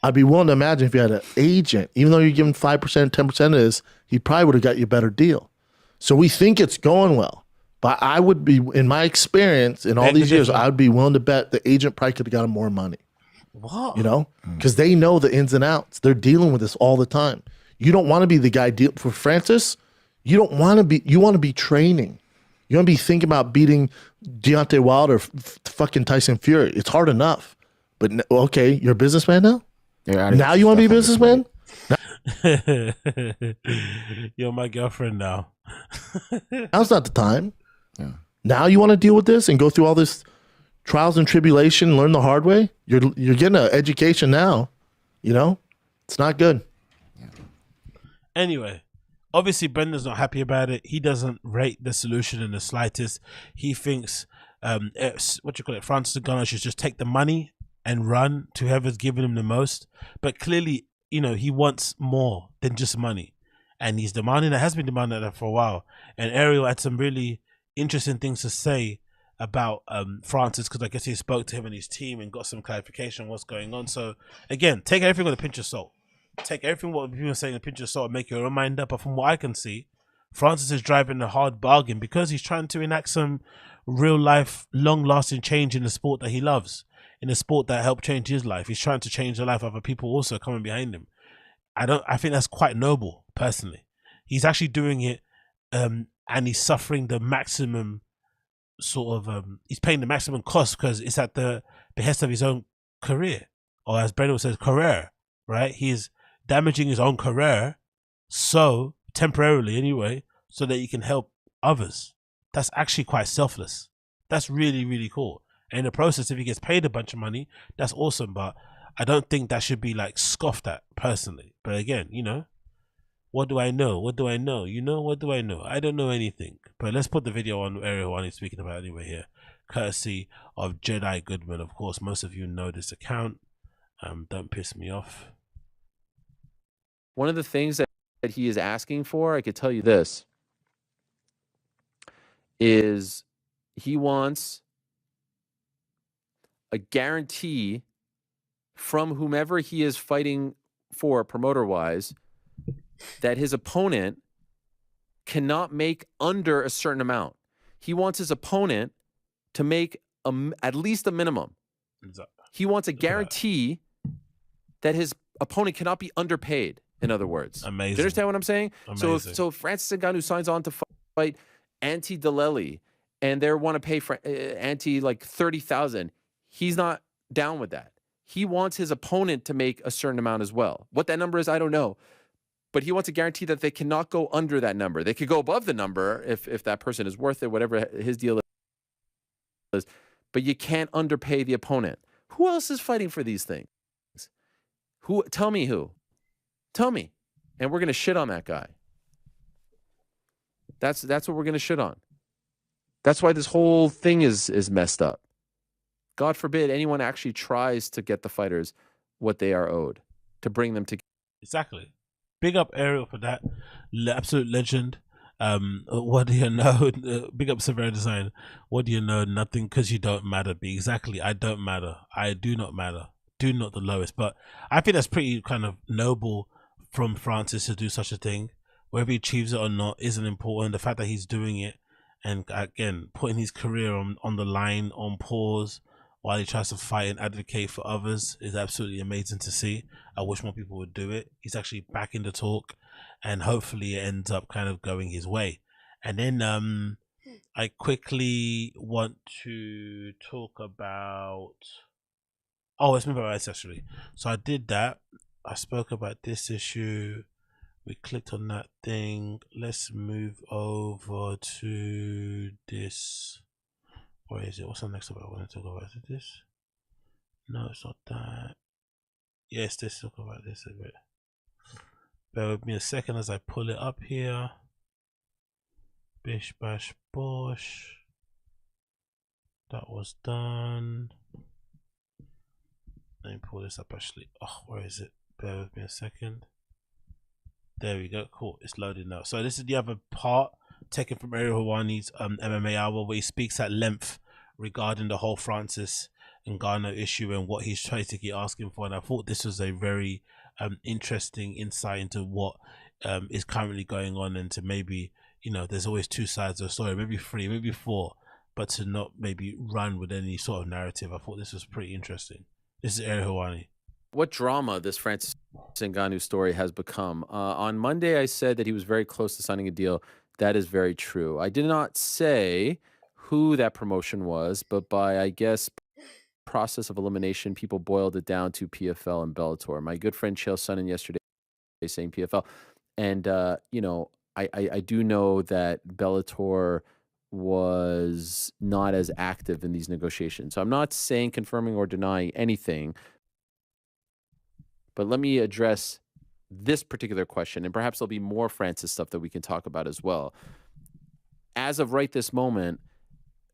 I'd be willing to imagine if you had an agent, even though you're giving 5%, 10% of this, he probably would have got you a better deal. So we think it's going well. But I would be, in my experience, in all these years, I would be willing to bet the agent probably could have got him more money. What? Because they know the ins and outs. They're dealing with this all the time. You don't want to be the guy for Francis. You don't want to be. You want to be training. You want to be thinking about beating Deontay Wilder or fucking Tyson Fury. It's hard enough. But okay, you're a businessman now. Now you want to be a businessman. You're my girlfriend now. Now's not the time. Yeah. Now you want to deal with this and go through all this trials and tribulation, learn the hard way. You're getting an education now. It's not good. Yeah. Anyway, obviously Brendan's not happy about it. He doesn't rate the solution in the slightest. He thinks Francis Ngannou should just take the money and run to whoever's giving him the most. But clearly, he wants more than just money. And he's demanding that, has been demanding that for a while. And Ariel had some really interesting things to say about Francis, because I guess he spoke to him and his team and got some clarification on what's going on. So again, take everything with a pinch of salt. Take everything what people are saying with a pinch of salt and make your own mind up. But from what I can see, Francis is driving a hard bargain because he's trying to enact some real life, long lasting change in the sport that he loves, in the sport that helped change his life. He's trying to change the life of other people also coming behind him. I think that's quite noble, personally. He's actually doing it, and he's suffering the maximum he's paying the maximum cost because it's at the behest of his own career, or as Brendan says, career, right? He's damaging his own career, so temporarily anyway, so that he can help others. That's actually quite selfless. That's really, really cool. And in the process, if he gets paid a bunch of money, that's awesome, but I don't think that should be like scoffed at personally. But again, What do I know? What do I know? You know, what do I know? I don't know anything. But let's put the video on Ariel Helwani speaking about anyway here. Courtesy of Jedi Goodman. Of course, most of you know this account. Don't piss me off. One of the things that he is asking for, I could tell you this, is he wants a guarantee from whomever he is fighting for promoter-wise that his opponent cannot make under a certain amount. He wants his opponent to make at least a minimum. He wants a guarantee that his opponent cannot be underpaid, in other words. Amazing. Do you understand what I'm saying? Amazing. So if Francis Ngannou signs on to fight Ante Delelli and they want to pay for Ante like $30,000, he's not down with that. He wants his opponent to make a certain amount as well. What that number is, I don't know. But he wants a guarantee that they cannot go under that number. They could go above the number if that person is worth it, whatever his deal is. But you can't underpay the opponent. Who else is fighting for these things? Who? Tell me who. Tell me. And we're going to shit on that guy. That's what we're going to shit on. That's why this whole thing is messed up. God forbid anyone actually tries to get the fighters what they are owed, to bring them together. Exactly. Big up Ariel for that. Absolute legend. What do you know? Big up Severe Design. What do you know? Nothing, because you don't matter. Exactly. I don't matter. I do not matter. Do not the lowest. But I think that's pretty kind of noble from Francis to do such a thing. Whether he achieves it or not isn't important. The fact that he's doing it and again putting his career on the line, on pause, while he tries to fight and advocate for others is absolutely amazing to see. I wish more people would do it. He's actually back in the talk, and hopefully it ends up kind of going his way. And then I quickly want to talk about, let's move about this actually. So I did that. I spoke about this issue. We clicked on that thing. Let's move over to this. Where is it? What's the next one I want to talk about? Is it this? No, it's not that. Yes, let's talk about this a bit. Bear with me a second as I pull it up here. Bish bash bosh. That was done. Let me pull this up actually. Oh, where is it? Bear with me a second. There we go. Cool. It's loaded now. So this is the other part taken from Ariel Helwani's MMA hour, where he speaks at length regarding the whole Francis Ngannou issue and what he's trying to keep asking for. And I thought this was a very interesting insight into what is currently going on, and to maybe, you know, there's always two sides of the story, maybe three, maybe four, but to not maybe run with any sort of narrative. I thought this was pretty interesting. This is Ariel Helwani. What drama this Francis Ngannou story has become. On Monday, I said that he was very close to signing a deal. That is very true. I did not say who that promotion was, but by, I guess, process of elimination, people boiled it down to PFL and Bellator. My good friend Chael Sonnen yesterday saying PFL. And, you know, I do know that Bellator was not as active in these negotiations. So I'm not saying confirming or denying anything. But let me address this particular question, and perhaps there'll be more Francis stuff that we can talk about as well. As of right this moment,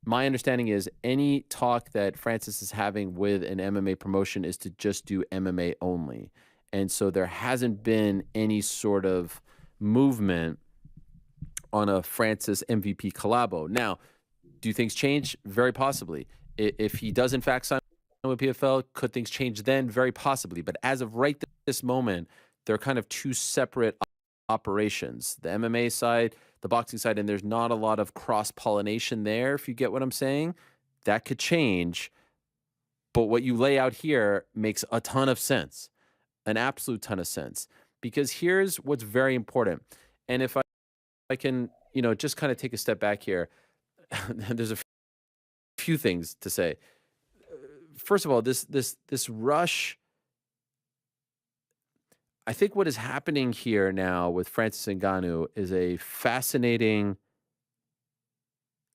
my understanding is any talk that Francis is having with an MMA promotion is to just do MMA only. And so there hasn't been any sort of movement on a Francis MVP collabo. Now, do things change? Very possibly. If he does in fact sign with PFL, could things change then? Very possibly. But as of right this moment, they're kind of two separate operations. The MMA side, the boxing side, and there's not a lot of cross-pollination there, if you get what I'm saying. That could change. But what you lay out here makes a ton of sense, an absolute ton of sense. Because here's what's very important. And if I can, you know, just kind of take a step back here, there's a few things to say. First of all, this rush, I think what is happening here now with Francis Ngannou is a fascinating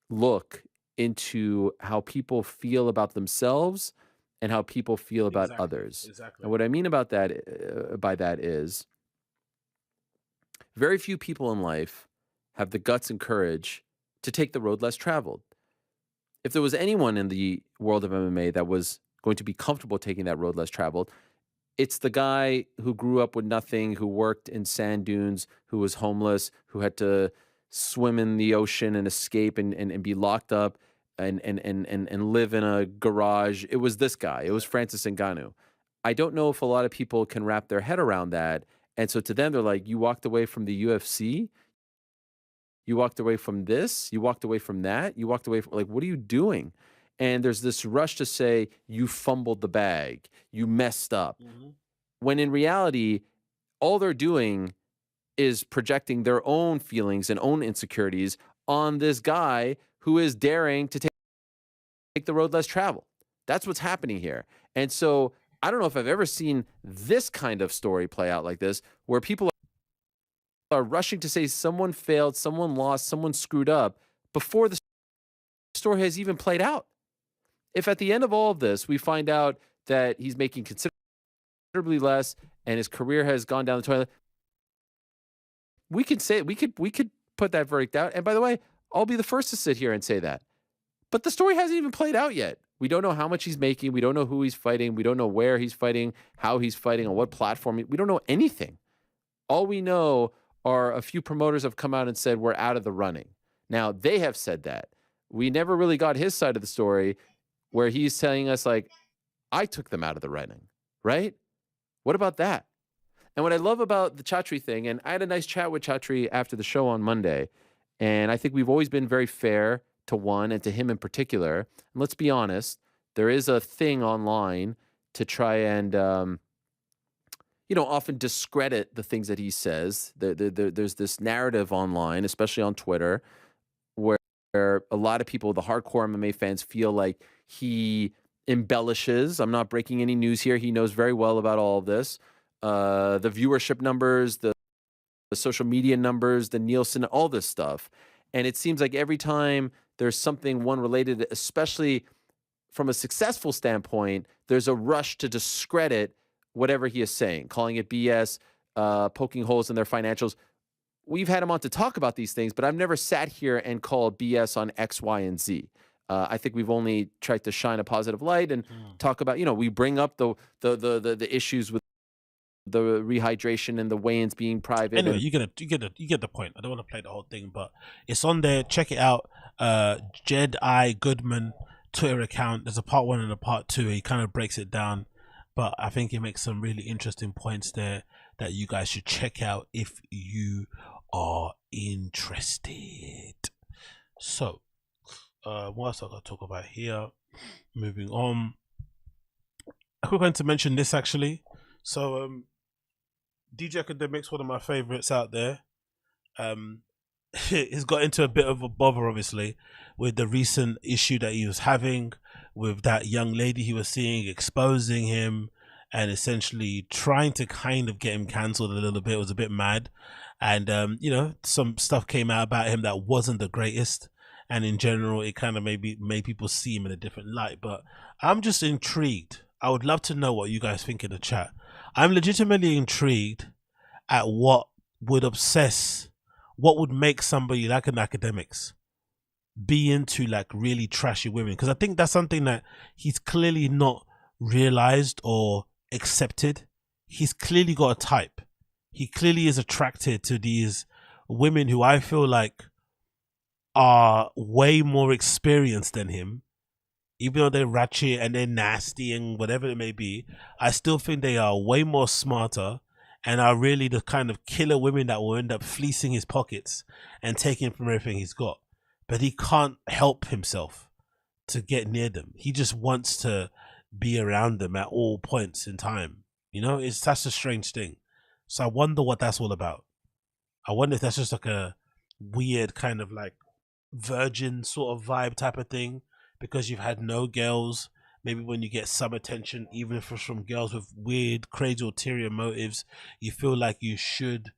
look into how people feel about themselves and how people feel about others. Exactly. And what I mean about that, by that is, Very few people in life have the guts and courage to take the road less traveled. If there was anyone in the world of MMA that was going to be comfortable taking that road less traveled, it's the guy who grew up with nothing, who worked in sand dunes, who was homeless, who had to swim in the ocean and escape and be locked up and live in a garage. It was this guy. It was Francis Ngannou. I don't know if a lot of people can wrap their head around that. And so to them, they're like, you walked away from the UFC? You walked away from this? You walked away from that? You walked away from, like, what are you doing? And there's this rush to say, you fumbled the bag, you messed up. When in reality, all they're doing is projecting their own feelings and own insecurities on this guy who is daring to take the road less traveled. That's what's happening here. And so I don't know if I've ever seen this kind of story play out like this, where people are rushing to say someone failed, someone lost, someone screwed up before the story has even played out. If at the end of all of this, we find out that he's making considerably less and his career has gone down the toilet, we could say, we could put that verdict out. And by the way, I'll be the first to sit here and say that. But the story hasn't even played out yet. We don't know how much he's making. We don't know who he's fighting. We don't know where he's fighting, how he's fighting, on what platform. We don't know anything. All we know are a few promoters have come out and said, we're out of the running. Now, they have said that. We never really got his side of the story, where he's telling us, like, I took them out of the running, right? What about that? And what I love about the Chatri thing, and I had a nice chat with Chatri after the show on Monday, and I think we've always been very fair to one and to him in particular. And let's be honest, there is a thing online to try and, often discredit the things that he says. There's this narrative online, especially on Twitter, where a lot of people, the hardcore MMA fans, feel like he embellishes. I'm not breaking any news here. He knows very well about all of this. The viewership numbers, the social media numbers, the Nielsen, all this stuff. And it seems like every time there's something one related, especially from a successful standpoint, there's a rush to discredit whatever he is saying, calling it BS, poking holes in their financials. We've had him on to talk about these things, but I've never sat here and called BS on X, Y, and Z. I think we've only tried to shine a positive light and talk about, we bring up the issues with the rehydration and the weigh-ins being private. Anyway, you get the point. I don't want to play the whole thing, but it's on there. Check it out. Jed I Goodman Twitter account. There's a part 1 and a part 2. He kind of breaks it down, but I think he makes some really interesting points there that you guys should check out if you are interested. So, what else I got to talk about here? Moving on. I'm going to mention this actually. So, DJ Academics, one of my favorites out there, he's got into a bit of a bother, obviously, with the recent issue that he was having with that young lady he was seeing, exposing him and essentially trying to kind of get him cancelled a little bit. It was a bit mad. And, some stuff came out about him that wasn't the greatest. And in general, it kind of maybe made people see him in a different light. But I'm just intrigued. I would love to know what you guys think in the chat. I'm legitimately intrigued at what would make somebody like an Academics be into like really trashy women, because I think that's something that he's clearly not realized or accepted. He's clearly got a type. He clearly is attracted to these women who I feel like are way more experienced than him. Even though they're ratchet and they're nasty and whatever it may be, I still think they are way more smarter and are really the kind of killer women that will end up fleecing his pockets and taking from everything he's got. But he can't help himself to get near them. He just wants to be around them at all points in time. It's such a strange thing. So I wonder what that's all about. I wonder if that's just like a weird kind of like virgin sort of vibe type of thing, because you've had no girls. Maybe when you get some attention, even if it's from girls with weird, crazy, ulterior motives, you feel like you should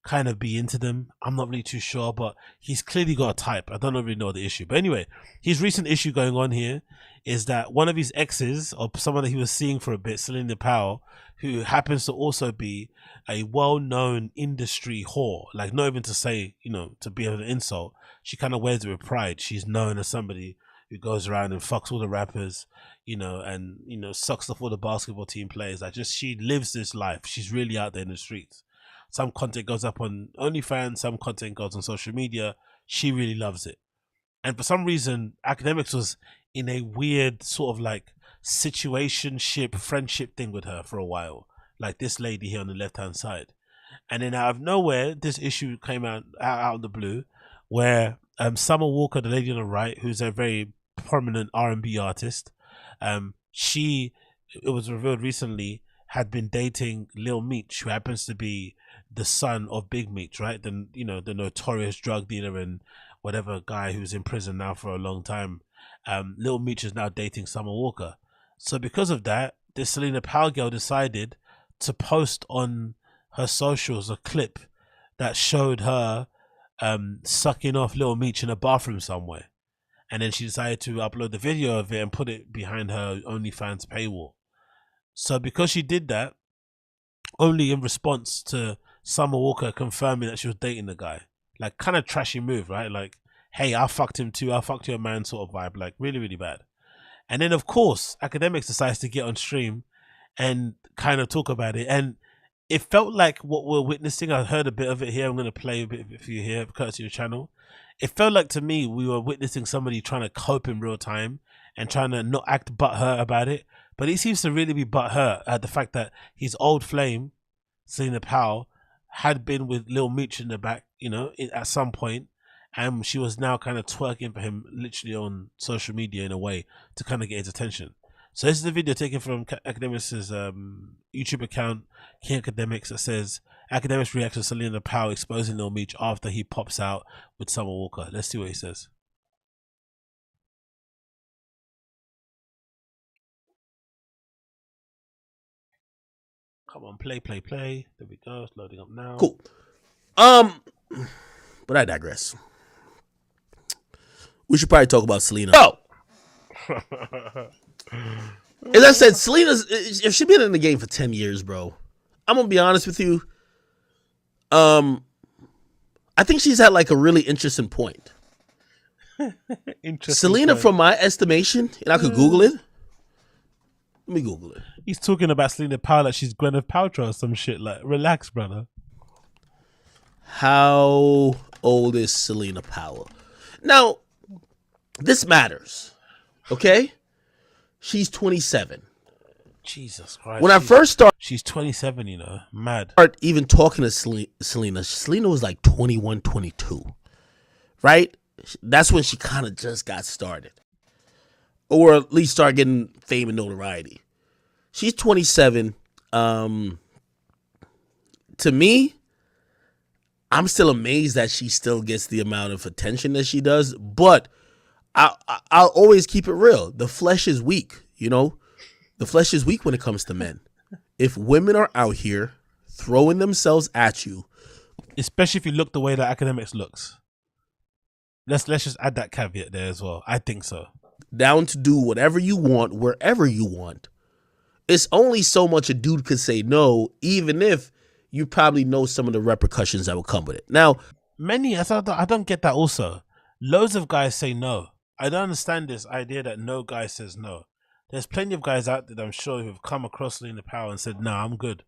kind of be into them. I'm not really too sure, but he's clearly got a type. I don't really know the issue. But anyway, his recent issue going on here is that one of his exes, or someone that he was seeing for a bit, Selena Powell, who happens to also be a well-known industry whore, like not even to say, you know, to be an insult, she kind of wears it with pride. She's known as somebody who goes around and fucks all the rappers, you know, and, you know, sucks off all the basketball team players. Like, just, she lives this life. She's really out there in the streets. Some content goes up on OnlyFans, some content goes on social media. She really loves it. And for some reason, Academics was in a weird sort of like situationship, friendship thing with her for a while. Like this lady here on the left-hand side. And then out of nowhere, this issue came out of the blue where Summer Walker, the lady on the right, who's a very prominent R&B artist, it was revealed recently, had been dating Lil Meech, who happens to be the son of Big Meech, right? The, you know, the notorious drug dealer and whatever guy who's in prison now for a long time. Lil Meech is now dating Summer Walker. So because of that, this Selena Powell girl decided to post on her socials a clip that showed her sucking off Lil Meech in a bathroom somewhere. And then she decided to upload the video of it and put it behind her OnlyFans paywall. So because she did that, only in response to Summer Walker confirming that she was dating the guy. Like, kind of trashy move, right? Like, hey, I fucked him too, I fucked your man sort of vibe. Like, really, really bad. And then, of course, Academics decides to get on stream and kind of talk about it. And it felt like what we're witnessing. I heard a bit of it here. I'm going to play a bit of it for you here, courtesy of the channel. It felt like to me we were witnessing somebody trying to cope in real time and trying to not act butthurt about it. But he seems to really be butthurt at the fact that his old flame, Selena Powell, had been with Lil Meech in the back, you know, at some point, and she was now kind of twerking for him literally on social media in a way to kind of get his attention. So this is a video taken from Academics' YouTube account, King Academics, that says, Academics reacts to Selena Powell exposing Lil Meech after he pops out with Summer Walker. Let's see what he says. Come on, play. There we go. It's loading up now. Cool. But I digress. We should probably talk about Selena. Oh! As I said, Selena's, if she's been in the game for 10 years, bro, I'm going to be honest with you. I think she's at like a really interesting point. Selena, from my estimation, and I could Google it. Let me Google it. He's talking about Selena Powell like she's Gwyneth Paltrow or some shit. Like, relax, brother. How old is Selena Powell? Now, this matters. Okay? She's 27. Jesus Christ. When I first started... She's 27, you know. Mad. Even talking to Selena was like 21, 22. Right? That's when she kind of just got started. Or at least start getting fame and notoriety. She's 27. To me, I'm still amazed that she still gets the amount of attention that she does. But I'll always keep it real. The flesh is weak, you know? The flesh is weak when it comes to men. If women are out here throwing themselves at you. Especially if you look the way that Academics looks. Let's just add that caveat there as well. I think so. Down to do whatever you want, wherever you want. It's only so much a dude could say no, even if you probably know some of the repercussions that will come with it. Now, I don't get that also. Loads of guys say no. I don't understand this idea that no guy says no. There's plenty of guys out there that I'm sure who've come across Selena Powell and said, nah, I'm good.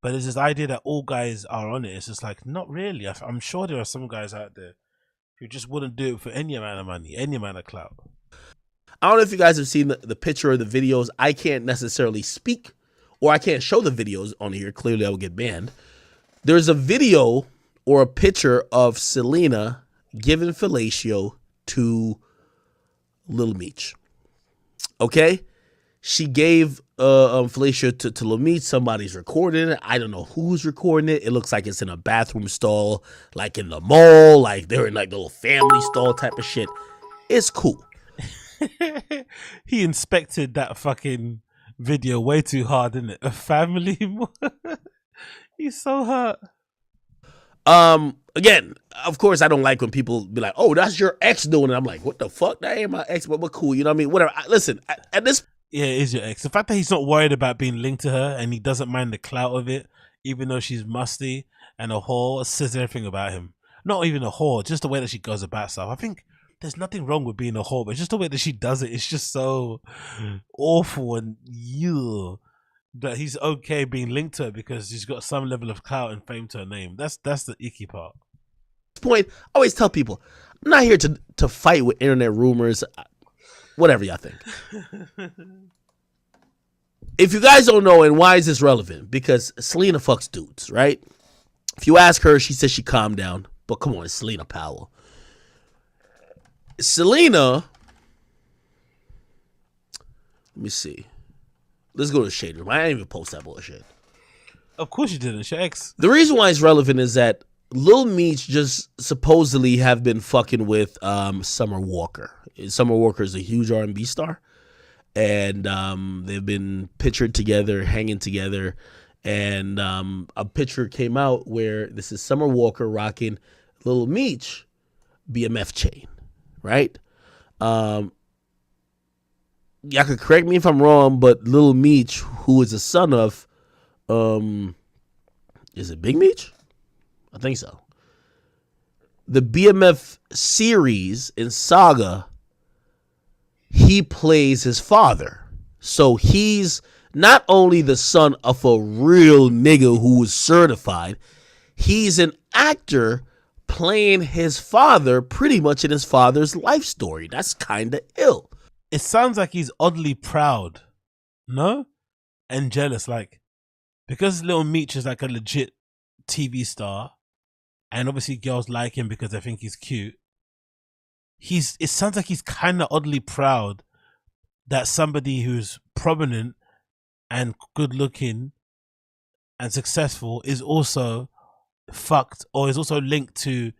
But there's this idea that all guys are on it. It's just like, not really. I'm sure there are some guys out there who just wouldn't do it for any amount of money, any amount of clout. I don't know if you guys have seen the picture or the videos. I can't necessarily speak, or I can't show the videos on here. Clearly, I will get banned. There's a video or a picture of Selena giving fellatio to Lil Meech. Okay? She gave fellatio to Lil Meech. Somebody's recording it. I don't know who's recording it. It looks like it's in a bathroom stall, like in the mall, like they're in like the little family stall type of shit. It's cool. He inspected that fucking video way too hard, didn't it? A family. He's so hurt. Again, of course, I don't like when people be like, "Oh, that's your ex doing it." I'm like, "What the fuck? That ain't my ex, but cool." You know what I mean? Whatever. Listen, at this, Yeah, it is your ex. The fact that he's not worried about being linked to her and he doesn't mind the clout of it, even though she's musty and a whore, says everything about him. Not even a whore, just the way that she goes about stuff. I think there's nothing wrong with being a whore, but it's just the way that she does it. It's just so awful and you that he's okay being linked to her because she's got some level of clout and fame to her name. That's the icky part. point, I always tell people, I'm not here to fight with internet rumors, whatever y'all think. If you guys don't know, and why is this relevant? Because Selena fucks dudes, right? If you ask her, she says she calmed down. But come on, it's Selena Powell. Selena, let me see. Let's go to the shade room. I didn't even post that bullshit. Of course you didn't. It's your ex. The reason why it's relevant is that Lil Meech just supposedly have been fucking with Summer Walker. Summer Walker is a huge R&B star. And they've been pictured together, hanging together. And a picture came out where this is Summer Walker rocking Lil Meech BMF chain, right? Y'all could correct me if I'm wrong, but Lil Meech, who is the son of, is it Big Meech? I think so. The BMF series in Saga, he plays his father. So he's not only the son of a real nigga who is certified, he's an actor playing his father pretty much in his father's life story. That's kind of ill. It sounds like he's oddly proud, no? And jealous, like, because Lil Meech is like a legit TV star, and obviously girls like him because they think he's cute. It sounds like he's kind of oddly proud that somebody who's prominent and good looking and successful is also fucked or is also linked to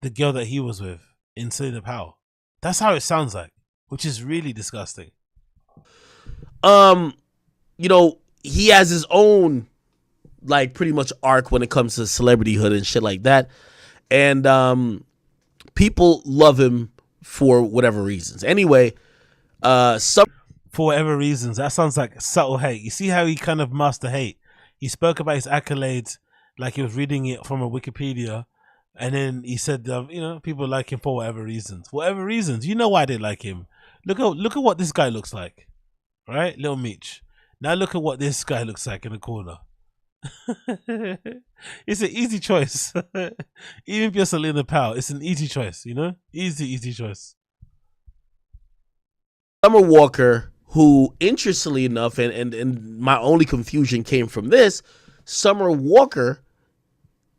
the girl that he was with in Selena Powell. That's how it sounds like, which is really disgusting. You know, he has his own like pretty much arc when it comes to celebrityhood and shit like that. And people love him for whatever reasons. Anyway, for whatever reasons, that sounds like subtle hate. You see how he kind of master hate? He spoke about his accolades like he was reading it from a Wikipedia, and then he said, you know, people like him for whatever reasons. Whatever reasons, you know why they like him. Look at what this guy looks like, right? Lil Meech. Now look at what this guy looks like in the corner. It's an easy choice. Even if you're Selena Powell, it's an easy choice, you know? Easy choice. Summer Walker, who interestingly enough, and my only confusion came from this, Summer Walker,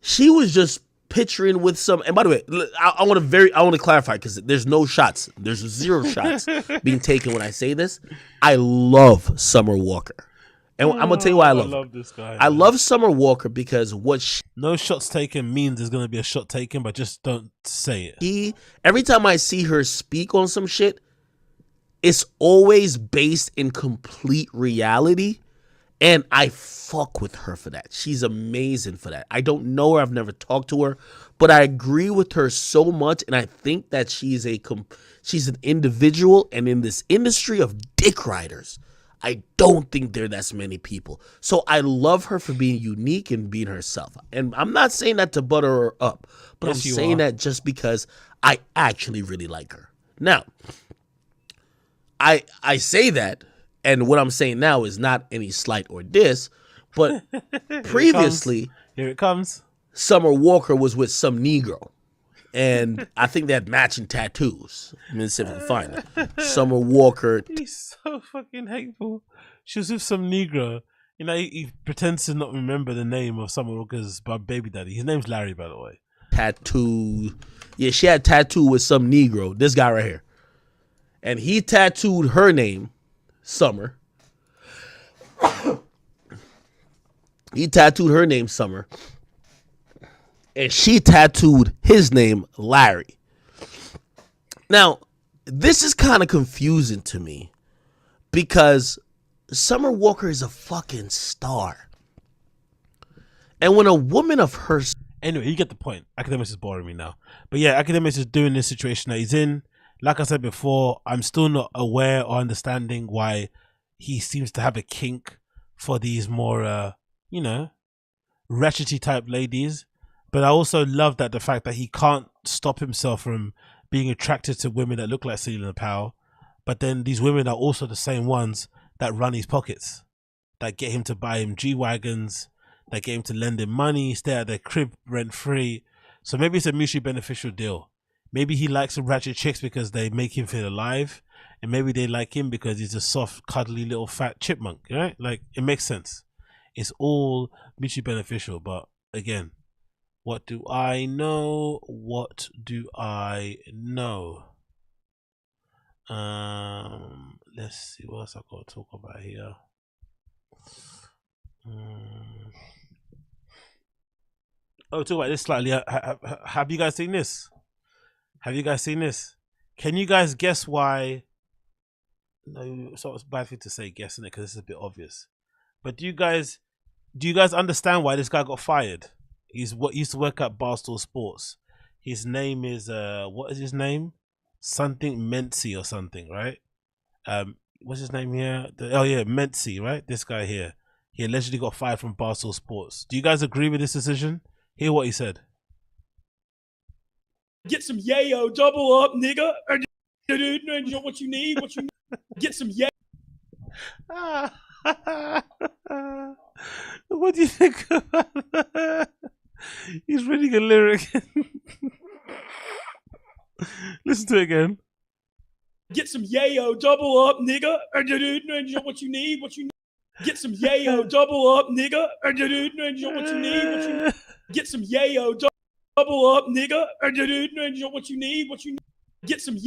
she was just picturing with some, and by the way, I want to clarify because there's no shots. There's 0 shots being taken when I say this. I love Summer Walker. And I'm gonna tell you why I love this guy. I love Summer Walker because no shots taken means there's gonna be a shot taken, but just don't say it. Every time I see her speak on some shit, it's always based in complete reality, and I fuck with her for that. She's amazing for that. I don't know her, I've never talked to her, but I agree with her so much, and I think that she's an individual, and in this industry of dick riders, I don't think there are that many people. So I love her for being unique and being herself. And I'm not saying that to butter her up, but Yes, I'm saying that just because I actually really like her. Now, I say that, and what I'm saying now is not any slight or diss, but previously, here it comes. Summer Walker was with some Negro. And I think they had matching tattoos. Let me see if I can find it. Summer Walker. He's so fucking hateful. She was with some Negro. You know, he pretends to not remember the name of Summer Walker's baby daddy. His name's Larry, by the way. Tattoo. Yeah, she had tattoo with some Negro. This guy right here. And he tattooed her name, Summer. He tattooed her name, Summer. And she tattooed his name, Larry. Now, this is kind of confusing to me because Summer Walker is a fucking star. And when a woman of her... Anyway, you get the point. Academics is boring me now. But yeah, Academics is doing this situation that he's in. Like I said before, I'm still not aware or understanding why he seems to have a kink for these more, you know, ratchety type ladies. But I also love that the fact that he can't stop himself from being attracted to women that look like Selena Powell. But then these women are also the same ones that run his pockets, that get him to buy him G-Wagons, that get him to lend him money, stay at their crib rent-free. So maybe it's a mutually beneficial deal. Maybe he likes some ratchet chicks because they make him feel alive, and maybe they like him because he's a soft, cuddly little fat chipmunk, right? Like, it makes sense. It's all mutually beneficial, but again, what do I know? What do I know? Let's see what else I got to talk about here. Oh, talk about this slightly. Have you guys seen this? Have you guys seen this? Can you guys guess why? No, it's not a bad thing to say guessing it because this is a bit obvious. But do you guys understand why this guy got fired? He's what used to work at Barstool Sports. His name is what is his name? Something Mency or something, right? What's his name here? Oh yeah, Mency, right? This guy here. He allegedly got fired from Barstool Sports. Do you guys agree with this decision? Hear what he said. Get some yayo, double up, nigga. You know what you need? What you need? Get some yayo. What do you think about that? He's reading a lyric. Listen to it again. Get some yayo, double up, nigga. You know what you need? What you need? Get some yayo, double up, nigga. You know what you need? What you need? Get some yayo, double up, nigga. You know what you need? What you need? Get some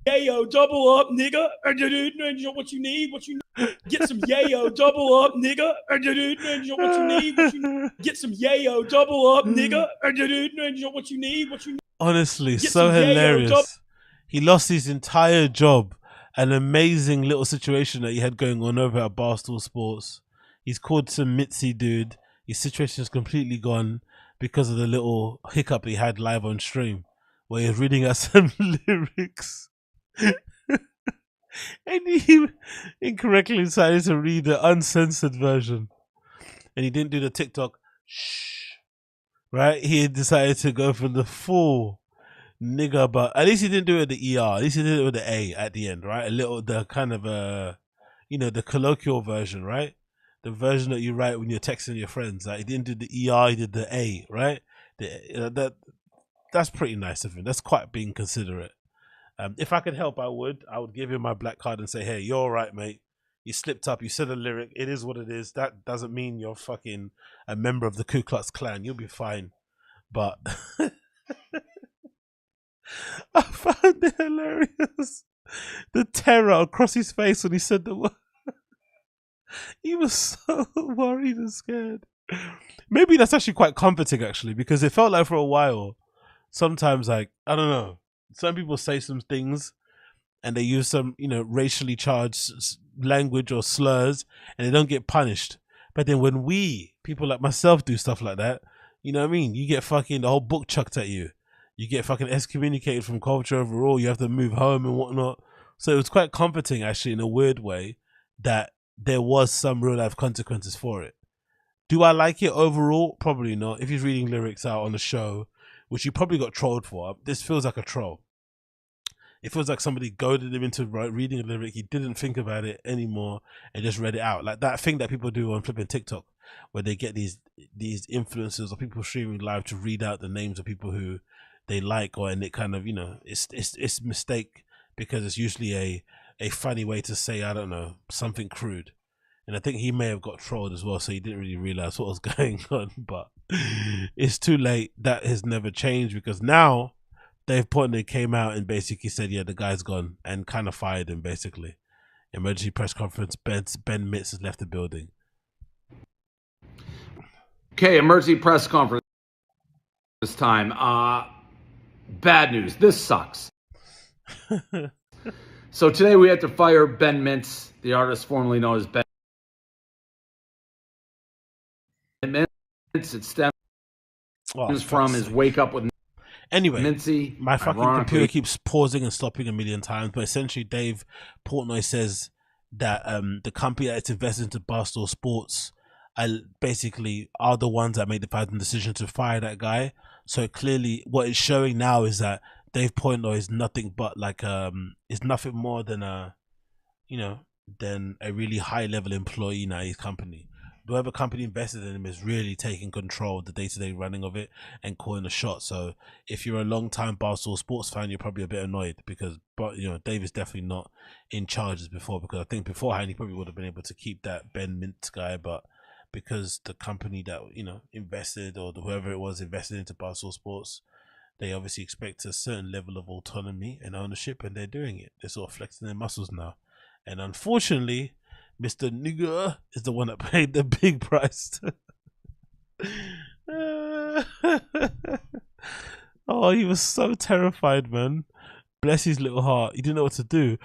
yayo, double up, nigga. You know what you need? What you need? Get some yayo, double up, nigga. You know what you need? What you need? Get some yayo, double up, nigga. You know what you need? What you need? Honestly, so hilarious. He lost his entire job. An amazing little situation that he had going on over at Barstool Sports. He's called some Mitzi dude. His situation is completely gone because of the little hiccup he had live on stream where he's reading out some lyrics. And he incorrectly decided to read the uncensored version. And he didn't do the TikTok shh. Right? He decided to go for the full nigga, but at least he didn't do it with the ER. At least he did it with the A at the end, right? A little, the kind of, you know, the colloquial version, right? The version that you write when you're texting your friends. Like, he didn't do the ER, he did the A, right? That's pretty nice of him. That's quite being considerate. If I could help, I would give him my black card and say, hey, you're all right, mate. You slipped up. You said a lyric. It is what it is. That doesn't mean you're fucking a member of the Ku Klux Klan. You'll be fine. But I found it hilarious. The terror across his face when he said the word. He was so worried and scared. Maybe that's actually quite comforting, actually, because it felt like for a while, sometimes, like, I don't know, some people say some things and they use some, you know, racially charged language or slurs and they don't get punished. But then when people like myself, do stuff like that, you know what I mean? You get fucking the whole book chucked at you. You get fucking excommunicated from culture overall. You have to move home and whatnot. So it was quite comforting, actually, in a weird way, that there was some real life consequences for it. Do I like it overall? Probably not. If he's reading lyrics out on the show, which you probably got trolled for, this feels like a troll. It feels like somebody goaded him into reading a lyric. He didn't think about it anymore and just read it out. Like that thing that people do on flipping TikTok, where they get these influencers or people streaming live to read out the names of people who they like, or and it kind of, you know, it's a mistake because it's usually a funny way to say, I don't know, something crude. And I think he may have got trolled as well, so he didn't really realize what was going on. But it's too late. That has never changed because now Dave Portnoy came out and basically said, yeah, the guy's gone, and kind of fired him, basically. Emergency press conference, Ben Mitz has left the building. Okay, emergency press conference this time. Bad news. This sucks. So today we had to fire Ben Mintz, the artist formerly known as Ben Mintz. It stems Oh, from his wake up with anyway, Mincy. my fucking Ironically- computer keeps pausing and stopping a million times, but essentially Dave Portnoy says that the company that's invested into Barstool Sports basically are the ones that made the final decision to fire that guy. So clearly what it's showing now is that Dave Portnoy is nothing but like is nothing more than a than a really high level employee in his company. Whoever company invested in him is really taking control of the day-to-day running of it and calling the shot. So if you're a long-time Barstool Sports fan, you're probably a bit annoyed because, but Dave is definitely not in charge as before, because I think beforehand he probably would have been able to keep that Ben Mintz guy, but because the company that invested, or whoever it was invested into Barstool Sports, they obviously expect a certain level of autonomy and ownership, and they're doing it. They're sort of flexing their muscles now, and unfortunately, Mr. Nigger is the one that paid the big price. Oh, he was so terrified, man. Bless his little heart. He didn't know what to do.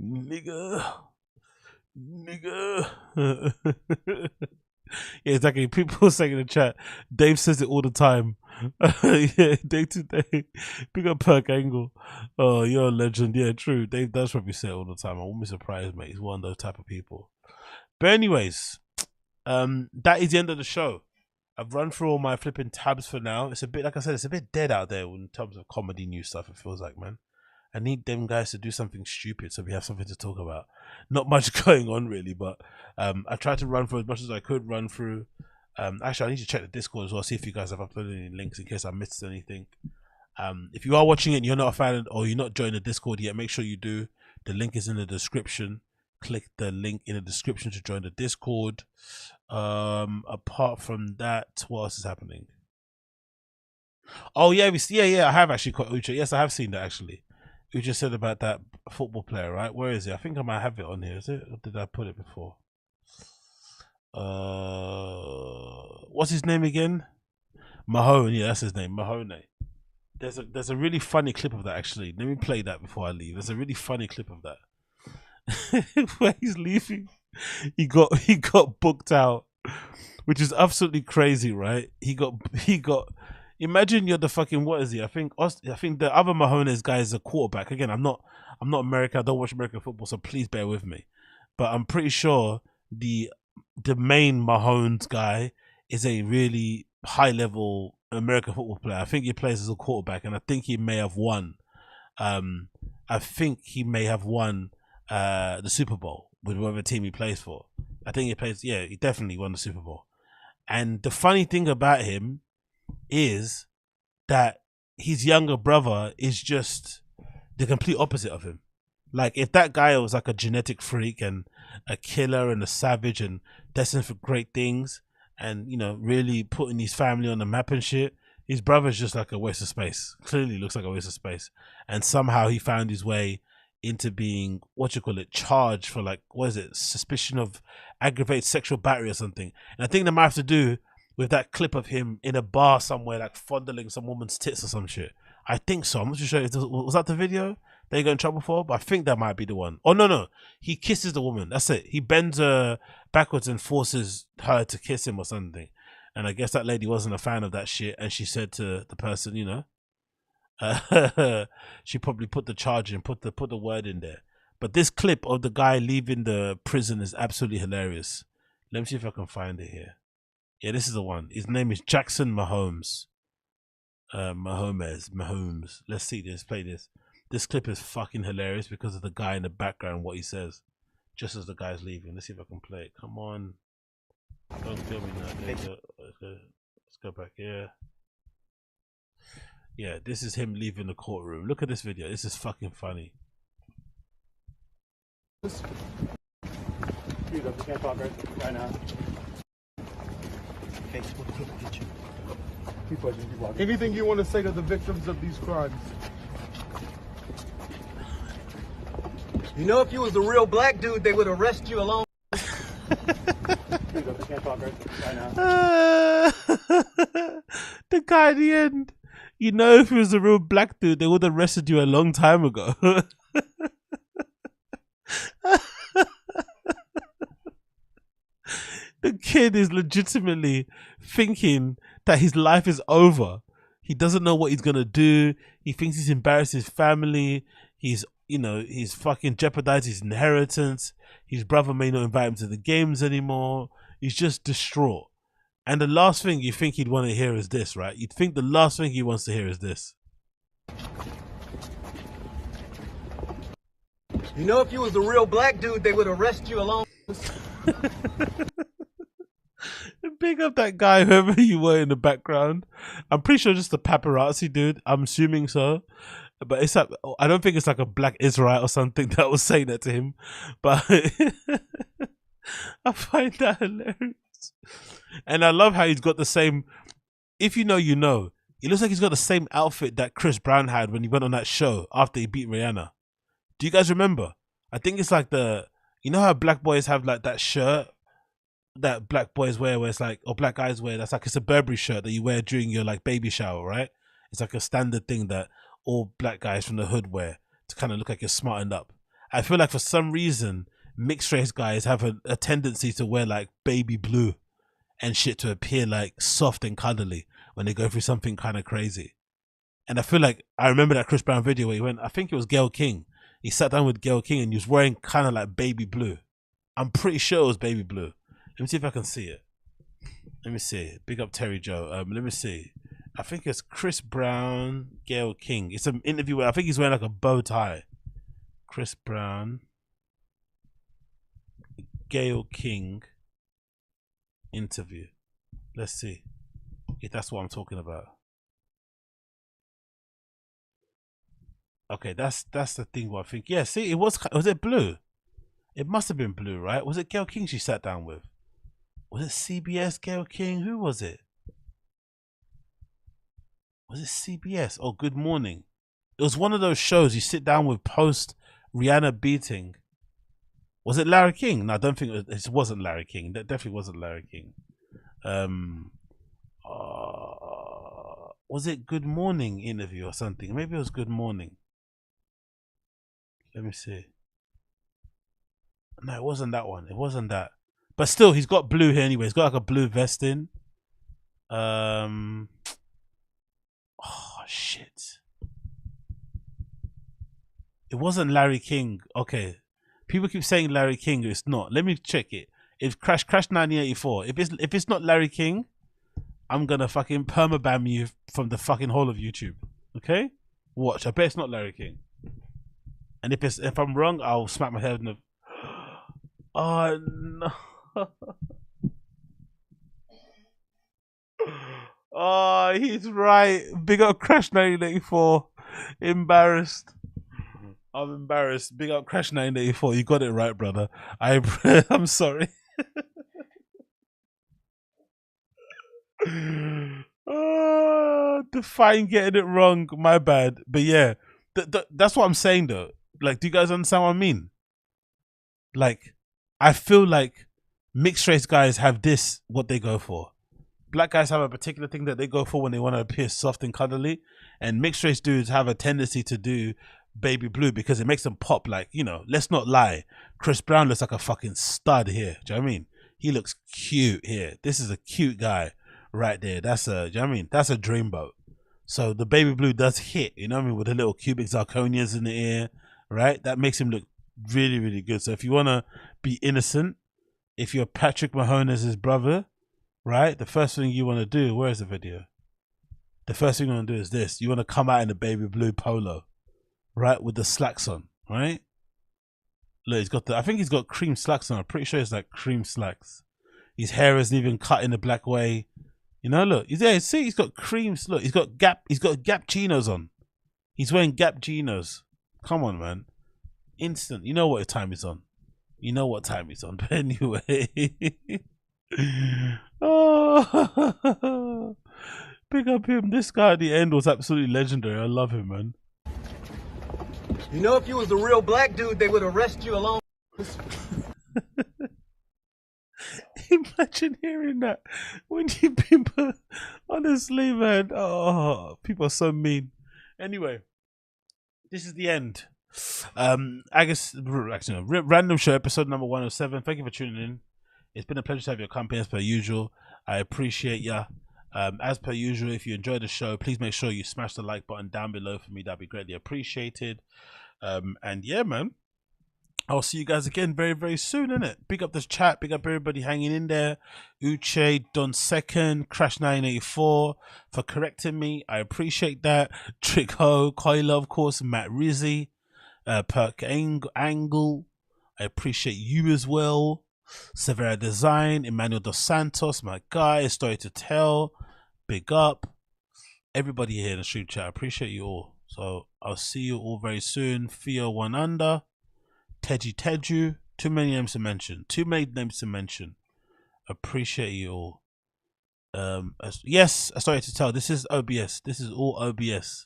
Nigger. Yeah, exactly. People saying in the chat, Dave says it all the time. Yeah, day to day. Big up Perk Angle. Oh, you're a legend. Yeah, true. Dave does probably say it all the time. I won't be surprised, mate. He's one of those type of people. But anyways, that is the end of the show. I've run through all my flipping tabs for now. It's a bit, like I said, it's a bit dead out there in terms of comedy news stuff, it feels like, man. I need them guys to do something stupid so we have something to talk about. Not much going on really, but I tried to run through as much as I could run through. Actually, I need to check the Discord as well, see if you guys have uploaded any links in case I missed anything. If you are watching it and you're not a fan or you're not joined the Discord yet, make sure you do. The link is in the description. Click the link in the description to join the Discord. Apart from that, what else is happening? Oh yeah, I have actually caught Ucha. Yes, I have seen that actually. You just said about that football player, right? Where is it? I think I might have it on here. Is it? Or did I put it before? What's his name again? Mahone. Yeah, that's his name. Mahone. There's a really funny clip of that actually. Let me play that before I leave. There's a really funny clip of that where he's leaving. He got booked out, which is absolutely crazy, right? He got. Imagine you're the fucking, what is he? I think the other Mahomes guy is a quarterback. Again, I'm not American. I don't watch American football, so please bear with me. But I'm pretty sure the main Mahomes guy is a really high level American football player. I think he plays as a quarterback, and I think he may have won. I think he may have won the Super Bowl with whatever team he plays for. I think he plays. Yeah, he definitely won the Super Bowl. And the funny thing about him is that his younger brother is just the complete opposite of him. Like, if that guy was like a genetic freak and a killer and a savage and destined for great things and, really putting his family on the map and shit, his brother's just like a waste of space. Clearly looks like a waste of space. And somehow he found his way into being, charged for suspicion of aggravated sexual battery or something. And I think that might have to do with that clip of him in a bar somewhere, like fondling some woman's tits or some shit. I think so. I'm not too sure. Was that the video they got in trouble for? But I think that might be the one. Oh, no. He kisses the woman. That's it. He bends her backwards and forces her to kiss him or something. And I guess that lady wasn't a fan of that shit. And she said to the person, she probably put the charge in, put the word in there. But this clip of the guy leaving the prison is absolutely hilarious. Let me see if I can find it here. Yeah, this is the one. His name is Jackson Mahomes. Mahomes. Let's see this. Play this. This clip is fucking hilarious because of the guy in the background, what he says, just as the guy's leaving. Let's see if I can play it. Come on. Don't kill me now. There you go. Okay. Let's go back here. Yeah, this is him leaving the courtroom. Look at this video. This is fucking funny. Dude, I can't talk right now. Anything you want to say to the victims of these crimes? You know, if you was a real black dude, they would arrest you along. Dude, I can't talk right now. The guy at the end. You know, if he was a real black dude, they would have arrested you a long time ago. The kid is legitimately thinking that his life is over. He doesn't know what he's gonna do. He thinks he's embarrassed his family. He's fucking jeopardized his inheritance. His brother may not invite him to the games anymore. He's just distraught. And the last thing you think he'd want to hear is this, right? You'd think the last thing he wants to hear is this. You know, if you was a real black dude, they would arrest you along. Big up that guy, whoever you were in the background. I'm pretty sure just a paparazzi dude. I'm assuming so. But it's like, I don't think it's like a black Israel or something that was saying that to him. But I find that hilarious. And I love how he's got the same, if you know, you know. It looks like he's got the same outfit that Chris Brown had when he went on that show after he beat Rihanna. Do you guys remember? I think it's like you know how black boys have like that shirt that black boys wear where it's like, or black guys wear, that's like, it's a Burberry shirt that you wear during your like baby shower, right? It's like a standard thing that all black guys from the hood wear to kind of look like you're smartened up. I feel like for some reason, mixed race guys have a tendency to wear like baby blue and shit to appear like soft and cuddly when they go through something kind of crazy. And I feel like, I remember that Chris Brown video where he went, I think it was Gayle King. He sat down with Gayle King and he was wearing kind of like baby blue. I'm pretty sure it was baby blue. Let me see if I can see it. Let me see. Big up Terry Joe. Let me see. I think it's Chris Brown, Gayle King. It's an interview where I think he's wearing like a bow tie. Chris Brown, Gayle King interview. Let's see if that's what I'm talking about. Okay, that's the thing. What I think. Yeah, see, it was it blue? It must have been blue, right? Was it Gayle King she sat down with? Was it CBS Gayle King? Who was it? Was it CBS? Oh, Good Morning. It was one of those shows you sit down with post Rihanna beating. Was it Larry King? No, I don't think it wasn't Larry King. That definitely wasn't Larry King. Was it Good Morning interview or something? Maybe it was Good Morning. Let me see. No, it wasn't that one. It wasn't that. But still, he's got blue here anyway. He's got like a blue vest in. Oh, shit. It wasn't Larry King. Okay. People keep saying Larry King. It's not. Let me check it. It's Crash 1984. If it's not Larry King, I'm gonna fucking permaban you from the fucking whole of YouTube. Okay? Watch. I bet it's not Larry King. And if I'm wrong, I'll smack my head in the... Oh, no. Oh, he's right. Big up Crash 1984. Embarrassed. I'm embarrassed. Big up Crash 1984. You got it right, brother. I'm sorry. Oh, define getting it wrong. My bad. But yeah, that's what I'm saying though. Like, do you guys understand what I mean? Like, I feel like mixed race guys have this, what they go for. Black guys have a particular thing that they go for when they want to appear soft and cuddly. And mixed race dudes have a tendency to do baby blue because it makes them pop. Like, you know, let's not lie. Chris Brown looks like a fucking stud here. Do you know what I mean? He looks cute here. This is a cute guy right there. That's a, do you know what I mean? That's a dreamboat. So the baby blue does hit, you know what I mean? With the little cubic zirconias in the ear, right? That makes him look really, really good. So if you want to be innocent, if you're Patrick Mahomes' brother, right? The first thing you want to do, where's the video? The first thing you want to do is this. You want to come out in a baby blue polo, right? With the slacks on, right? Look, he's got I think he's got cream slacks on. I'm pretty sure it's like cream slacks. His hair isn't even cut in a black way. You know, look, he's there. See, he's got creams. Look, he's got Gap chinos on. He's wearing Gap chinos. Come on, man. Instant. You know what time he's on. You know what time he's on. But anyway. Oh, pick up him. This guy at the end was absolutely legendary. I love him, man. You know, if you was a real black dude, they would arrest you along. Imagine hearing that when you've been put, honestly, man. Oh, people are so mean. Anyway, this is the end. I guess, actually, no, Random Show episode number 107. Thank you for tuning in. It's been a pleasure to have your company as per usual. I appreciate ya. As per usual, if you enjoyed the show, please make sure you smash the like button down below for me. That'd be greatly appreciated. And yeah, man, I'll see you guys again very, very soon, innit? Big up this chat. Big up everybody hanging in there. Uche, Don Second, Crash984 for correcting me. I appreciate that. Trickho, Koila, of course, Matt Rizzi, Perk Angle. I appreciate you as well. Severa Design, Emmanuel Dos Santos, my guy, Story to Tell. Big up. Everybody here in the stream chat. I appreciate you all. So I'll see you all very soon. Theo One Under. Teju, too many names to mention. Appreciate you all. Yes, sorry to tell. This is OBS. This is all OBS.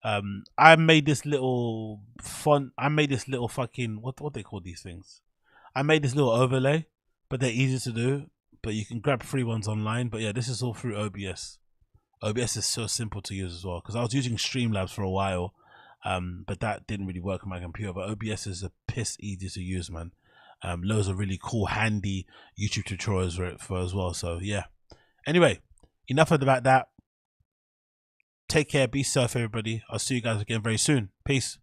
I made this little font. I made this little fucking what they call these things. I made this little overlay, but they're easy to do. But you can grab free ones online. But yeah, this is all through OBS. OBS is so simple to use as well because I was using Streamlabs for a while. But that didn't really work on my computer. But OBS is a piss easy to use, man. Loads of really cool, handy YouTube tutorials for as well. So yeah. Anyway, enough about that. Take care, be safe, everybody. I'll see you guys again very soon. Peace.